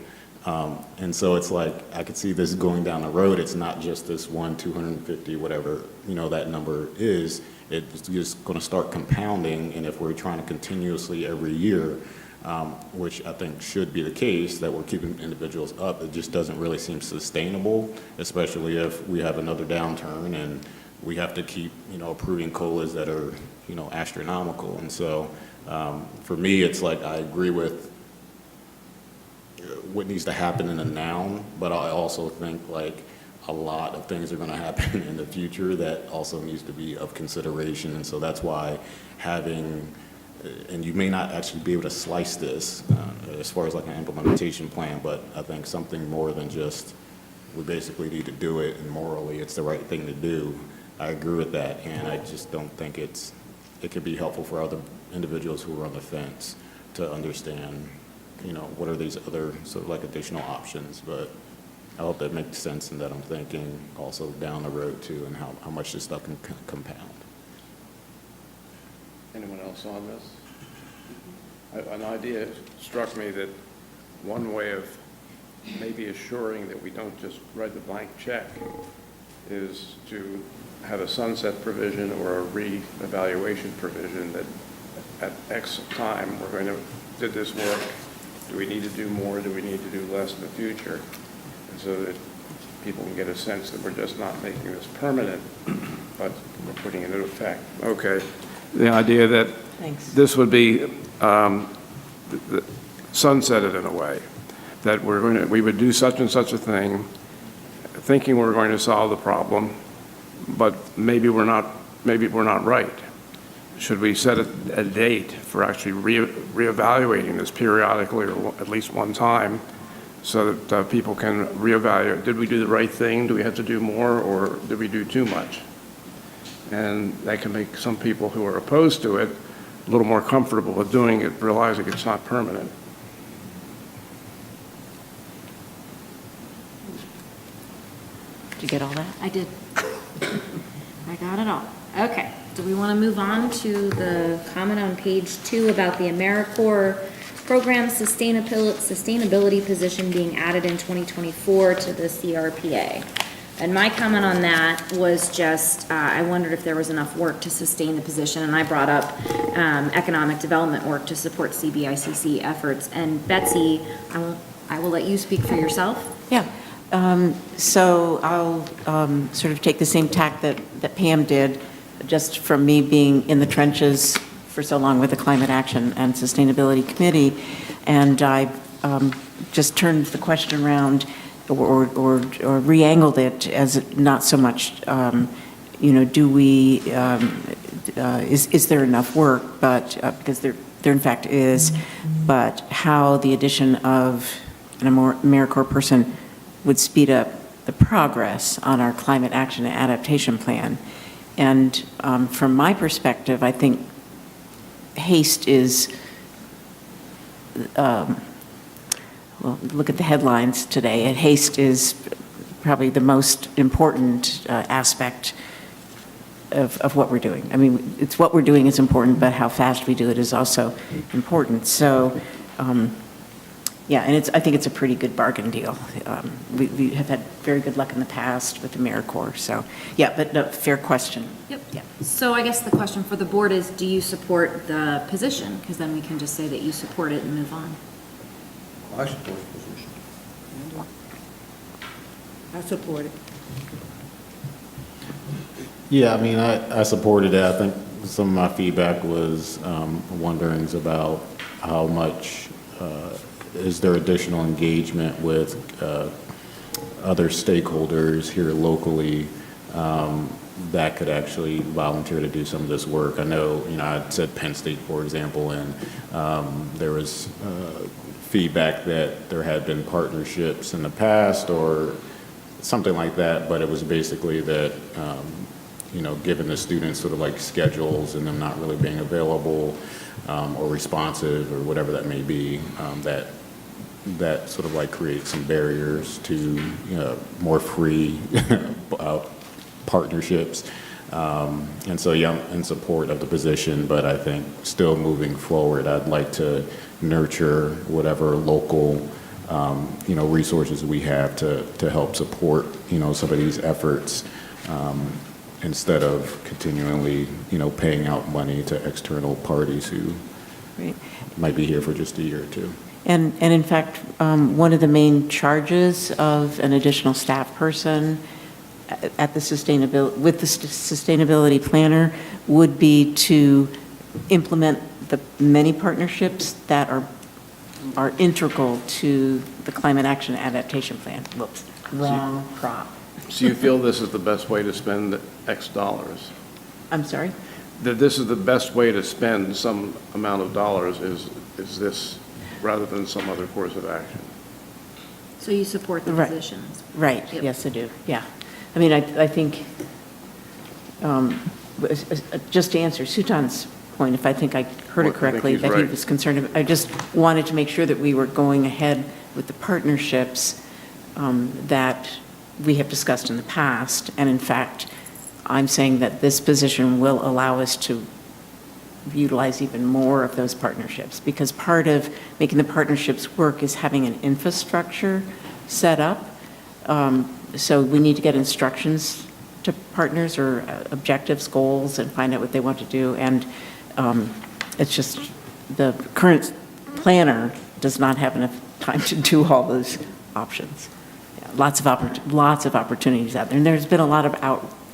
And so it's like, I could see this going down the road. It's not just this 250, whatever, that number is. It's just going to start compounding. And if we're trying to continuously every year, which I think should be the case, that we're keeping individuals up, it just doesn't really seem sustainable, especially if we have another downturn and we have to keep, approving COLAs that are, astronomical. And so for me, it's like, I agree with what needs to happen in the now, but I also think like a lot of things are going to happen in the future that also needs to be of consideration. And so that's why having, and you may not actually be able to slice this as far as like an implementation plan, but I think something more than just, we basically need to do it and morally it's the right thing to do. I agree with that, and I just don't think it could be helpful for other individuals who are on the fence to understand, what are these other sort of like additional options. But I hope that makes sense and that I'm thinking also down the road too, and how much this stuff can compound. Anyone else on this? An idea struck me that one way of maybe assuring that we don't just write the blank check is to have a sunset provision or a re-evaluation provision that at X time did this work, do we need to do more, do we need to do less in the future? And so that people can get a sense that we're just not making this permanent, but we're putting it into effect. Okay. The idea that this would be sunsetted in a way, that we would do such and such a thing, thinking we're going to solve the problem, but maybe we're not right. Should we set a date for actually reevaluating this periodically, or at least one time, so that people can reevaluate? Did we do the right thing? Do we have to do more, or did we do too much? And that can make some people who are opposed to it a little more comfortable with doing it, realizing it's not permanent. Did you get all that? I did. I got it all. Okay. Do we want to move on to the comment on page 2 about the AmeriCorps program sustainability position being added in 2024 to the CRPA? And my comment on that was just, I wondered if there was enough work to sustain the position, and I brought up economic development work to support CBICC efforts. And Betsy, I will let you speak for yourself. Yeah. So I'll sort of take the same tack that Pam did, just from me being in the trenches for so long with the Climate Action and Sustainability Committee. And I just turned the question around or re-angled it as not so much, do we, is there enough work, but because there in fact is, but how the addition of an AmeriCorps person would speed up the progress on our climate action and adaptation plan. And from my perspective, I think haste is, well, look at the headlines today, and haste is probably the most important aspect of what we're doing. I mean, it's what we're doing is important, but how fast we do it is also important. So, yeah, and I think it's a pretty good bargain deal. We have had very good luck in the past with the AmeriCorps. So, yeah, but no, fair question. Yep. Yeah. So I guess the question for the board is, do you support the position? Because then we can just say that you support it and move on. I support the position. I support it. Yeah, I mean, I supported it. I think some of my feedback was wonderings about how much is there additional engagement with other stakeholders here locally that could actually volunteer to do some of this work. I know, I said Penn State, for example, and there was feedback that there had been partnerships in the past or something like that, but it was basically that, given the students sort of like schedules and them not really being available or responsive or whatever that may be, that sort of like creates some barriers to more free partnerships. And so, yeah, I'm in support of the position, but I think still moving forward, I'd like to nurture whatever local resources we have to help support, some of these efforts instead of continually, paying out money to external parties who might be here for just a year or two. And in fact, one of the main charges of an additional staff person at the sustainability planner would be to implement the many partnerships that are integral to the climate action adaptation plan. Whoops, wrong prop. So you feel this is the best way to spend X dollars? I'm sorry? That this is the best way to spend some amount of dollars is this, rather than some other course of action? So you support the Right. positions? Right, Yep. yes, I do, yeah. I mean, I think, just to answer Sutan's point, if I think I heard it Well, I think correctly, he's that he right. was concerned, I just wanted to make sure that we were going ahead with the partnerships that we have discussed in the past. And in fact, I'm saying that this position will allow us to utilize even more of those partnerships, because part of making the partnerships work is having an infrastructure set up. So we need to get instructions to partners or objectives, goals, and find out what they want to do. And it's just the current planner does not have enough time to do all those options. Yeah, lots of opportunities out there. And there's been a lot of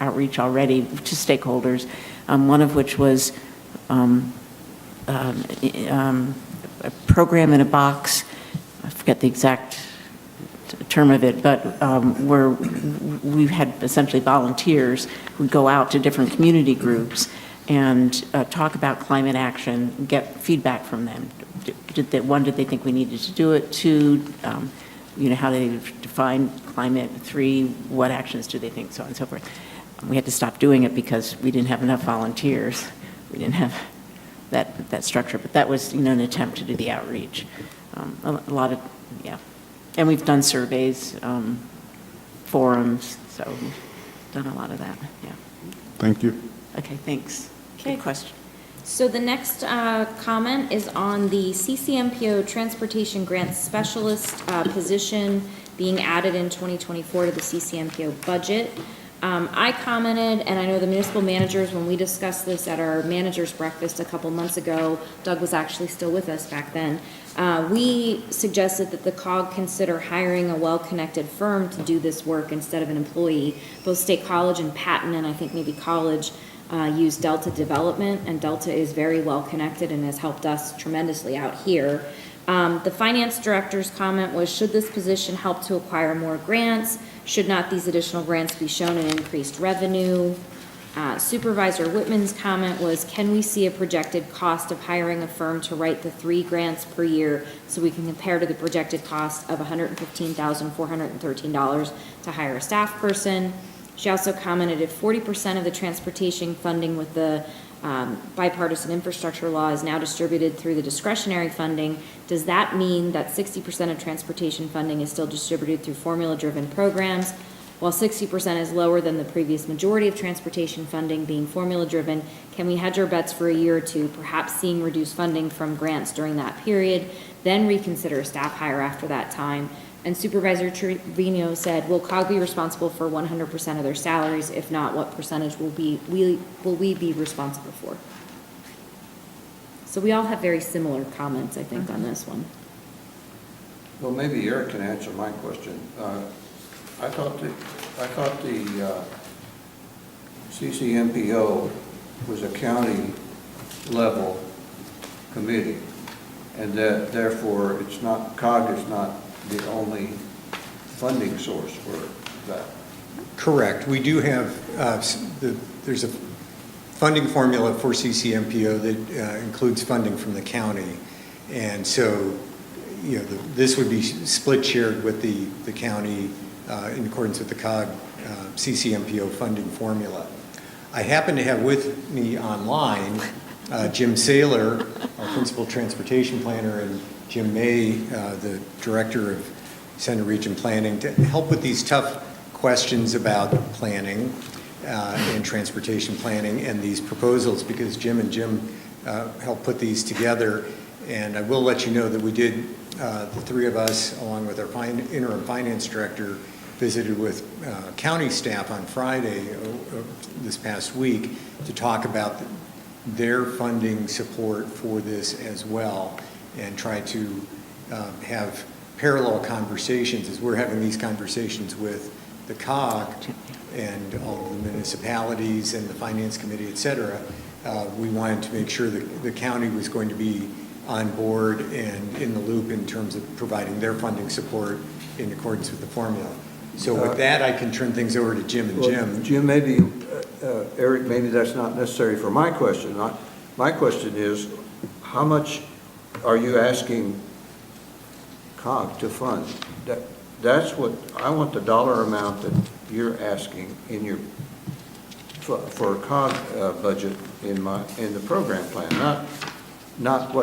outreach already to stakeholders, one of which was a program in a box. I forget the exact term of it, but where we've had essentially volunteers who go out to different community groups and talk about climate action, get feedback from them. Did they think we needed to do it? Two, how they define climate. Three, what actions do they think, so on and so forth. We had to stop doing it because we didn't have enough volunteers. We didn't have that structure, but that was, an attempt to do the outreach. A lot of, yeah. And we've done surveys, forums, so we've done a lot of that, yeah. Thank you. Okay, thanks. Okay. Good question. So the next comment is on the CCMPO Transportation Grant Specialist position being added in 2024 to the CCMPO budget. I commented, and I know the municipal managers, when we discussed this at our managers breakfast a couple months ago, Doug was actually still with us back then, we suggested that the COG consider hiring a well-connected firm to do this work instead of an employee. Both State College and Patton, and I think maybe College, use Delta Development, and Delta is very well-connected and has helped us tremendously out here. The finance director's comment was, should this position help to acquire more grants? Should not these additional grants be shown in increased revenue? Supervisor Whitman's comment was, can we see a projected cost of hiring a firm to write the 3 grants per year so we can compare to the projected cost of $115,413 to hire a staff person? She also commented, if 40% of the transportation funding with the bipartisan infrastructure law is now distributed through the discretionary funding, does that mean that 60% of transportation funding is still distributed through formula-driven programs? While 60% is lower than the previous majority of transportation funding being formula-driven, can we hedge our bets for a year or two, perhaps seeing reduced funding from grants during that period, then reconsider a staff hire after that time? And Supervisor Trevino said, will COG be responsible for 100% of their salaries? If not, what percentage will we be responsible for? So we all have very similar comments, I think, on this one. Well, maybe Eric can answer my question. I thought the CCMPO was a county level committee, and that therefore it's not, COG is not the only funding source for that. Correct. We do have, there's a funding formula for CCMPO that includes funding from the county. And so, you know, this would be split shared with the county in accordance with the COG CCMPO funding formula. I happen to have with me online Jim Saylor, our principal transportation planner, and Jim May, the director of Center Region Planning, to help with these tough questions about planning and transportation planning and these proposals, because Jim helped put these together. And I will let you know that we did, the three of us, along with our interim finance director, visited with county staff on Friday this past week to talk about their funding support for this as well, and try to have parallel conversations as we're having these conversations with the COG and all of the municipalities and the finance committee, et cetera. We wanted to make sure that the county was going to be on board and in the loop in terms of providing their funding support in accordance with the formula. So with that, I can turn things over to Jim and Jim. Jim, maybe, Eric, maybe that's not necessary for my question. My question is, how much are you asking COG to fund? That's what, I want the dollar amount that you're asking in your, for a COG budget in the program plan, not not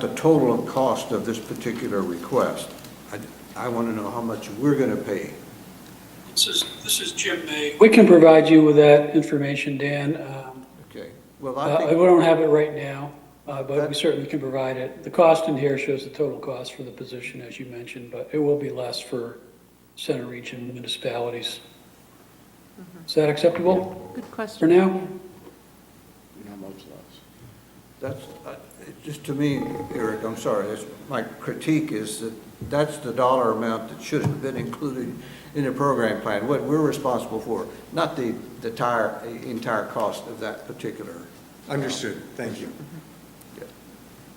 the total cost of this particular request. I want to know how much we're going to pay. This is Jim May. We can provide you with that information, Dan. Okay. Well, we don't have it right now, but we certainly can provide it. The cost in here shows the total cost for the position, as you mentioned, but it will be less for Center Region municipalities. Is that acceptable? Good question. For now? That's, just to me, Eric, I'm sorry, my critique is that that's the dollar amount that should have been included in the program plan, what we're responsible for, not the entire cost of that particular. Understood. Thank you. Yeah.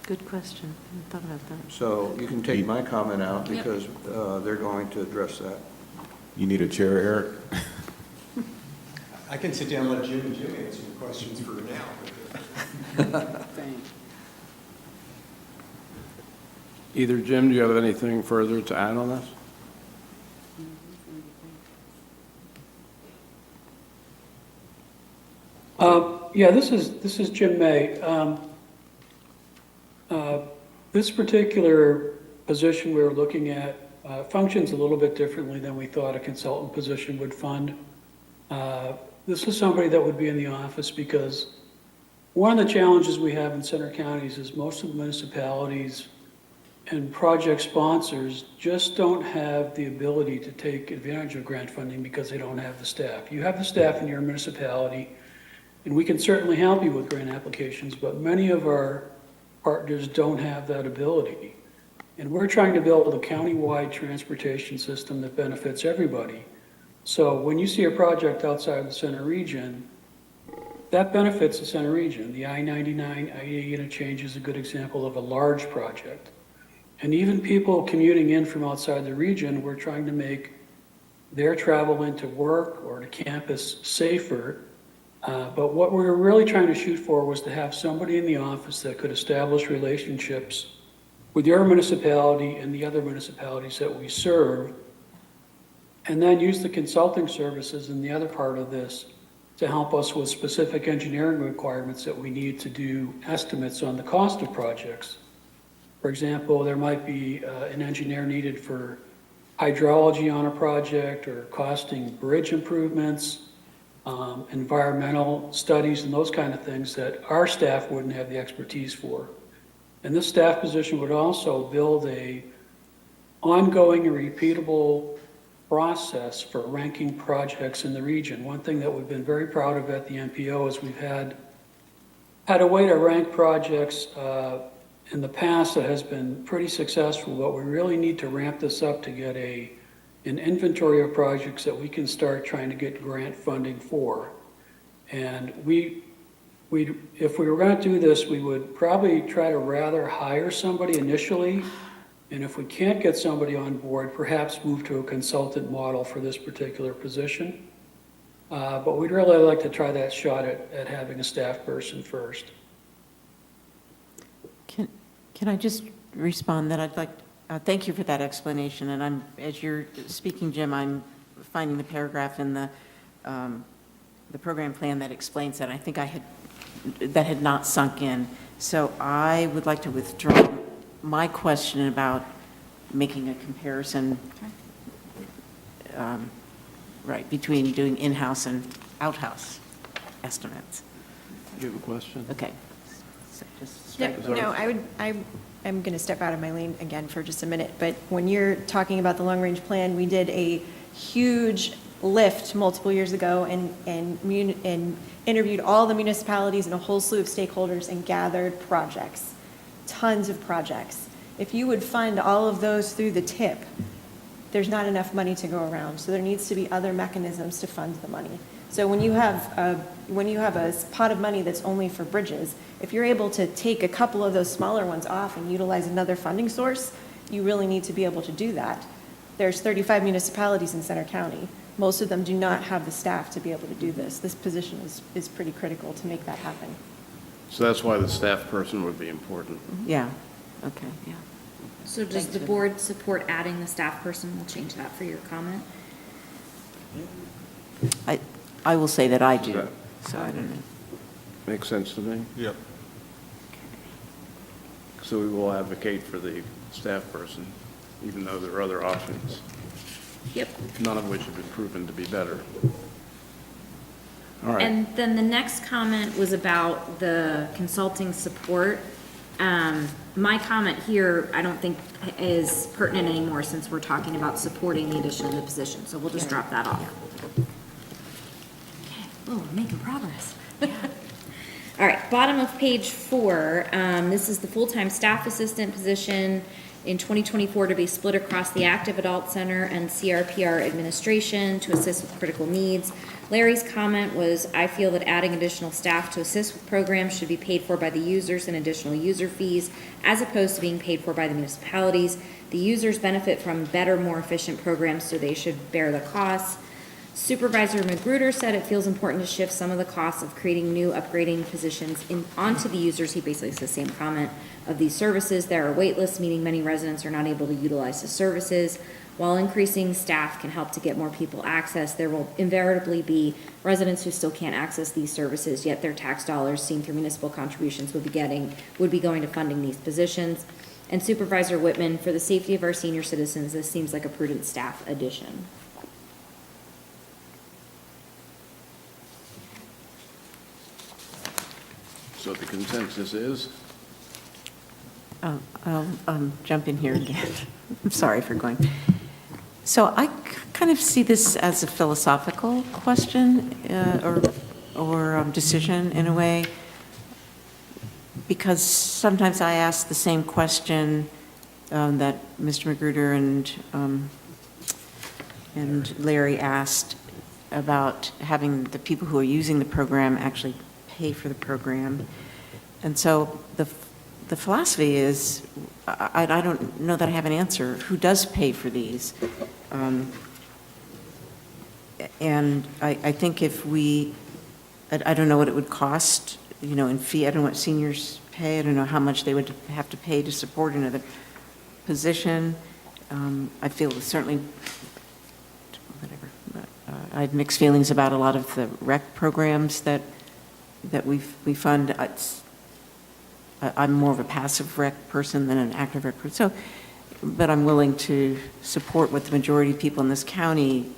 Good question. I hadn't thought about that. So you can take my comment out because they're going to address that. You need a chair, Eric? I can sit down and let Jim and Jim answer your questions for now. Either Jim, do you have anything further to add on this? Yeah, this is Jim May. This particular position we were looking at functions a little bit differently than we thought a consultant position would fund. This is somebody that would be in the office because one of the challenges we have in Center Counties is most of the municipalities and project sponsors just don't have the ability to take advantage of grant funding because they don't have the staff. You have the staff in your municipality, and we can certainly help you with grant applications, but many of our partners don't have that ability. And we're trying to build a county-wide transportation system that benefits everybody. So when you see a project outside the Center Region, that benefits the Center Region. The I-99 I-80 interchange is a good example of a large project. And even people commuting in from outside the region, we're trying to make their travel into work or to campus safer. But what we're really trying to shoot for was to have somebody in the office that could establish relationships with your municipality and the other municipalities that we serve, and then use the consulting services in the other part of this to help us with specific engineering requirements that we need to do estimates on the cost of projects. For example, there might be an engineer needed for hydrology on a project or costing bridge improvements, environmental studies and those kind of things that our staff wouldn't have the expertise for. And this staff position would also build a ongoing and repeatable process for ranking projects in the region. One thing that we've been very proud of at the MPO is we've had a way to rank projects in the past that has been pretty successful, but we really need to ramp this up to get an inventory of projects that we can start trying to get grant funding for. And if we were going to do this, we would probably try to rather hire somebody initially, and if we can't get somebody on board, perhaps move to a consultant model for this particular position. But we'd really like to try that shot at having a staff person first. Can I just respond that I'd like, thank you for that explanation, and as you're speaking, Jim, I'm finding the paragraph in the program plan that explains that. I think that had not sunk in. So I would like to withdraw my question about making a comparison, right, between doing in-house and out-house estimates. You have a question? Okay. So just Yep, strike- no, I'm going to step out of my lane again for just a minute, but when you're talking about the long-range plan, we did a huge lift multiple years ago and interviewed all the municipalities and a whole slew of stakeholders and gathered projects, tons of projects. If you would fund all of those through the TIP, there's not enough money to go around, so there needs to be other mechanisms to fund the money. So when you have a pot of money that's only for bridges, if you're able to take a couple of those smaller ones off and utilize another funding source, you really need to be able to do that. There's 35 municipalities in Center County. Most of them do not have the staff to be able to do this. This position is pretty critical to make that happen. So that's why the staff person would be important. Yeah, okay, yeah. So does the board support adding the staff person? We'll change that for your comment. I will say that I do, so I don't know. Makes sense to me? Yep. So we will advocate for the staff person, even though there are other options, Yep. none of which have been proven to be better. All right. And then the next comment was about the consulting support. My comment here, I don't think is pertinent anymore since we're talking about supporting the addition of the position, so we'll just drop that off. Okay, oh, we're making progress. All right, bottom of page 4, this is the full-time staff assistant position in 2024 to be split across the Active Adult Center and CRPR administration to assist with critical needs. Larry's comment was, I feel that adding additional staff to assist with programs should be paid for by the users and additional user fees, as opposed to being paid for by the municipalities. The users benefit from better, more efficient programs, so they should bear the costs. Supervisor Magruder said it feels important to shift some of the costs of creating new upgrading positions onto the users. He basically says the same comment of these services. There are wait lists, meaning many residents are not able to utilize the services. While increasing staff can help to get more people access, there will invariably be residents who still can't access these services, yet their tax dollars seen through municipal contributions would be going to funding these positions. And Supervisor Whitman, for the safety of our senior citizens, this seems like a prudent staff addition. So the consensus is? I'll jump in here again. I'm sorry for going. So I kind of see this as a philosophical question or decision in a way, because sometimes I ask the same question that Mr. Magruder and Larry asked about having the people who are using the program actually pay for the program. And so the philosophy is, I don't know that I have an answer. Who does pay for these? And I think if I don't know what it would cost, in fee. I don't know what seniors pay. I don't know how much they would have to pay to support another position. I feel certainly, whatever. I have mixed feelings about a lot of the rec programs that we fund. I'm more of a passive rec person than an active rec person. So, but I'm willing to support what the majority of people in this county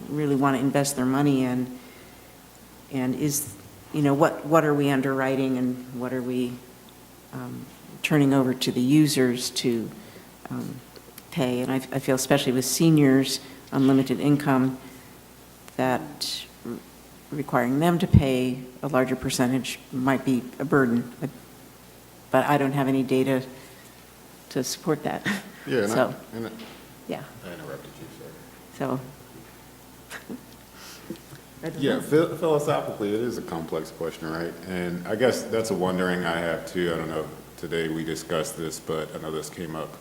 really want to invest their money in. And is, what are we underwriting and what are we turning over to the users to pay, and I feel especially with seniors on limited income, that requiring them to pay a larger percentage might be a burden. But I don't have any data to support that. Yeah, So, yeah, I interrupted you, sorry. so. I don't Yeah, know. philosophically, it is a complex question, right? And I guess that's a wondering I have too. I don't know, today we discussed this, but I know this came up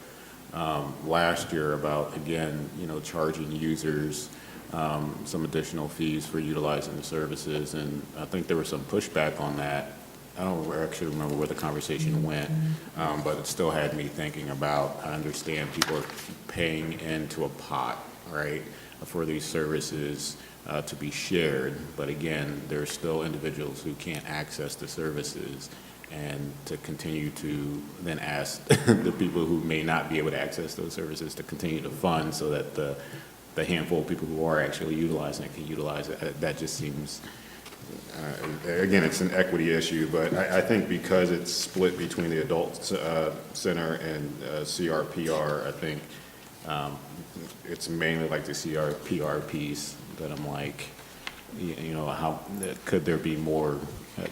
last year about, again, charging users some additional fees for utilizing the services. And I think there was some pushback on that. I don't actually remember where the conversation went, but it still had me thinking about, I understand people are paying into a pot, right, for these services to be shared. But again, there's still individuals who can't access the services, and to continue to then ask the people who may not be able to access those services to continue to fund so that the handful of people who are actually utilizing it can utilize it. That just seems, again, it's an equity issue, but I think because it's split between the adult center and CRPR, I think it's mainly like the CRPR piece that I'm like, how could there be more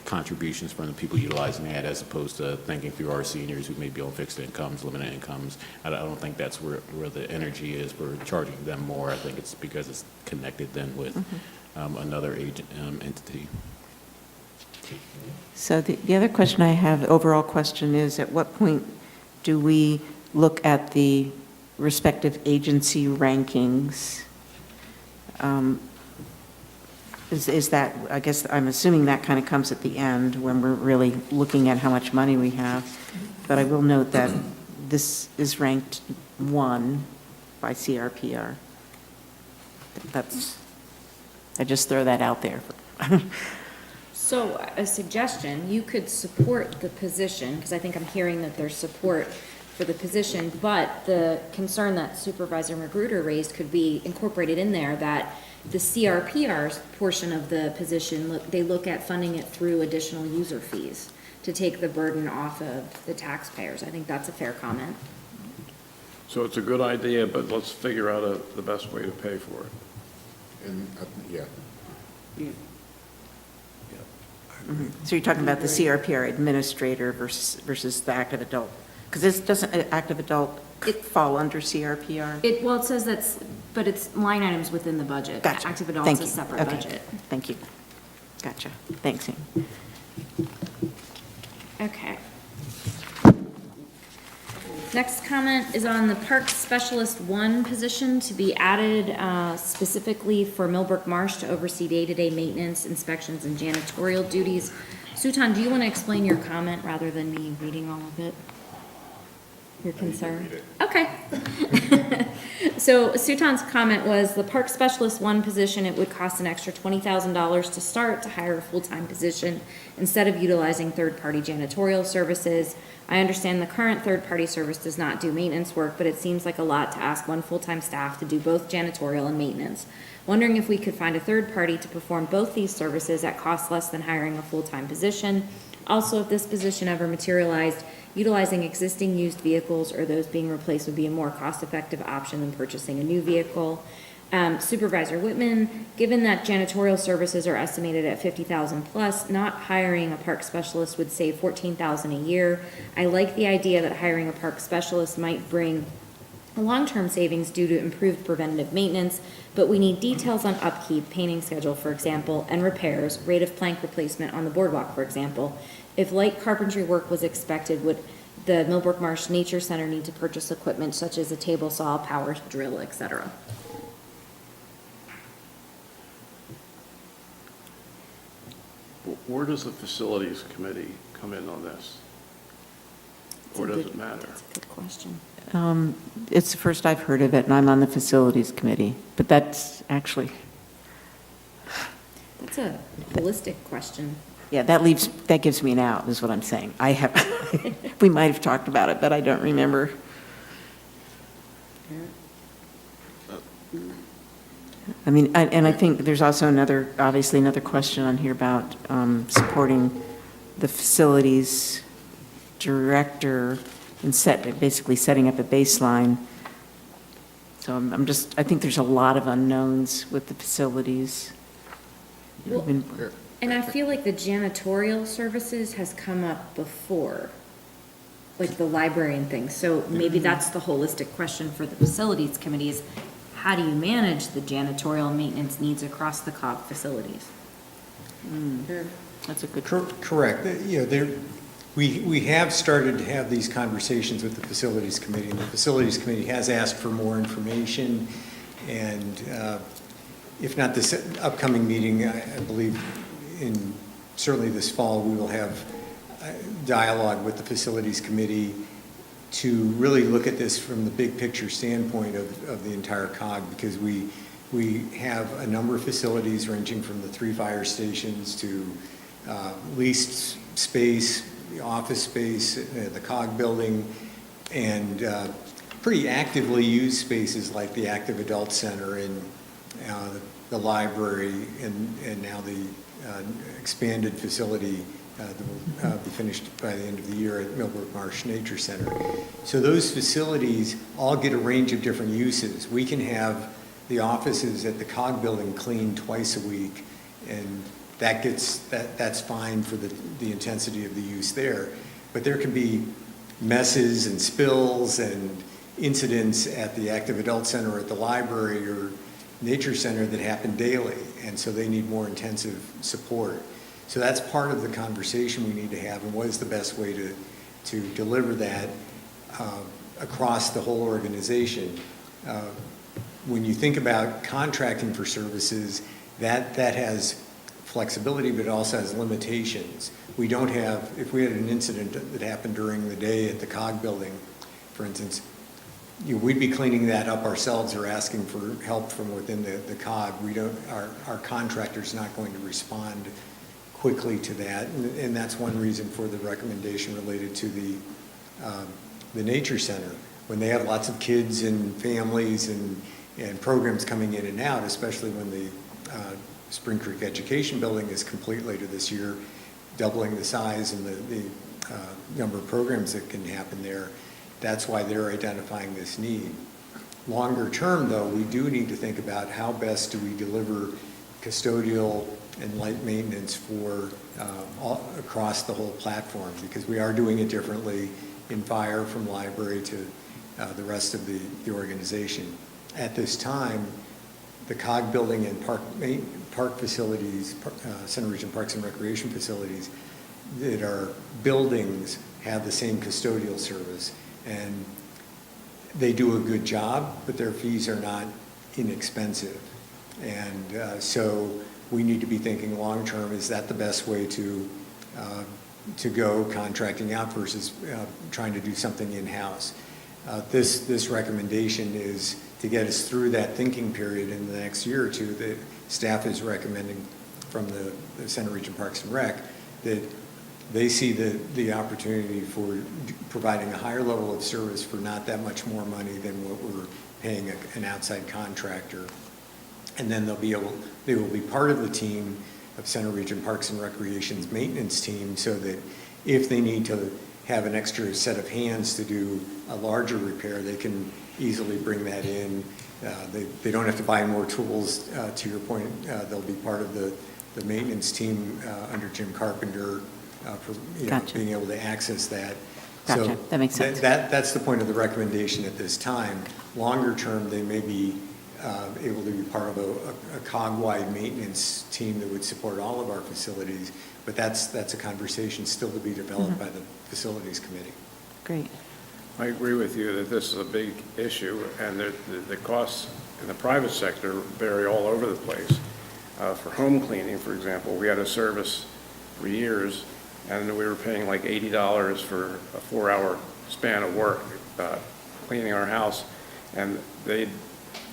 contributions from the people utilizing that as opposed to thinking through our seniors who may be on fixed incomes, limited incomes. I don't think that's where the energy is for charging them more. I think it's because it's connected then with another entity. So the other question I have, the overall question is, at what point do we look at the respective agency rankings? Is that, I guess, I'm assuming that kind of comes at the end when we're really looking at how much money we have. But I will note that this is ranked 1 by CRPR. I just throw that out there. So a suggestion, you could support the position, because I think I'm hearing that there's support for the position, but the concern that Supervisor Magruder raised could be incorporated in there, that the CRPR's portion of the position, they look at funding it through additional user fees to take the burden off of the taxpayers. I think that's a fair comment. So it's a good idea, but let's figure out the best way to pay for it. And, yeah. So you're talking about the CRPR administrator versus the active adult? Because this doesn't, active adult fall under CRPR? Well, it says but it's line items within the budget. Gotcha. Active adults Thank is a you. separate Okay. budget. Thank you. Gotcha. Thanks, Amy. Okay. Next comment is on the Park Specialist 1 position to be added specifically for Millbrook Marsh to oversee day-to-day maintenance, inspections, and janitorial duties. Sutan, do you want to explain your comment rather than me reading all of it? Your concern? Okay. So Sutan's comment was the Park Specialist 1 position, it would cost an extra $20,000 to start to hire a full-time position instead of utilizing third-party janitorial services. I understand the current third-party service does not do maintenance work, but it seems like a lot to ask one full-time staff to do both janitorial and maintenance. Wondering if we could find a third party to perform both these services at cost less than hiring a full-time position. Also, if this position ever materialized, utilizing existing used vehicles or those being replaced would be a more cost-effective option than purchasing a new vehicle. Supervisor Whitman, given that janitorial services are estimated at $50,000 plus, not hiring a park specialist would save $14,000 a year. I like the idea that hiring a park specialist might bring a long-term savings due to improved preventative maintenance, but we need details on upkeep, painting schedule, for example, and repairs, rate of plank replacement on the boardwalk, for example. If light carpentry work was expected, would the Millbrook Marsh Nature Center need to purchase equipment such as a table saw, power drill, etc.? Where does the facilities committee come in on this? Or does it matter? That's a good question. It's the first I've heard of it, and I'm on the facilities committee, but that's actually, That's a holistic question. yeah, that gives me an out, is what I'm saying. We might have talked about it, but I don't remember. I mean, and I think there's also obviously another question on here about supporting the facilities director and basically setting up a baseline So I think there's a lot of unknowns with the facilities. Well, and I feel like the janitorial services has come up before, like the library and things. So maybe that's the holistic question for the facilities committee is, how do you manage the janitorial maintenance needs across the COG facilities? That's a good. Correct. We have started to have these conversations with the Facilities Committee, and the Facilities Committee has asked for more information, and if not this upcoming meeting, I believe certainly this fall, we will have dialogue with the Facilities Committee to really look at this from the big picture standpoint of the entire COG, because we have a number of facilities ranging from the 3 fire stations to leased space, the office space, the COG building, and pretty actively used spaces like the Active Adult Center and the library, and now the expanded facility that will be finished by the end of the year at Millbrook Marsh Nature Center. So those facilities all get a range of different uses. We can have the offices at the COG building cleaned twice a week, and that's fine for the intensity of the use there. But there can be messes and spills and incidents at the Active Adult Center or at the library or Nature Center that happen daily, and so they need more intensive support. So that's part of the conversation we need to have, and what is the best way to deliver that across the whole organization. When you think about contracting for services, that has flexibility, but it also has limitations. We don't have, if we had an incident that happened during the day at the COG building, for instance, we'd be cleaning that up ourselves or asking for help from within the COG. Our contractor's not going to respond quickly to that, and that's one reason for the recommendation related to the Nature Center. When they have lots of kids and families and programs coming in and out, especially when the Spring Creek Education Building is complete later this year, doubling the size and the number of programs that can happen there, that's why they're identifying this need. Longer term, though, we do need to think about how best do we deliver custodial and light maintenance for across the whole platform, because we are doing it differently in fire from library to the rest of the organization. At this time, the COG building and park facilities, Center Region Parks and Recreation facilities that are buildings have the same custodial service, and they do a good job, but their fees are not inexpensive. And so we need to be thinking long-term, is that the best way to go contracting out versus trying to do something in-house? This recommendation is to get us through that thinking period in the next year or two. The staff is recommending from the Center Region Parks and Rec that they see the opportunity for providing a higher level of service for not that much more money than what we're paying an outside contractor. And then they will be part of the team of Center Region Parks and Recreation's maintenance team, so that if they need to have an extra set of hands to do a larger repair, they can easily bring that in. They don't have to buy more tools. To your point, they'll be part of the maintenance team under Jim Carpenter for Gotcha. being able to access that. Gotcha. So That makes sense. That's the point of the recommendation at this time. Longer term, they may be able to be part of a COG-wide maintenance team that would support all of our facilities, but that's a conversation still to be developed by the Facilities Committee. Great. I agree with you that this is a big issue, and the costs in the private sector vary all over the place. For home cleaning, for example, we had a service for years, and we were paying like $80 for a 4-hour span of work cleaning our house, and they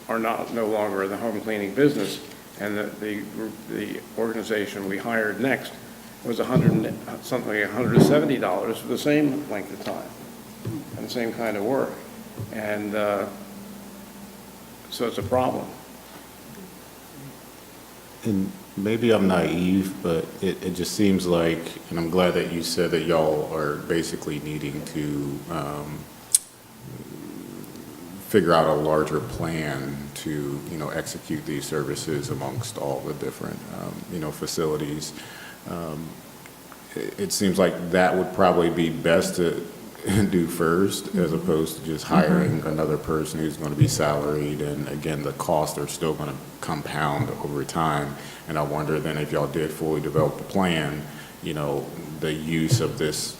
are no longer in the home cleaning business, and the organization we hired next was something like $170 for the same length of time and the same kind of work, and so it's a problem. And maybe I'm naive, but it just seems like, and I'm glad that you said that y'all are basically needing to figure out a larger plan to, execute these services amongst all the different, facilities. It seems like that would probably be best to do first, as opposed to just hiring another person who's going to be salaried. And again, the costs are still going to compound over time. And I wonder then if y'all did fully develop the plan, the use of this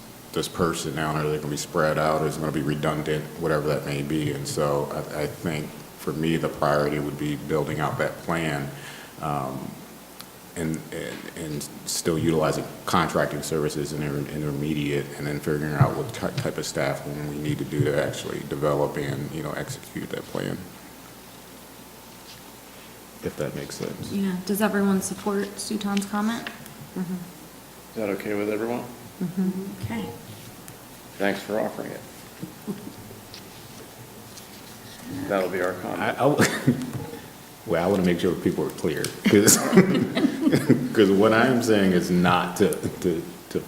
person now, are they going to be spread out, or is it going to be redundant, whatever that may be. And so I think for me, the priority would be building out that plan, and still utilizing contracting services and intermediate, and then figuring out what type of staffing we need to do to actually develop and, execute that plan. If that makes sense. Yeah, does everyone support Sutan's comment? Is that okay with everyone? Okay. Thanks for offering it. That'll be our comment. Well, I want to make sure people are clear, because what I am saying is not to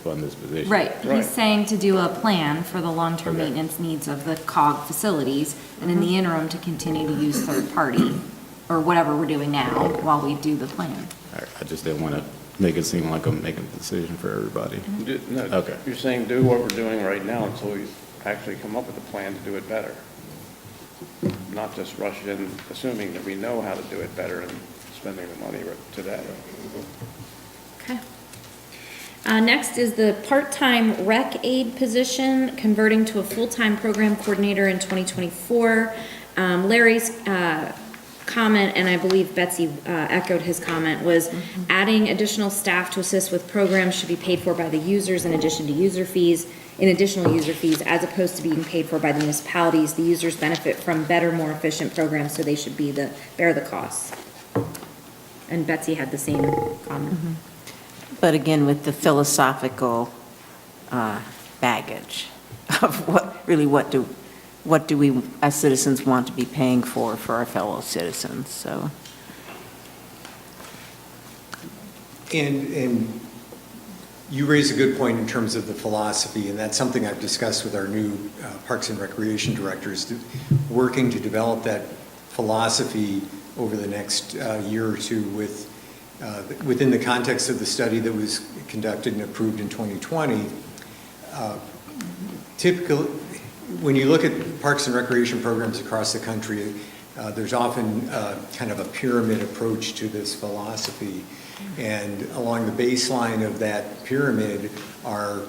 fund this position. Right, he's saying to do a plan for the long-term maintenance needs of the COG facilities, and in the interim to continue to use third party, or whatever we're doing now, while we do the plan. I just didn't want to make it seem like I'm making a decision for everybody. No, Okay. You're saying do what we're doing right now until we actually come up with a plan to do it better. Not just rush in assuming that we know how to do it better and spending the money today. Okay. Next is the part-time rec aide position, converting to a full-time program coordinator in 2024. Larry's comment, and I believe Betsy echoed his comment, was adding additional staff to assist with programs should be paid for by the users in additional user fees, as opposed to being paid for by the municipalities. The users benefit from better, more efficient programs, so they should bear the costs. And Betsy had the same comment. But again, with the philosophical baggage of what do we as citizens want to be paying for our fellow citizens, so. And you raise a good point in terms of the philosophy, and that's something I've discussed with our new Parks and Recreation directors, working to develop that philosophy over the next year or two within the context of the study that was conducted and approved in 2020. Typically, when you look at Parks and Recreation programs across the country, there's often kind of a pyramid approach to this philosophy. And along the baseline of that pyramid are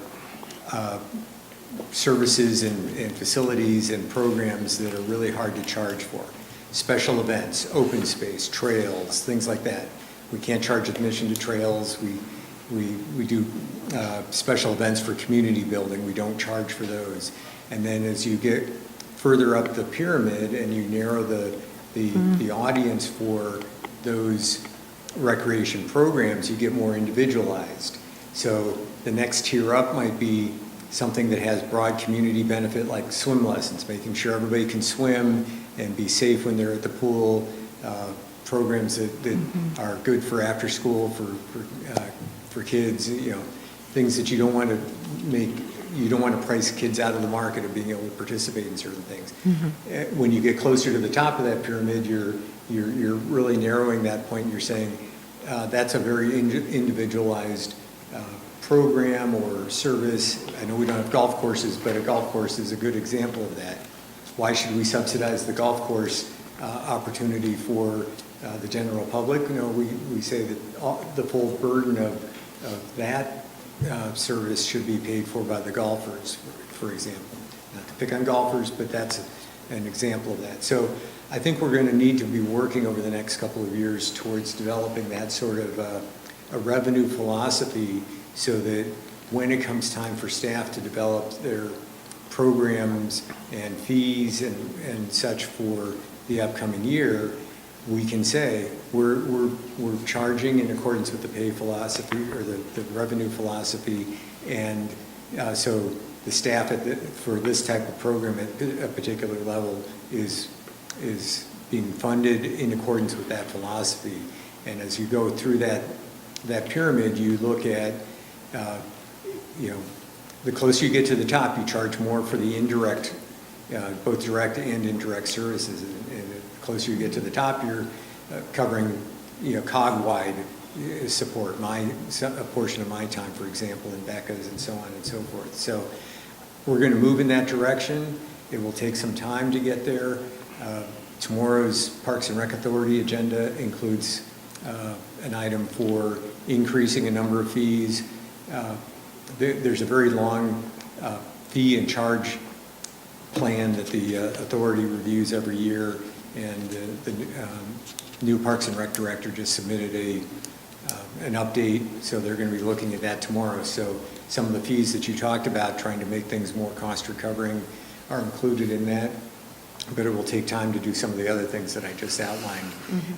services and facilities and programs that are really hard to charge for. Special events, open space, trails, things like that. We can't charge admission to trails. We do special events for community building. We don't charge for those. And then as you get further up the pyramid and you narrow the audience for those recreation programs, you get more individualized. So the next tier up might be something that has broad community benefit, like swim lessons, making sure everybody can swim and be safe when they're at the pool, programs that are good for after school for kids, things that you don't want to price kids out of the market of being able to participate in certain things. When you get closer to the top of that pyramid, you're really narrowing that point. You're saying that's a very individualized program or service. I know we don't have golf courses, but a golf course is a good example of that. Why should we subsidize the golf course opportunity for the general public? We say that the full burden of that service should be paid for by the golfers, for example. Not to pick on golfers, but that's an example of that. So I think we're going to need to be working over the next couple of years towards developing that sort of a revenue philosophy, so that when it comes time for staff to develop their programs and fees and such for the upcoming year, we can say we're charging in accordance with the pay philosophy or the revenue philosophy, and so the staff for this type of program at a particular level is being funded in accordance with that philosophy. And as you go through that pyramid, you look at the closer you get to the top, you charge more for the indirect both direct and indirect services. And the closer you get to the top, you're covering, cog-wide support, a portion of my time, for example, and Becca's and so on and so forth. So we're going to move in that direction. It will take some time to get there. Tomorrow's Parks and Rec Authority agenda includes an item for increasing a number of fees. There's a very long fee and charge plan that the authority reviews every year, and the new Parks and Rec director just submitted an update, so they're going to be looking at that tomorrow. So some of the fees that you talked about, trying to make things more cost recovering, are included in that, but it will take time to do some of the other things that I just outlined.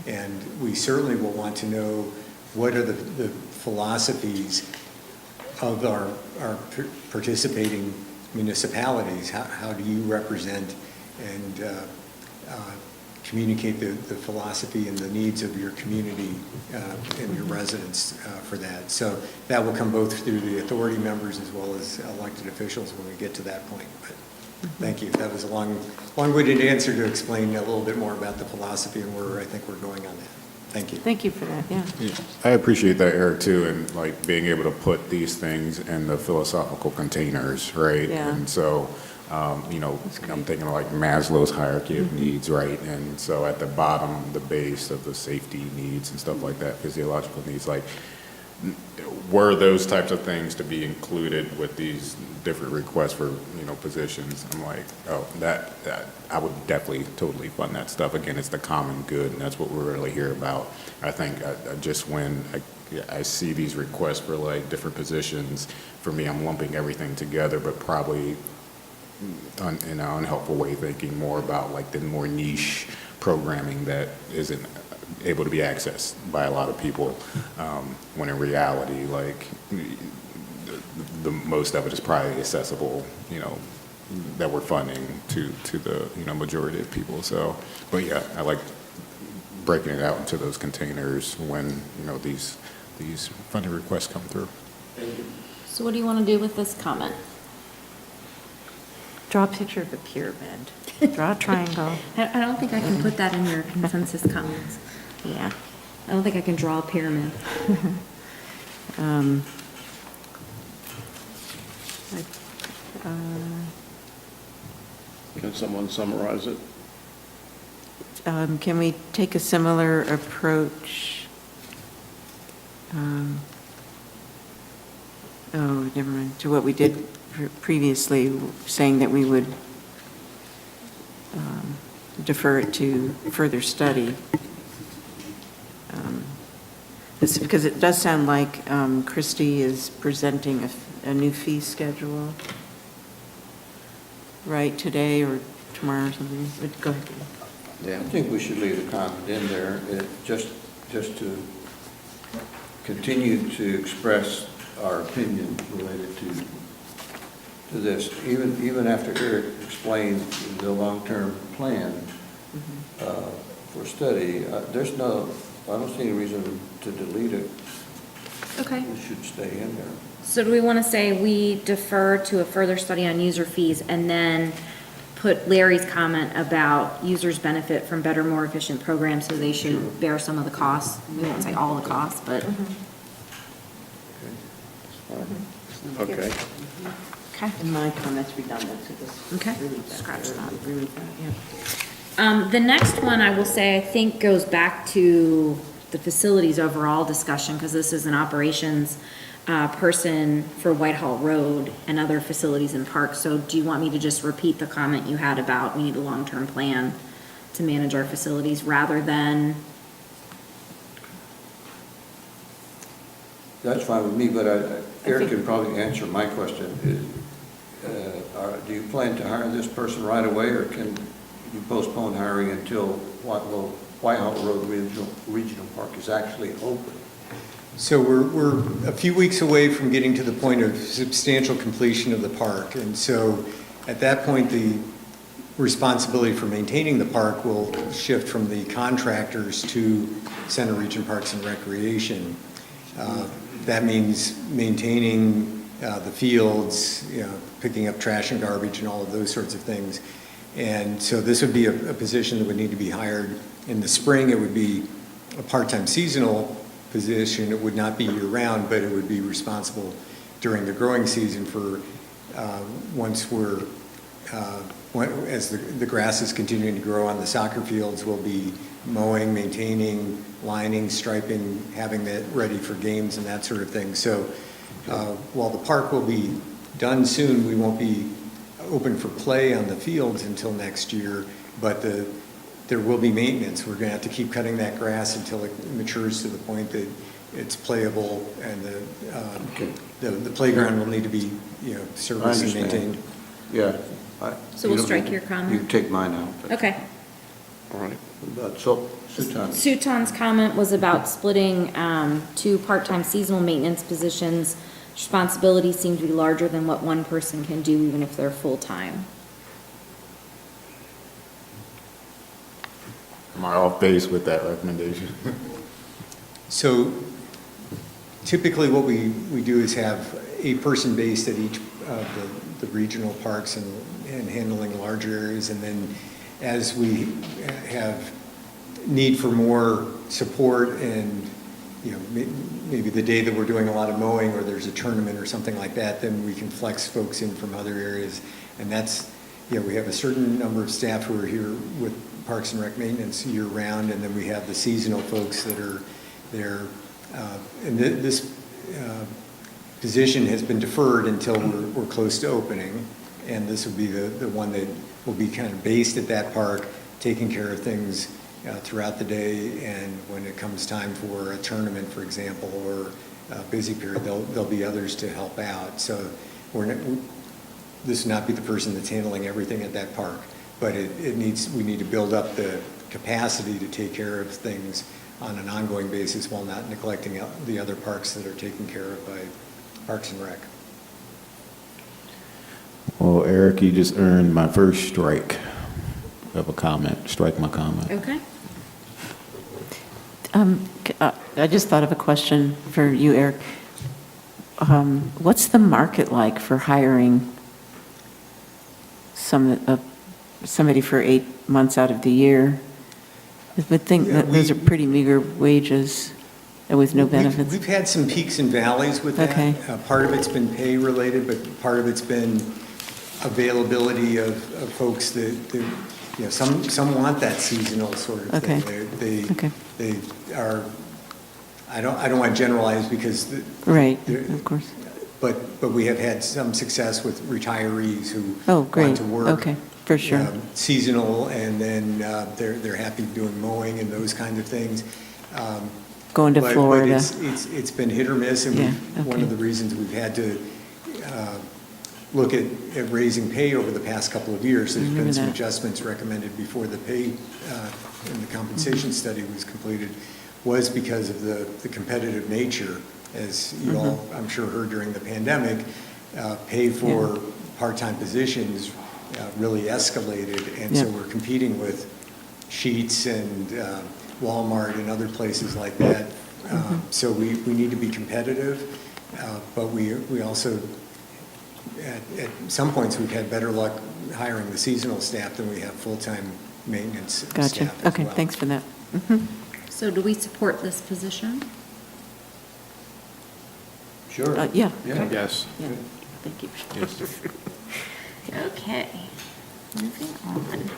And we certainly will want to know what are the philosophies of our participating municipalities. How do you represent and communicate the philosophy and the needs of your community and your residents for that? So that will come both through the authority members as well as elected officials when we get to that point. But thank you. That was a long-winded answer to explain a little bit more about the philosophy and where I think we're going on that. Thank you. Thank you for that, yeah. I appreciate that, Eric, too, and like being able to put these things in the philosophical containers, right? Yeah. And so, I'm thinking of like Maslow's hierarchy of needs, right? And so at the bottom, the base of the safety needs and stuff like that, physiological needs, like, were those types of things to be included with these different requests for, positions? I'm like, oh, that I would definitely totally fund that stuff. Again, it's the common good, and that's what we're really here about. I think just when I see these requests for like different positions, for me, I'm lumping everything together, but probably in an unhelpful way, thinking more about like the more niche programming that isn't able to be accessed by a lot of people, when in reality, like the most of it is probably accessible, that we're funding to the majority of people. So, but yeah, I like breaking it out into those containers when these funding requests come through. So what do you want to do with this comment? Draw a picture of a pyramid. Draw a triangle. I don't think I can put that in your consensus comments. Yeah. I don't think I can draw a pyramid. Can someone summarize it? Can we take a similar approach? Never mind, to what we did previously, saying that we would defer it to further study. It's because it does sound like Christie is presenting a new fee schedule, right, today or tomorrow or something. Go ahead. Yeah, I think we should leave the comment in there, just to continue to express our opinion related to this. Even after Eric explained the long-term plan for study, I don't see any reason to delete it. Okay. It should stay in there. So do we want to say we defer to a further study on user fees and then put Larry's comment about users benefit from better, more efficient programs, so they should bear some of the costs? We won't say all the costs, but. Okay. Okay. And my comment's redundant, so just Okay. really Scratch that. agree with that, yeah. The next one, I will say, I think goes back to the facilities overall discussion, because this is an operations person for Whitehall Road and other facilities and parks. So do you want me to just repeat the comment you had about we need a long-term plan to manage our facilities rather than? That's fine with me, but Eric can probably answer my question. Do you plan to hire this person right away, or can you postpone hiring until Whitehall Road Regional Park is actually open? So we're a few weeks away from getting to the point of substantial completion of the park. And so at that point, the responsibility for maintaining the park will shift from the contractors to Center Region Parks and Recreation. That means maintaining the fields, picking up trash and garbage and all of those sorts of things. And so this would be a position that would need to be hired in the spring. It would be a part-time seasonal position. It would not be year-round, but it would be responsible during the growing season for once we're, as the grass is continuing to grow on the soccer fields, we'll be mowing, maintaining, lining, striping, having that ready for games and that sort of thing. So while the park will be done soon, we won't be open for play on the fields until next year, but there will be maintenance. We're going to have to keep cutting that grass until it matures to the point that it's playable, and the playground will need to be, serviced and maintained. Yeah. So we'll strike your comment? You can take mine out. Okay. All right. So, Sutan. Sutan's comment was about splitting two part-time seasonal maintenance positions. Responsibilities seem to be larger than what one person can do, even if they're full-time. Am I off base with that recommendation? So typically what we do is have a person based at each of the regional parks and handling larger areas, and then as we have need for more support and maybe the day that we're doing a lot of mowing or there's a tournament or something like that, then we can flex folks in from other areas. And that's, we have a certain number of staff who are here with Parks and Rec maintenance year round, and then we have the seasonal folks that are there. And this position has been deferred until we're close to opening, and this will be the one that will be kind of based at that park, taking care of things throughout the day, and when it comes time for a tournament, for example, or a busy period, there'll be others to help out. So this will not be the person that's handling everything at that park, but we need to build up the capacity to take care of things on an ongoing basis while not neglecting the other parks that are taken care of by Parks and Rec. Well, Eric, you just earned my first strike of a comment. Strike my comment. Okay. I just thought of a question for you, Eric. What's the market like for hiring somebody for 8 months out of the year? I would think that those are pretty meager wages with no benefits. We've had some peaks and valleys with that. Okay. Part of it's been pay related, but part of it's been availability of folks that some want that seasonal sort of thing. They are. I don't want to generalize because right, of course. But we have had some success with retirees who want to work. Okay, for sure. Seasonal, and then they're happy doing mowing and those kinds of things. Going to Florida. But it's been hit or miss, and one of the reasons we've had to look at raising pay over the past couple of years. There's been some adjustments recommended before the pay and the compensation study was completed, was because of the competitive nature. As you all, I'm sure, heard during the pandemic, pay for part-time positions really escalated, and so we're competing with Sheetz and Walmart and other places like that. So we need to be competitive, but we also, at some points, we've had better luck hiring the seasonal staff than we have full-time maintenance Gotcha. staff as Okay, well. thanks for that. So do we support this position? Sure. Yeah. Yes. Yeah. Thank you. Yes. Okay, moving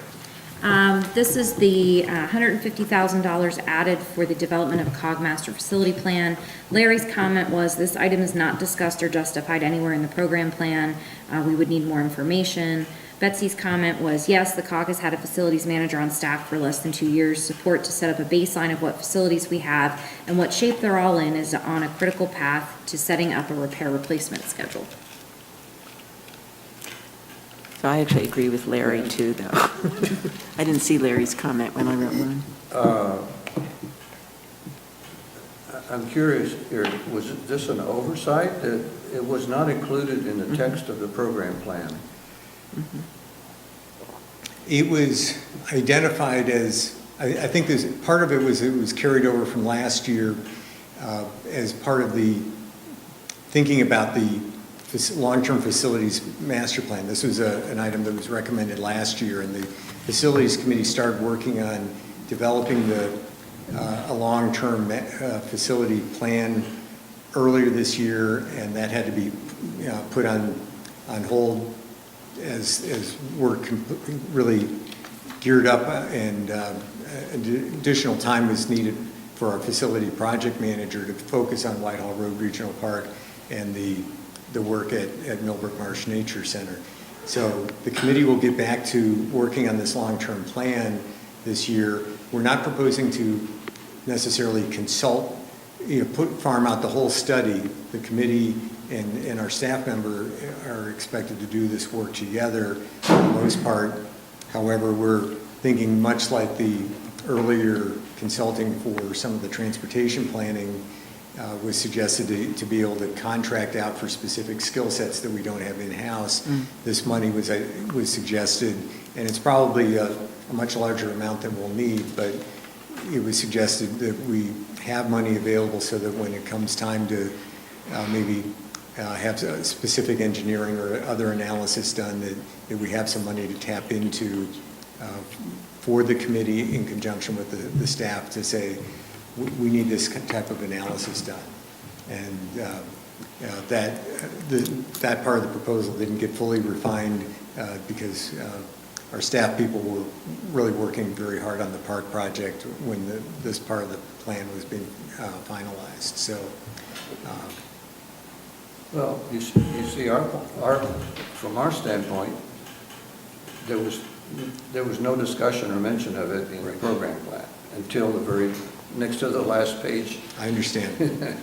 on. This is the $150,000 added for the development of a COG master facility plan. Larry's comment was this item is not discussed or justified anywhere in the program plan. We would need more information. Betsy's comment was, yes, the COG has had a facilities manager on staff for less than 2 years. Support to set up a baseline of what facilities we have and what shape they're all in is on a critical path to setting up a repair replacement schedule. So I actually agree with Larry too, though. I didn't see Larry's comment when I wrote mine. I'm curious, Eric, was this an oversight that it was not included in the text of the program plan? It was identified as, I think part of it was carried over from last year as part of the thinking about the long-term facilities master plan. This was an item that was recommended last year, and the Facilities Committee started working on developing a long-term facility plan earlier this year, and that had to be put on hold as work really geared up, and additional time was needed for our facility project manager to focus on Whitehall Road Regional Park and the work at Millbrook Marsh Nature Center. So the committee will get back to working on this long-term plan this year. We're not proposing to necessarily consult, farm out the whole study. The committee and our staff member are expected to do this work together for the most part. However, we're thinking much like the earlier consulting for some of the transportation planning was suggested to be able to contract out for specific skill sets that we don't have in-house. This money was suggested, and it's probably a much larger amount than we'll need, but it was suggested that we have money available so that when it comes time to maybe have specific engineering or other analysis done, that we have some money to tap into for the committee in conjunction with the staff to say, we need this type of analysis done. And that part of the proposal didn't get fully refined because our staff people were really working very hard on the park project when this part of the plan was being finalized. So, well, you see, from our standpoint, there was no discussion or mention of it in the program plan until the very next to the last page. I understand.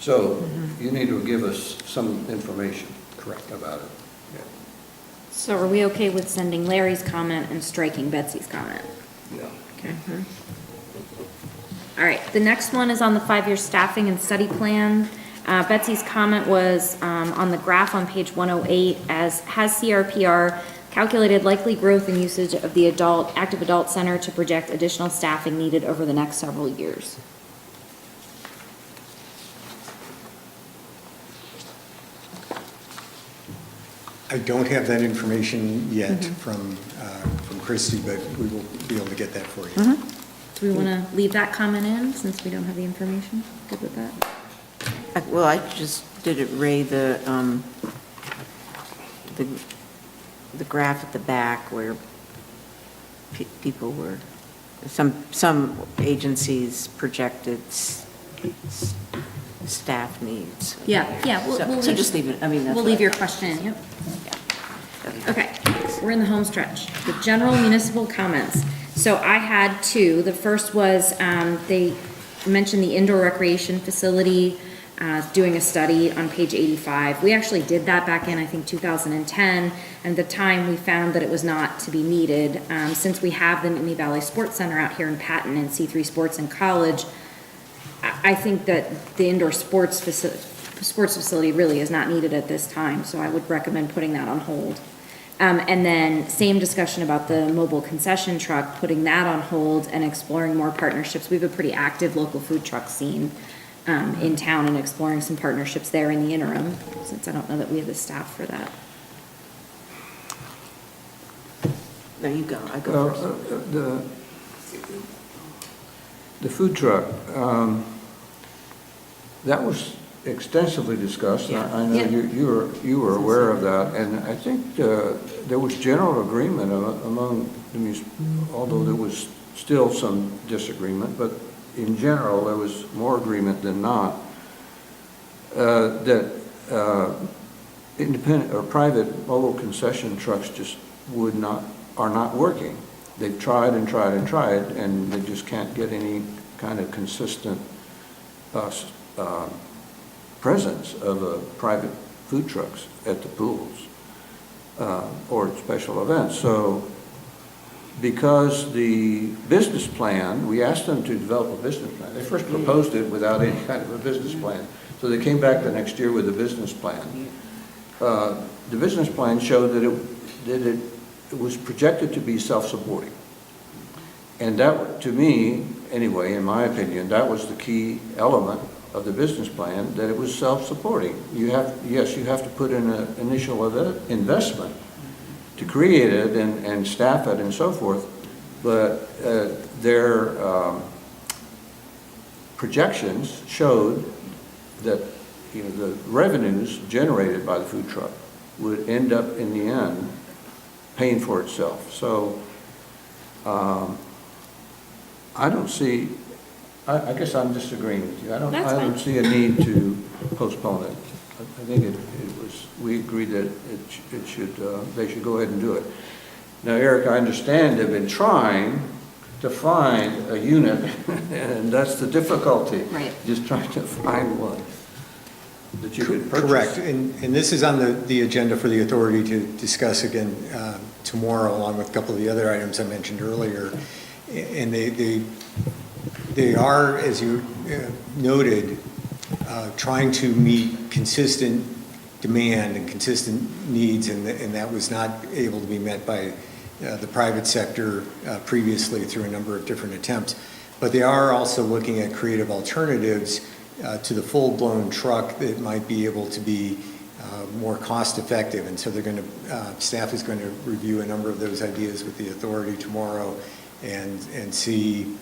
So you need to give us some information. Correct. About it. Yeah. So are we okay with sending Larry's comment and striking Betsy's comment? Yeah. Okay. All right, the next one is on the 5-year staffing and study plan. Betsy's comment was on the graph on page 108, has CRPR calculated likely growth in usage of the active adult center to project additional staffing needed over the next several years? I don't have that information yet from Christy, but we will be able to get that for you. Do we want to leave that comment in since we don't have the information? Good with that? Well, I just did it, Ray, the graph at the back where people were, some agencies projected staff needs. Yeah, we'll So just leave it, I mean, that's We'll what leave I- your question in, yep. Okay, we're in the home stretch. The general municipal comments. So I had two. The first was, they mentioned the indoor recreation facility, doing a study on page 85. We actually did that back in, I think, 2010, and at the time we found that it was not to be needed. Since we have the Nittany Valley Sports Center out here in Patton and C3 Sports in College, I think that the indoor sports facility really is not needed at this time, so I would recommend putting that on hold. And then same discussion about the mobile concession truck, putting that on hold and exploring more partnerships. We have a pretty active local food truck scene in town and exploring some partnerships there in the interim, since I don't know that we have the staff for that. There you go, I go first. The food truck, that was extensively discussed. Yeah. I know you were aware of that, and I think there was general agreement among the although there was still some disagreement, but in general there was more agreement than not that independent or private mobile concession trucks just are not working. They've tried and tried and tried, and they just can't get any kind of consistent presence of private food trucks at the pools or special events. So because the business plan, we asked them to develop a business plan. They first proposed it without any kind of a business plan. So they came back the next year with a business plan. The business plan showed that it was projected to be self-supporting. And that, to me, anyway, in my opinion, that was the key element of the business plan, that it was self-supporting. Yes, you have to put in an initial investment to create it and staff it and so forth, but their projections showed that the revenues generated by the food truck would end up in the end paying for itself. So I don't see, I guess I'm disagreeing with you. I don't see a need to postpone it. I think it was, we agreed that it should, they should go ahead and do it. Now, Eric, I understand they've been trying to find a unit, and that's the difficulty. Right. Just trying to find one that you could purchase. Correct, and this is on the agenda for the authority to discuss again tomorrow, along with a couple of the other items I mentioned earlier. And they are, as you noted, trying to meet consistent demand and consistent needs, and that was not able to be met by the private sector previously through a number of different attempts. But they are also looking at creative alternatives to the full-blown truck that might be able to be more cost-effective. And so they're going to, staff is going to review a number of those ideas with the authority tomorrow and see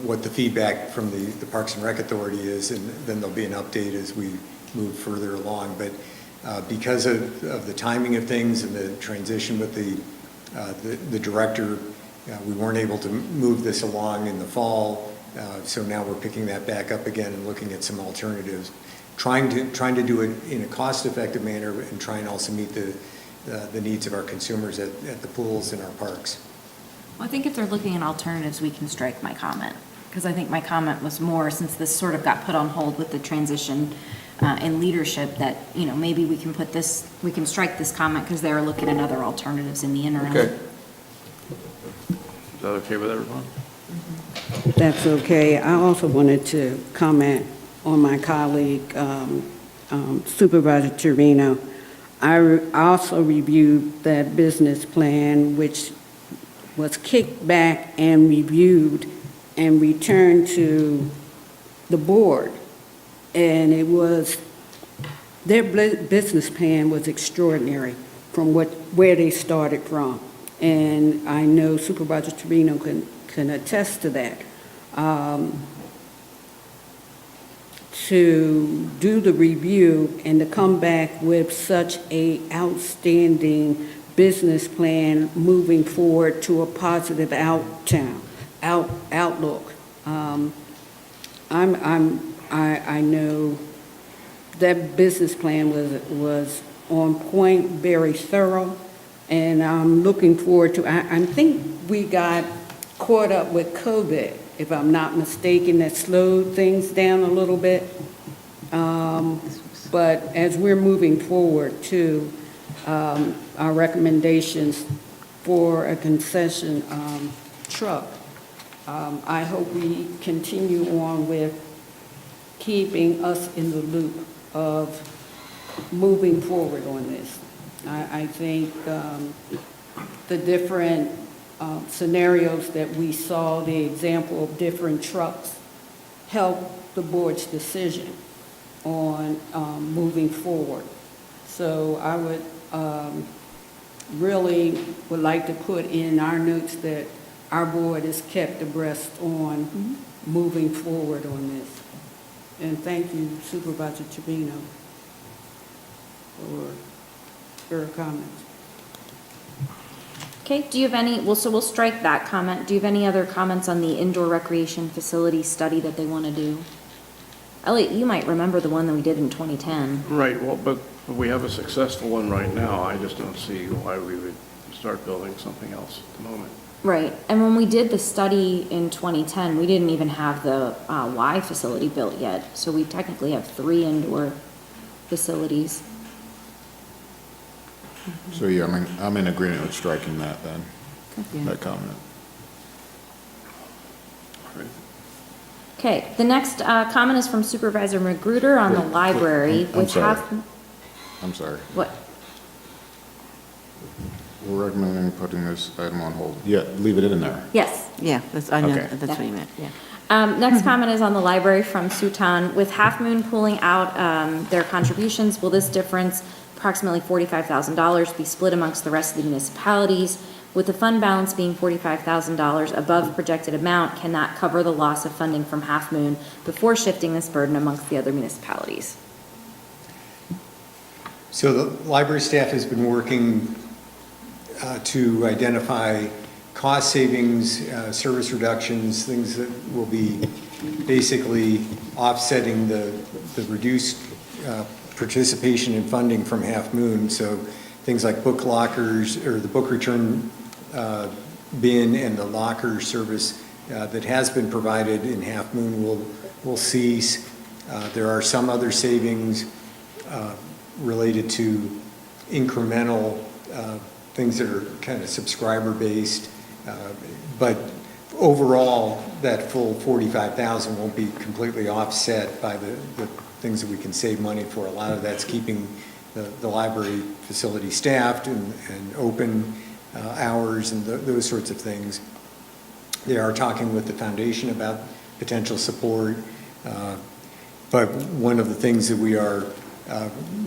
what the feedback from the Parks and Rec Authority is, and then there'll be an update as we move further along. But because of the timing of things and the transition with the director, we weren't able to move this along in the fall. So now we're picking that back up again and looking at some alternatives, trying to do it in a cost-effective manner and try and also meet the needs of our consumers at the pools and our parks. Well, I think if they're looking at alternatives, we can strike my comment, because I think my comment was more, since this sort of got put on hold with the transition in leadership, that, maybe we can strike this comment because they are looking at other alternatives in the interim. Okay. Is that okay with everyone? That's okay. I also wanted to comment on my colleague, Supervisor Torino. I also reviewed that business plan, which was kicked back and reviewed and returned to the board. And their business plan was extraordinary from where they started from. And I know Supervisor Torino can attest to that. To do the review and to come back with such a outstanding business plan moving forward to a positive outlook. I know that business plan was on point, very thorough, and I'm looking forward to. I think we got caught up with COVID, if I'm not mistaken, that slowed things down a little bit. But as we're moving forward to our recommendations for a concession truck, I hope we continue on with keeping us in the loop of moving forward on this. I think the different scenarios that we saw, the example of different trucks, help the board's decision on moving forward. So I would really would like to put in our notes that our board is kept abreast on moving forward on this. And thank you, Supervisor Trevino, for your comments. Okay, do you have any, so we'll strike that comment. Do you have any other comments on the indoor recreation facility study that they want to do? Elliot, you might remember the one that we did in 2010. Right, well, but we have a successful one right now. I just don't see why we would start building something else at the moment. Right, and when we did the study in 2010, we didn't even have the Y facility built yet, so we technically have 3 indoor facilities. So, yeah, I'm in agreement with striking that then, that comment. Okay, the next comment is from Supervisor Magruder on the library, I'm which sorry. has... I'm sorry. What? We're recommending putting this item on hold. Yeah, leave it in there. Yes. Yeah, I know, Okay. that's what you meant, yeah. Next comment is on the library from Sutan. With Half Moon pulling out their contributions, will this difference, approximately $45,000, be split amongst the rest of the municipalities? With the fund balance being $45,000 above projected amount, can that cover the loss of funding from Half Moon before shifting this burden amongst the other municipalities? So the library staff has been working to identify cost savings, service reductions, things that will be basically offsetting the reduced participation in funding from Half Moon. So things like book lockers or the book return bin and the locker service that has been provided in Half Moon will cease. There are some other savings related to incremental things that are kind of subscriber based. But overall, that full 45,000 won't be completely offset by the things that we can save money for. A lot of that's keeping the library facility staffed and open hours and those sorts of things. They are talking with the foundation about potential support. But one of the things that we are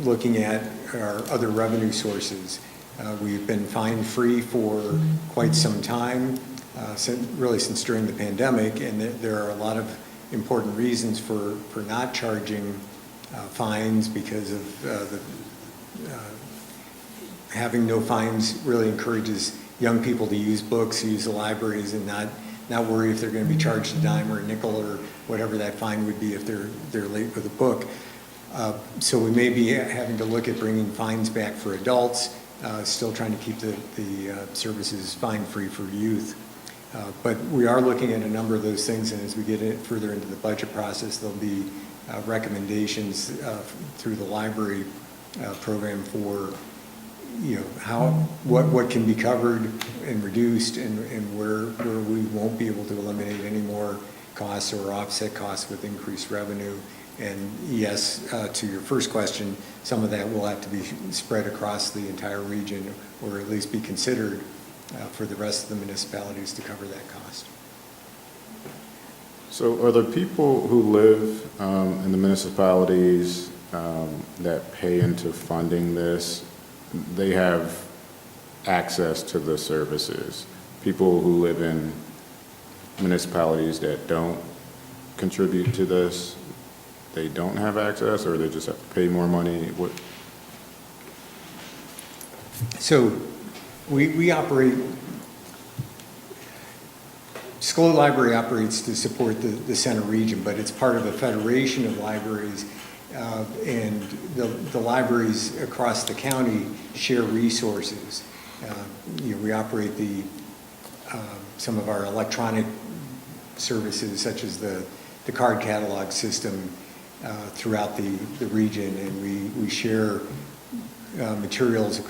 looking at are other revenue sources. We've been fine-free for quite some time, really since during the pandemic, and there are a lot of important reasons for not charging fines because of having no fines really encourages young people to use books, use the libraries, and not worry if they're going to be charged a dime or a nickel or whatever that fine would be if they're late with a book. So we may be having to look at bringing fines back for adults, still trying to keep the services fine-free for youth. But we are looking at a number of those things, and as we get further into the budget process, there'll be recommendations through the library program for what can be covered and reduced, and where we won't be able to eliminate any more costs or offset costs with increased revenue. And yes, to your first question, some of that will have to be spread across the entire region, or at least be considered for the rest of the municipalities to cover that cost. So are the people who live in the municipalities that pay into funding this, they have access to the services? People who live in municipalities that don't contribute to this, they don't have access, or they just have to pay more money? What? So we operate, SCLO Library operates to support the center region, but it's part of a federation of libraries, and the libraries across the county share resources. We operate some of our electronic services, such as the card catalog system, throughout the region, and we share materials.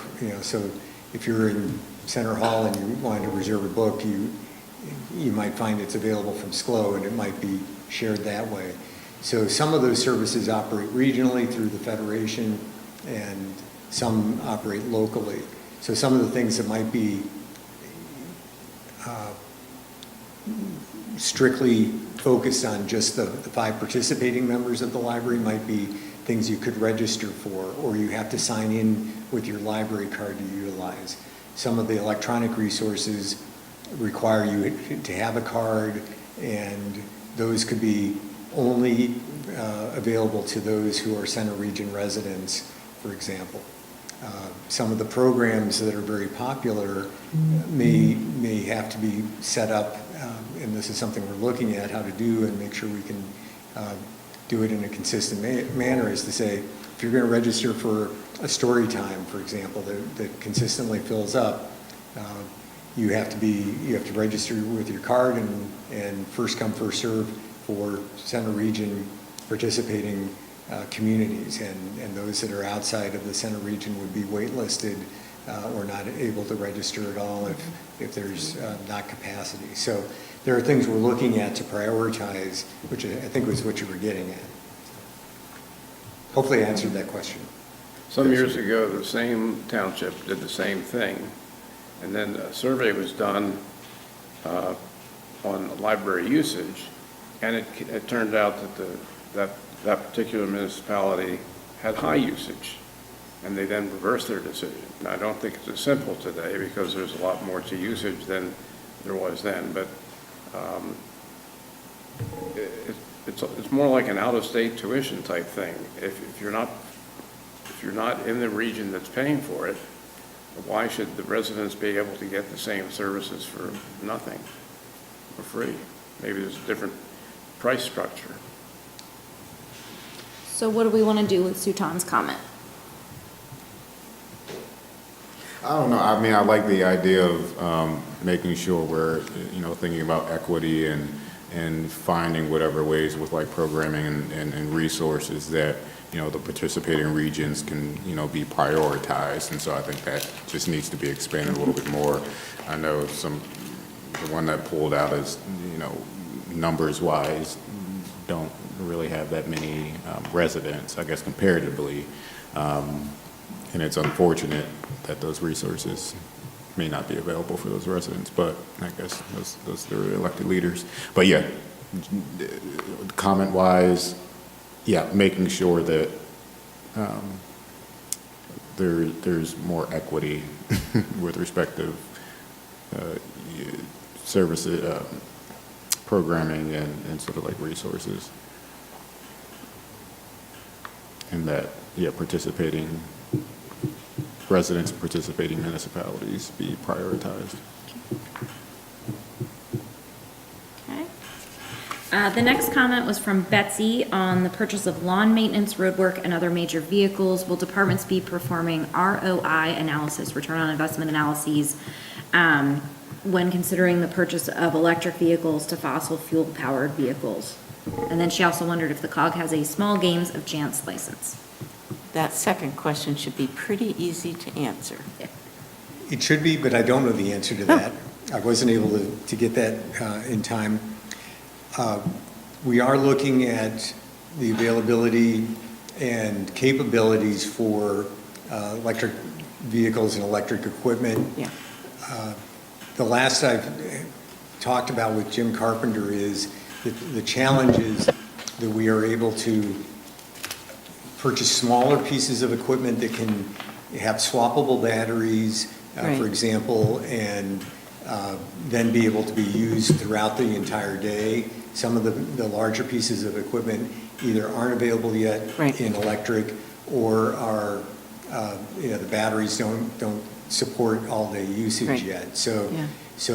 So if you're in Center Hall and you want to reserve a book, you might find it's available from SCLO, and it might be shared that way. So some of those services operate regionally through the Federation, and some operate locally. So some of the things that might be strictly focused on just the 5 participating members of the library might be things you could register for, or you have to sign in with your library card to utilize. Some of the electronic resources require you to have a card, and those could be only available to those who are center region residents, for example. Some of the programs that are very popular may have to be set up, and this is something we're looking at how to do and make sure we can do it in a consistent manner, is to say, if you're going to register for a story time, for example, that consistently fills up, you have to register with your card and first come, first serve for center region participating communities, and those that are outside of the center region would be waitlisted or not able to register at all if there's not capacity. So there are things we're looking at to prioritize, which I think was what you were getting at. Hopefully I answered that question. Some years ago, the same township did the same thing, And then a survey was done on library usage, and it turned out that that particular municipality had high usage, and they then reversed their decision. Now, I don't think it's as simple today because there's a lot more to usage than there was then, but it's more like an out-of-state tuition type thing. If you're not in the region that's paying for it, why should the residents be able to get the same services for nothing, for free? Maybe there's a different price structure. So what do we want to do with Sutan's comment? I don't know. I mean, I like the idea of making sure we're, thinking about equity and finding whatever ways with like programming and resources that, the participating regions can, be prioritized. And so I think that just needs to be expanded a little bit more. I know the one that pulled out is, numbers wise, don't really have that many residents, I guess, comparatively. And it's unfortunate that those resources may not be available for those residents, but I guess those are the elected leaders. But yeah, comment-wise, yeah, making sure that there's more equity with respect to services, programming, and sort of like resources. And that, yeah, residents participating municipalities be prioritized. Okay. The next comment was from Betsy on the purchase of lawn maintenance, roadwork, and other major vehicles. Will departments be performing ROI analysis, return on investment analyses, when considering the purchase of electric vehicles to fossil fuel powered vehicles? And then she also wondered if the COG has a small games of chance license. That second question should be pretty easy to answer. It should be, but I don't know the answer to that. I wasn't able to get that in time. We are looking at the availability and capabilities for electric vehicles and electric equipment. Yeah. The last I've talked about with Jim Carpenter is the challenges that we are able to purchase smaller pieces of equipment that can have swappable batteries, for example, and then be able to be used throughout the entire day. Some of the larger pieces of equipment either aren't available yet in electric, or are the batteries don't support all-day usage yet. So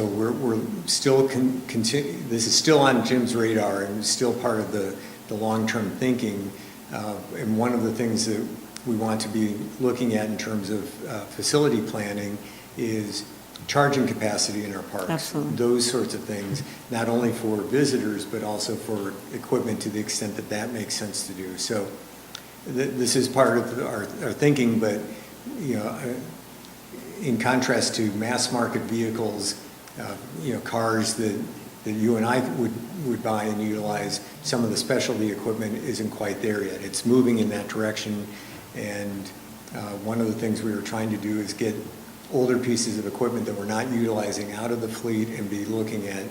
we're still this is still on Jim's radar and still part of the long-term thinking. And one of the things that we want to be looking at in terms of facility planning is charging capacity in our parks. Absolutely. Those sorts of things, not only for visitors, but also for equipment to the extent that that makes sense to do. So this is part of our thinking, but in contrast to mass market vehicles, cars that you and I would buy and utilize, some of the specialty equipment isn't quite there yet. It's moving in that direction, and one of the things we were trying to do is get older pieces of equipment that we're not utilizing out of the fleet and be looking at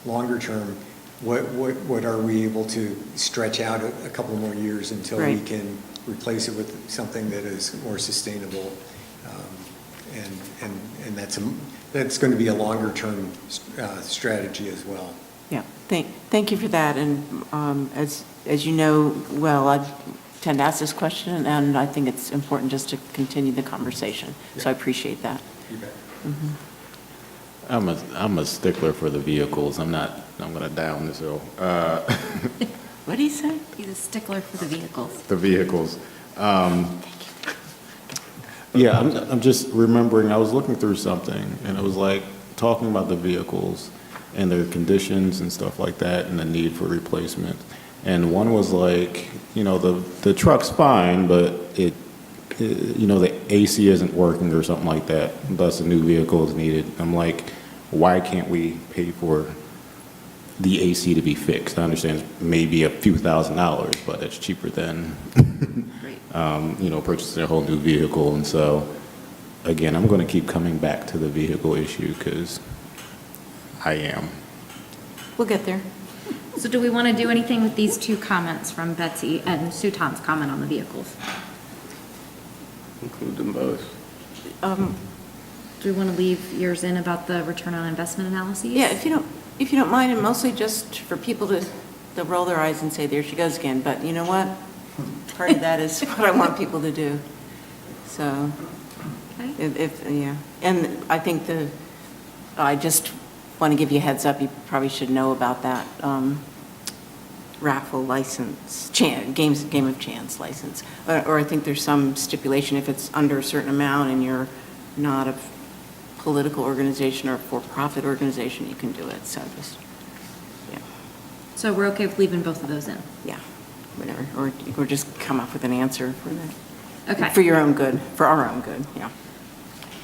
longer term, what are we able to stretch out a couple more years until we can replace it with something that is more sustainable, and that's going to be a longer term strategy as well. Yeah, thank you for that. And as you know well, I tend to ask this question, and I think it's important just to continue the conversation. So I appreciate that. You bet. Mm-hmm. I'm a stickler for the vehicles. I'm going to down this hill. What did he say? He's a stickler for the vehicles. The vehicles. Yeah, I'm just remembering, I was looking through something, and it was like talking about the vehicles and their conditions and stuff like that, and the need for replacement. And one was like, the truck's fine, but the AC isn't working or something like that, thus a new vehicle is needed. I'm like, why can't we pay for the AC to be fixed? I understand it's maybe a few $1,000s, but it's cheaper than purchasing a whole new vehicle. And so again, I'm going to keep coming back to the vehicle issue because I am. We'll get there. So do we want to do anything with these two comments from Betsy and Sutan's comment on the vehicles? Include them both. Do we want to leave yours in about the return on investment analyses? Yeah, if you don't mind, and mostly just for people to roll their eyes and say, there she goes again, but you know what? Part of that is what I want people to do. So, yeah. And I think I just want to give you a heads up, you probably should know about that raffle license, game of chance license. Or I think there's some stipulation if it's under a certain amount and you're not a political organization or a for-profit organization, you can do it. So just, yeah. So we're okay with leaving both of those in? Yeah, whatever. Or just come up with an answer for that. Okay. For your own good, for our own good, yeah.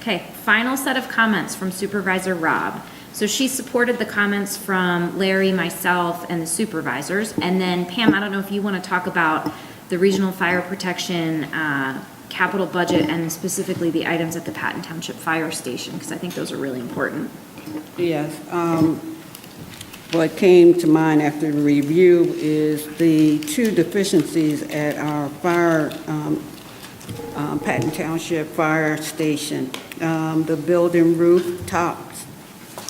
Okay, final set of comments from Supervisor Robb. So she supported the comments from Larry, myself, and the supervisors. And then Pam, I don't know if you want to talk about the regional fire protection capital budget and specifically the items at the Patton Township Fire Station, because I think those are really important. Yes. What came to mind after the review is the two deficiencies at our Patton Township Fire Station. The building rooftops,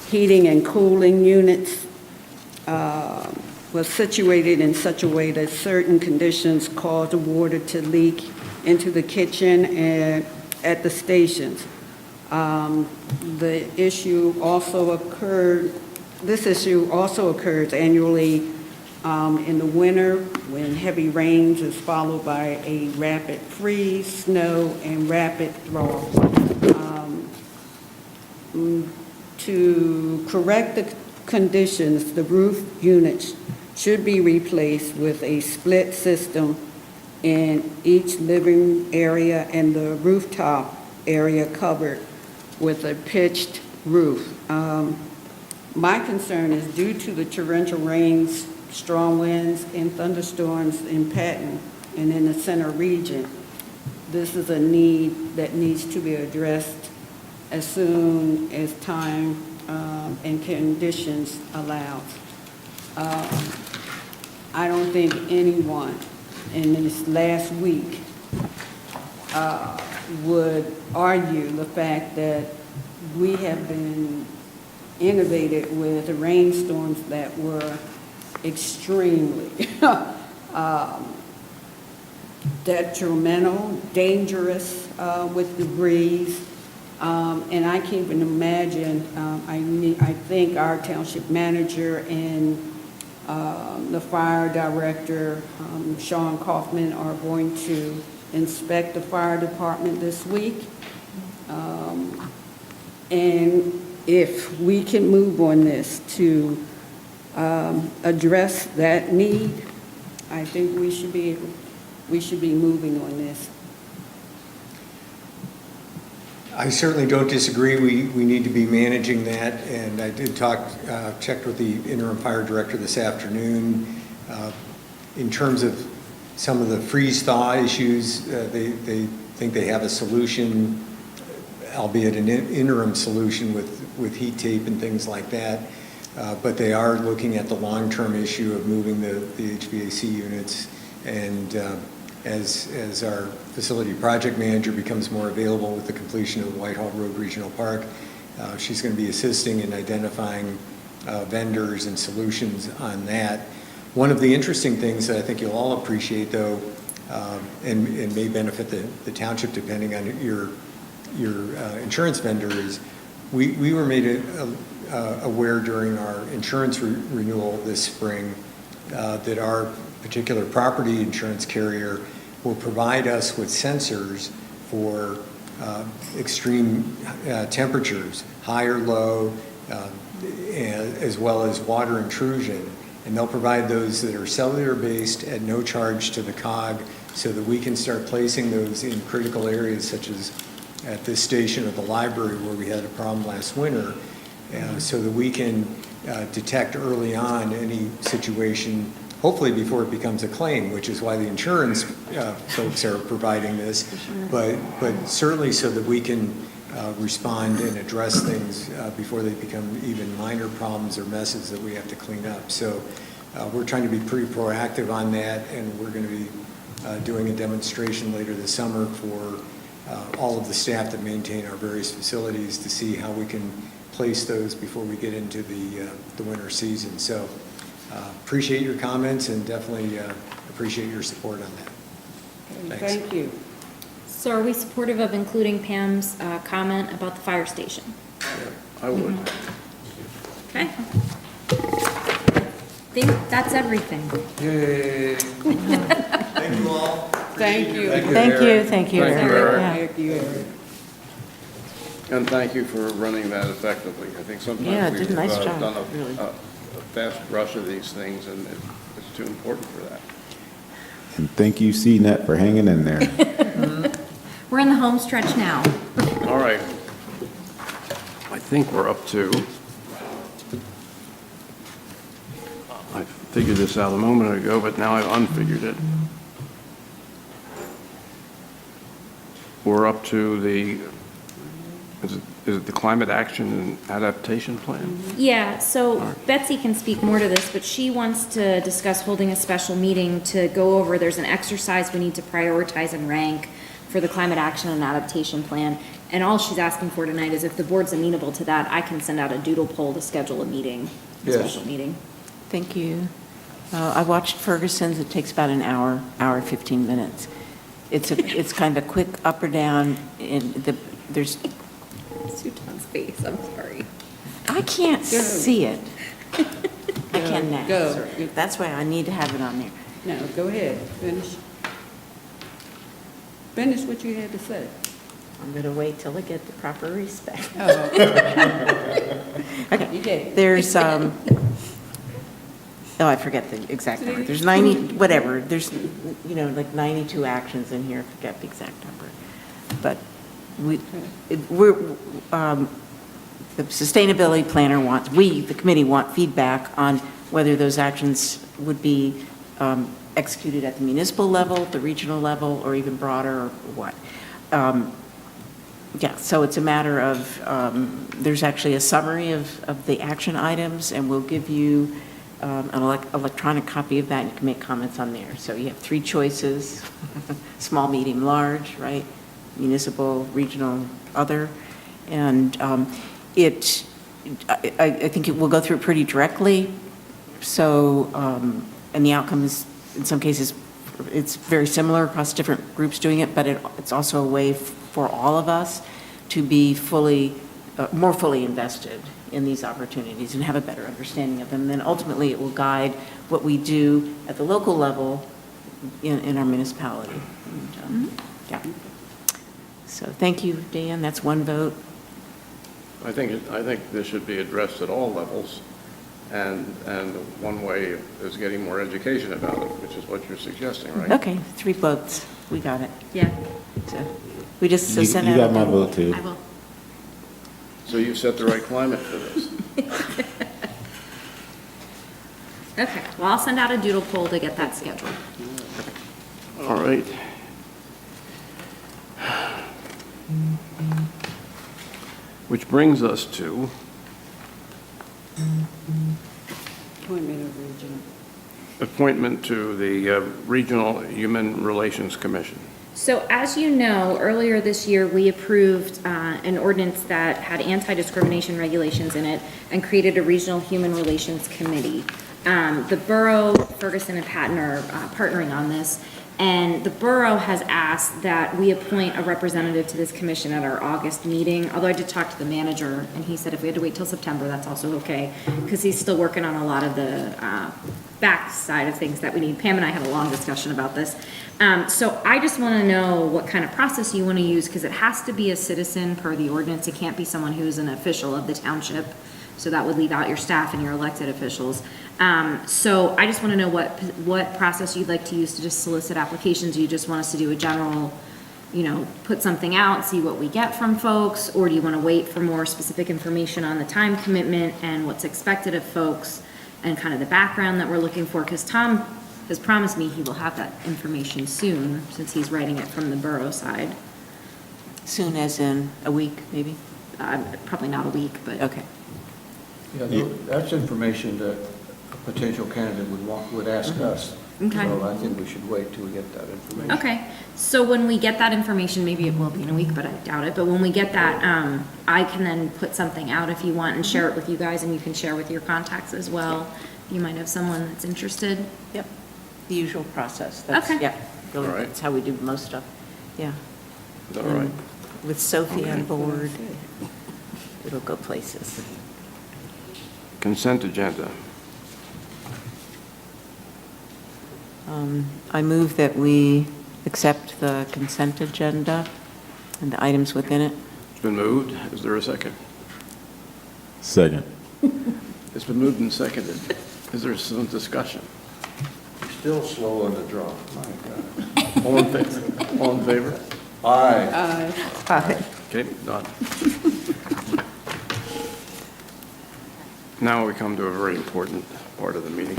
heating and cooling units was situated in such a way that certain conditions caused the water to leak into the kitchen and at the stations. This issue also occurs annually in the winter when heavy rains is followed by a rapid freeze, snow, and rapid thaw. To correct the conditions, the roof units should be replaced with a split system in each living area and the rooftop area covered with a pitched roof. My concern is due to the torrential rains, strong winds, and thunderstorms in Patton and in the center region, this is a need that needs to be addressed as soon as time and conditions allow. I don't think anyone in this last week would argue the fact that we have been inundated with rainstorms that were extremely detrimental, dangerous with debris. And I can't even imagine, I think our township manager and the fire director, Sean Kaufman, are going to inspect the fire department this week. And if we can move on this to address that need, I think we should be moving on this. I certainly don't disagree. We need to be managing that, and I did checked with the interim fire director this afternoon. In terms of some of the freeze-thaw issues, they think they have a solution, albeit an interim solution with heat tape and things like that. But they are looking at the long-term issue of moving the HVAC units, and as our facility project manager becomes more available with the completion of the Whitehall Road Regional Park, she's going to be assisting in identifying vendors and solutions on that. One of the interesting things that I think you'll all appreciate, though, and may benefit the township depending on your insurance vendor, is we were made aware during our insurance renewal this spring that our particular property insurance carrier will provide us with sensors for extreme temperatures, high or low, as well as water intrusion. And they'll provide those that are cellular based at no charge to the COG, so that we can start placing those in critical areas such as at this station or the library where we had a problem last winter, so that we can detect early on any situation, hopefully before it becomes a claim, which is why the insurance folks are providing this, but certainly so that we can respond and address things before they become even minor problems or messes that we have to clean up. So we're trying to be pretty proactive on that, and we're going to be doing a demonstration later this summer for all of the staff that maintain our various facilities to see how we can place those before we get into the winter season. So appreciate your comments and definitely appreciate your support on that. Thanks. Thank you. So are we supportive of including Pam's comment about the fire station? I would. Okay. I think that's everything. Yay. Thank you all. Thank you. Thank you, Eric. thank you. Thank you, Eric. Yeah. Thank you, Eric. And thank you for running that effectively. I think Yeah, sometimes did we've a nice job, done really. a fast rush of these things, and it's too important for that. And thank you, CNET, for hanging in there. We're in the home stretch now. All right. I think we're up to, I figured this out a moment ago, but now I've unfigured it. We're up to the, is it the Climate Action and Adaptation Plan? Yeah, so Betsy can speak more to this, but she wants to discuss holding a special meeting to go over, there's an exercise we need to prioritize and rank for the Climate Action and Adaptation Plan. And all she's asking for tonight is if the board's amenable to that, I can send out a doodle poll to schedule a meeting, a Yes. special meeting. Thank you. I watched Ferguson's. It takes about an hour, 15 minutes. It's kind of a quick up or down. There's, Sutan's face, I'm sorry. I can't Go. see it. I can now. Go. Sorry. That's why I need to have it on there. No, go ahead, finish. Finish what you had to say. I'm going to wait till I get the proper respect. Oh, Okay. you did. There's, oh, I forget the exact number. There's 90, whatever, there's, like 92 actions in here, I forget the exact number. But the sustainability planner wants, the committee want feedback on whether those actions would be executed at the municipal level, the regional level, or even broader, or what. Yeah, so it's a matter of, there's actually a summary of the action items, and we'll give you an electronic copy of that, and you can make comments on there. So you have 3 choices, small, medium, large, right? Municipal, regional, other. And I think it will go through pretty directly. So, and the outcome is, in some cases, it's very similar across different groups doing it, but it's also a way for all of us to be more fully invested in these opportunities and have a better understanding of them. Then ultimately, it will guide what we do at the local level in our municipality. And, yeah. So thank you, Dan. That's 1 vote. I think this should be addressed at all levels, and one way is getting more education about it, which is what you're suggesting, right? Okay, 3 votes. We got it. Yeah. So we just You sent out. got my vote, too. I will. So you set the right climate for this. Okay, well, I'll send out a doodle poll to get that scheduled. All right. Which brings us to Appointment of regional. appointment to the Regional Human Relations Commission. So as you know, earlier this year, we approved an ordinance that had anti-discrimination regulations in it and created a Regional Human Relations Committee. The borough, Ferguson and Patton are partnering on this, and the borough has asked that we appoint a representative to this commission at our August meeting, although I did talk to the manager, and he said if we had to wait till September, that's also okay, because he's still working on a lot of the back side of things that we need. Pam and I had a long discussion about this. So I just want to know what kind of process you want to use, because it has to be a citizen per the ordinance. It can't be someone who's an official of the township. So that would leave out your staff and your elected officials. So I just want to know what process you'd like to use to just solicit applications. Do you just want us to do a general, put something out, see what we get from folks? Or do you want to wait for more specific information on the time commitment and what's expected of folks and kind of the background that we're looking for? Because Tom has promised me he will have that information soon, since he's writing it from the borough side. Soon as in a week, maybe? Probably not a week, but. Okay. Yeah, that's information that a potential candidate would ask us. Okay. So I think we should wait till we get that information. Okay, so when we get that information, maybe it will be in a week, but I doubt it, but when we get that, I can then put something out if you want and share it with you guys, and you can share with your contacts as well. You might have someone that's interested. Yep, the usual process. That's, Okay. yeah, really, All right. that's how we do most stuff, yeah. Is that all right? With Sophie on board, it'll go places. Consent agenda. I move that we accept the consent agenda and the items within it. It's been moved. Is there a second? Second. It's been moved and seconded. Is there some discussion? Still slow on the draw, my God. All in favor? All in favor? Aye. Aye. Okay, done. Now we come to a very important part of the meeting.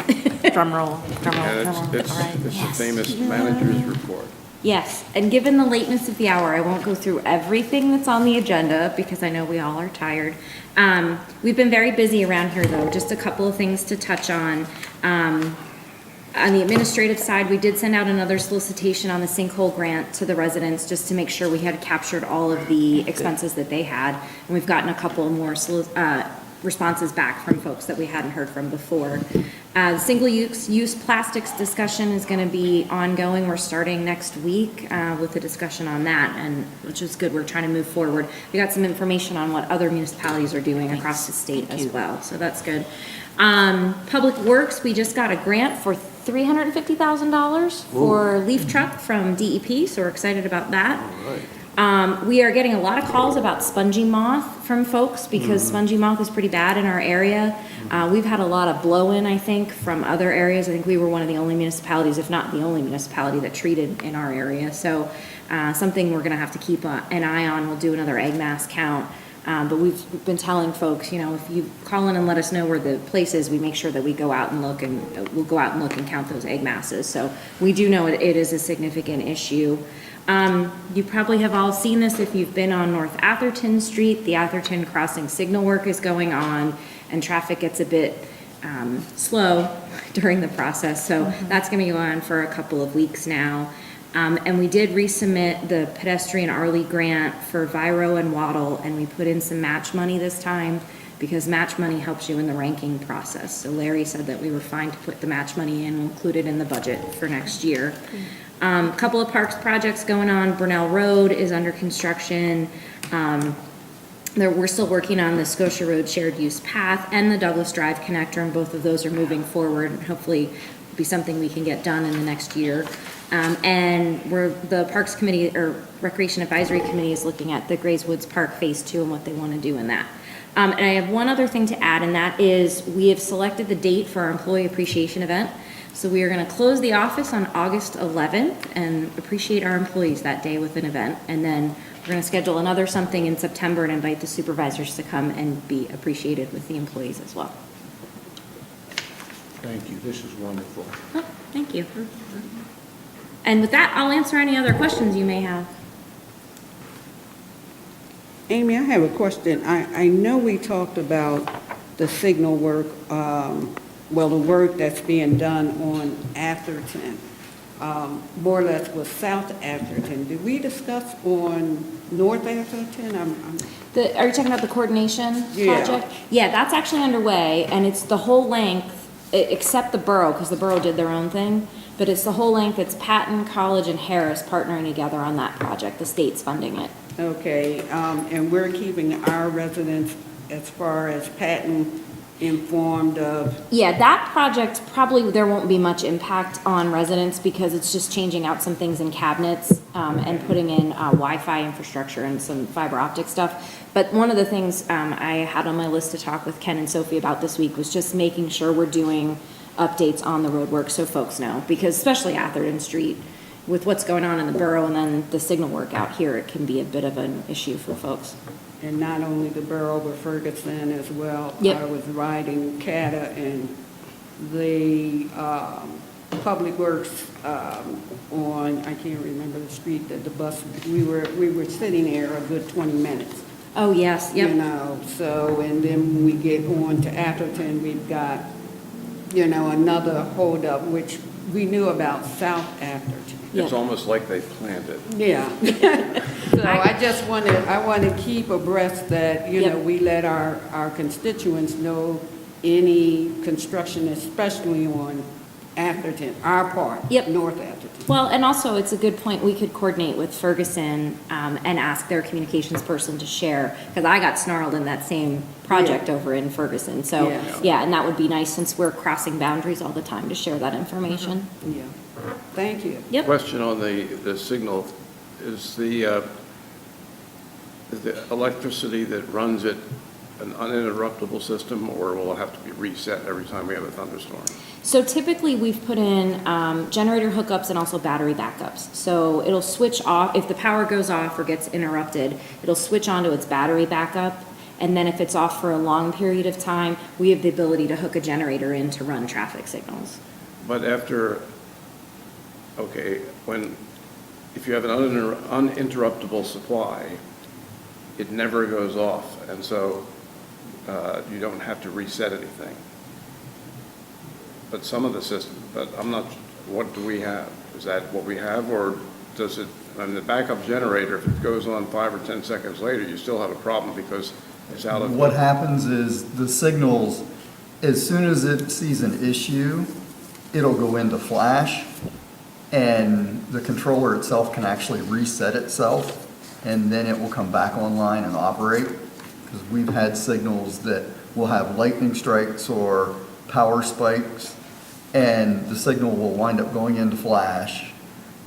Drum roll, drum roll, And drum roll. it's All right. the famous manager's report. Yes, and given the lateness of the hour, I won't go through everything that's on the agenda because I know we all are tired. We've been very busy around here though, just a couple of things to touch on. On the administrative side, we did send out another solicitation on the sinkhole grant to the residents just to make sure we had captured all of the expenses that they had. And we've gotten a couple more responses back from folks that we hadn't heard from before. Single-use plastics discussion is going to be ongoing. We're starting next week with a discussion on that, and which is good. We're trying to move forward. We got some information on what other municipalities are doing across the state as well, so that's good. Public Works, we just got a grant for $350,000 for leaf truck from DEP, so we're excited about that. We are getting a lot of calls about spongy moth from folks because spongy moth is pretty bad in our area. We've had a lot of blow-in, I think, from other areas. I think we were one of the only municipalities, if not the only municipality that treated in our area. So something we're gonna have to keep an eye on. We'll do another egg mass count. But we've been telling folks, you know, if you call in and let us know where the place is, we make sure that we go out and look, and we'll go out and look and count those egg masses. So we do know it is a significant issue. You probably have all seen this if you've been on North Atherton Street. The Atherton crossing signal work is going on, and traffic gets a bit slow during the process. So that's going to go on for a couple of weeks now. And we did resubmit the pedestrian Arlie grant for Viro and Waddle, and we put in some match money this time because match money helps you in the ranking process. So Larry said that we were fine to put the match money in, we'll include it in the budget for next year. Couple of parks projects going on. Burnell Road is under construction. We're still working on the Scotia Road shared use path and the Douglas Drive connector, and both of those are moving forward, and hopefully be something we can get done in the next year. And the Parks Committee or Recreation Advisory Committee is looking at the Grays Woods Park Phase 2 and what they want to do in that. And I have one other thing to add, and that is we have selected the date for our employee appreciation event. So we are going to close the office on August 11th and appreciate our employees that day with an event. And then we're going to schedule another something in September and invite the supervisors to come and be appreciated with the employees as well. Thank you, this is wonderful. Oh, thank you. And with that, I'll answer any other questions you may have. Amy, I have a question. I know we talked about the signal work, the work that's being done on Atherton, more or less with South Atherton. Did we discuss on North Atherton? Are you talking about the coordination Yeah. project? Yeah, that's actually underway, and it's the whole length, except the borough, because the borough did their own thing, but it's the whole length. It's Patton, College, and Harris partnering together on that project. The state's funding it. Okay, and we're keeping our residents, as far as Patton, informed of? Yeah, that project, probably there won't be much impact on residents because it's just changing out some things in cabinets and putting in Wi-Fi infrastructure and some fiber optic stuff. But one of the things I had on my list to talk with Ken and Sophie about this week was just making sure we're doing updates on the road work so folks know, because especially Atherton Street, with what's going on in the borough and then the signal work out here, it can be a bit of an issue for folks. And not only the borough, but Ferguson as well. Yep. I was riding CATA, and the Public Works on I can't remember the street that the bus, we were sitting there a good 20 minutes. Oh, yes, You yep. know, so, and then when we get on to Atherton, we've got, you know, another holdup, which we knew about South Atherton. It's almost like they planned it. Yeah. So I want to keep abreast that, you know, we let our constituents know any construction, especially on Atherton, our part, North Atherton. Well, and also, it's a good point, we could coordinate with Ferguson and ask their communications person to share, because I got snarled in that same project over in Ferguson. So, yeah, and that would be nice, since we're crossing boundaries all the time, to share that information. Yeah. Thank you. Yep. Question on the signal, is the electricity that runs it an uninterruptible system, or will it have to be reset every time we have a thunderstorm? So typically, we've put in generator hookups and also battery backups. So it'll switch off, if the power goes off or gets interrupted, it'll switch on to its battery backup. And then if it's off for a long period of time, we have the ability to hook a generator in to run traffic signals. But after, okay, if you have an uninterruptible supply, it never goes off, and so you don't have to reset anything. But some of the system, but I'm not, what do we have? Is that what we have, or does it, I mean, the backup generator, if it goes on 5 or 10 seconds later, you still have a problem because it's out of... What happens is the signals, as soon as it sees an issue, it'll go into flash, and the controller itself can actually reset itself, and then it will come back online and operate. Because we've had signals that will have lightning strikes or power spikes, and the signal will wind up going into flash,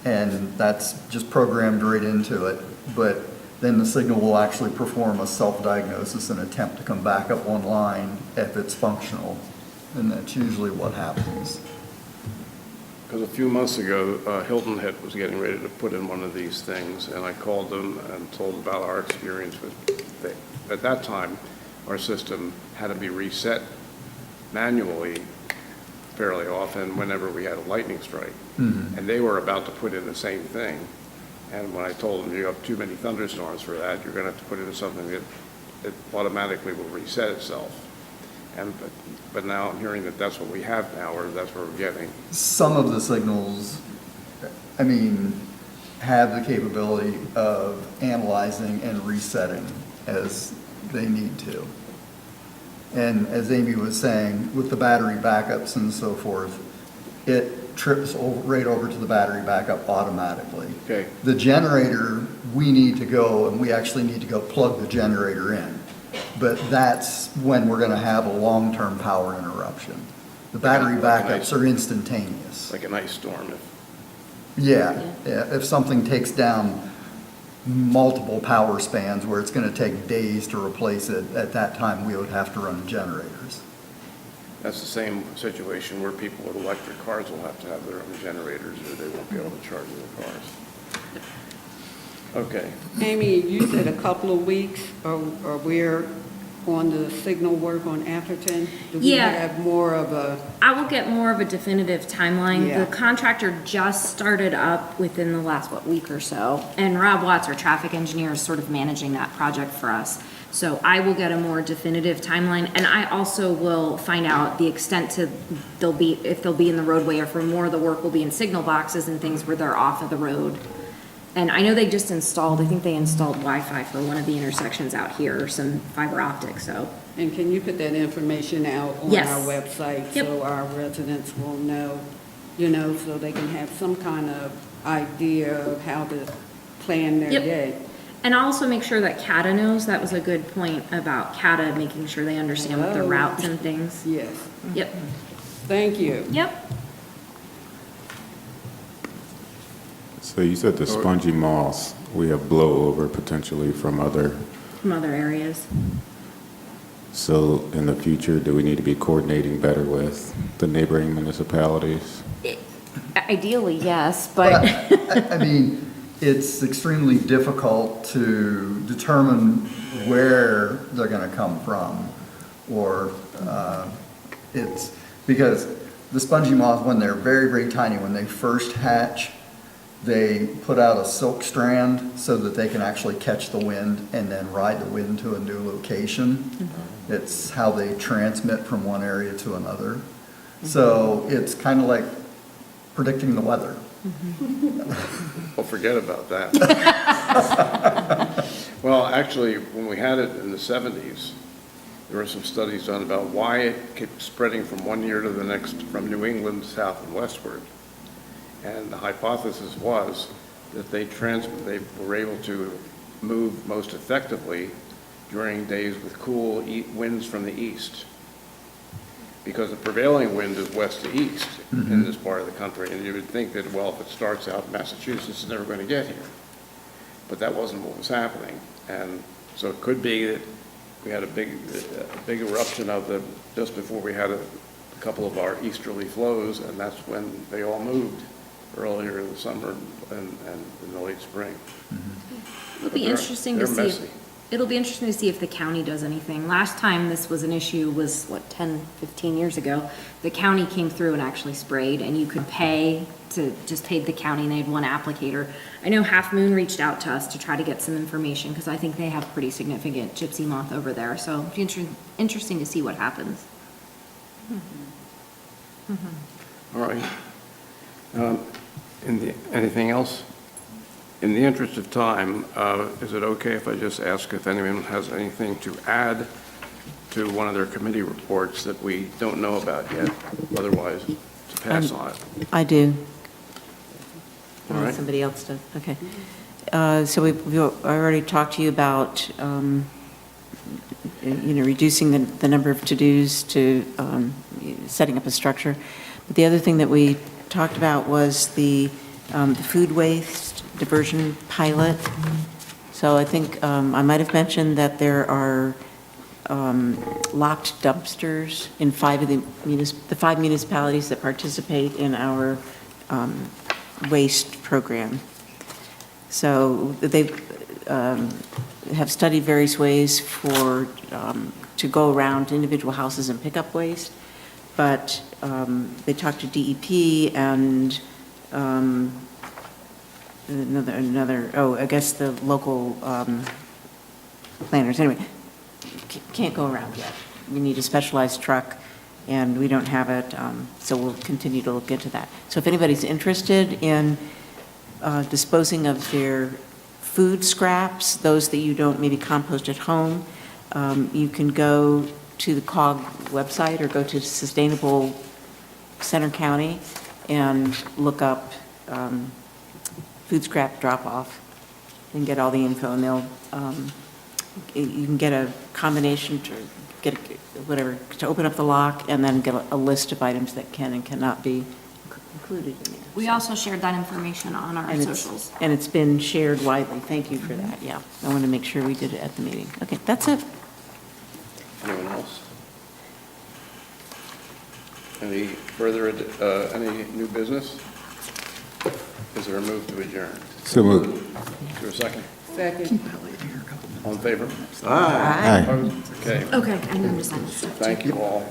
and that's just programmed right into it. But then the signal will actually perform a self-diagnosis and attempt to come back up online if it's functional, and that's usually what happens. Because a few months ago, Hilton Head was getting ready to put in one of these things, and I called them and told them about our experience with it. At that time, our system had to be reset manually fairly often whenever we had a lightning strike. Mm-hmm. And they were about to put in the same thing. And when I told them, you have too many thunderstorms for that, you're going to have to put in something that automatically will reset itself. But now I'm hearing that that's what we have now, or that's what we're getting. Some of the signals, I mean, have the capability of analyzing and resetting as they need to. And as Amy was saying, with the battery backups and so forth, it trips right over to the battery backup automatically. Okay. The generator, we need to go, and we actually need to go plug the generator in. But that's when we're going to have a long-term power interruption. The battery backups are instantaneous. Like an ice storm. Yeah, if something takes down multiple power spans where it's going to take days to replace it, at that time we would have to run generators. That's the same situation where people with electric cars will have to have their own generators, or they won't be able to charge their cars. Okay. Amy, you said a couple of weeks, or we're on the signal work on Atherton? Do we have more of a... I will get more of a definitive timeline. Yeah. The contractor just started up within the last, week or so. And Rob Watts, our traffic engineer, is sort of managing that project for us. So I will get a more definitive timeline. And I also will find out the extent to if they'll be in the roadway, or if more of the work will be in signal boxes and things where they're off of the road. And I know they just installed, I think they installed Wi-Fi for one of the intersections out here, or some fiber optic, so. And can you put that information out on Yes. our website? Yep. So our residents will know, you know, so they can have some kind of idea of how to plan their day. And I'll also make sure that CATA knows. That was a good point about CATA, making sure they understand what the routes and things. Yes. Yep. Thank you. Yep. So you said the spongy moss, we have blowover potentially from other. From other areas. So in the future, do we need to be coordinating better with the neighboring municipalities? Ideally, yes, but. I mean, it's extremely difficult to determine where they're going to come from, or it's because the spongy moths, when they're very, very tiny, when they first hatch, they put out a silk strand so that they can actually catch the wind and then ride the wind to a new location. It's how they transmit from one area to another. So it's kind of like predicting the weather. Well, forget about that. Well, actually, when we had it in the 70s, there were some studies done about why it kept spreading from one year to the next, from New England south and westward. And the hypothesis was that they were able to move most effectively during days with cool winds from the east. Because the prevailing wind is west to east in this part of the country. And you would think that, well, if it starts out in Massachusetts, it's never going to get here. But that wasn't what was happening. And so it could be that we had a big eruption just before we had a couple of our easterly flows, and that's when they all moved earlier in the summer and in the late spring. It'll be interesting to see. It'll be interesting to see if the county does anything. Last time this was an issue was, 10, 15 years ago. The county came through and actually sprayed, and you could pay to just pay the county, and they had one applicator. I know Half Moon reached out to us to try to get some information, because I think they have pretty significant gypsy moth over there. So it'll be interesting to see what happens. All right. Anything else? In the interest of time, is it okay if I just ask if anyone has anything to add to one of their committee reports that we don't know about yet, otherwise to pass on it? I do. All right. Somebody else does, okay. So we've already talked to you about, reducing the number of to-dos to setting up a structure. But the other thing that we talked about was the food waste diversion pilot. So I think I might have mentioned that there are locked dumpsters in 5 of the 5 municipalities that participate in our waste program. So they have studied various ways to go around individual houses and pick up waste, but they talked to DEP and I guess the local planners. Anyway, can't go around yet. We need a specialized truck, and we don't have it, so we'll continue to look into that. So if anybody's interested in disposing of their food scraps, those that you don't maybe compost at home, you can go to the COG website or go to Sustainable Center County and look up food scrap drop-off and get all the info, and they'll, you can get a combination to to open up the lock and then get a list of items that can and cannot be included in there. We also shared that information on our socials. And it's been shared widely. Thank you for that, yeah. I want to make sure we did it at the meeting. Okay, that's it. Anyone else? Any further, any new business? Is there a move to adjourn? So moved. Is there a second? Second. All in favor? Aye. Opposed? Okay. Okay, I understand. Thank you all.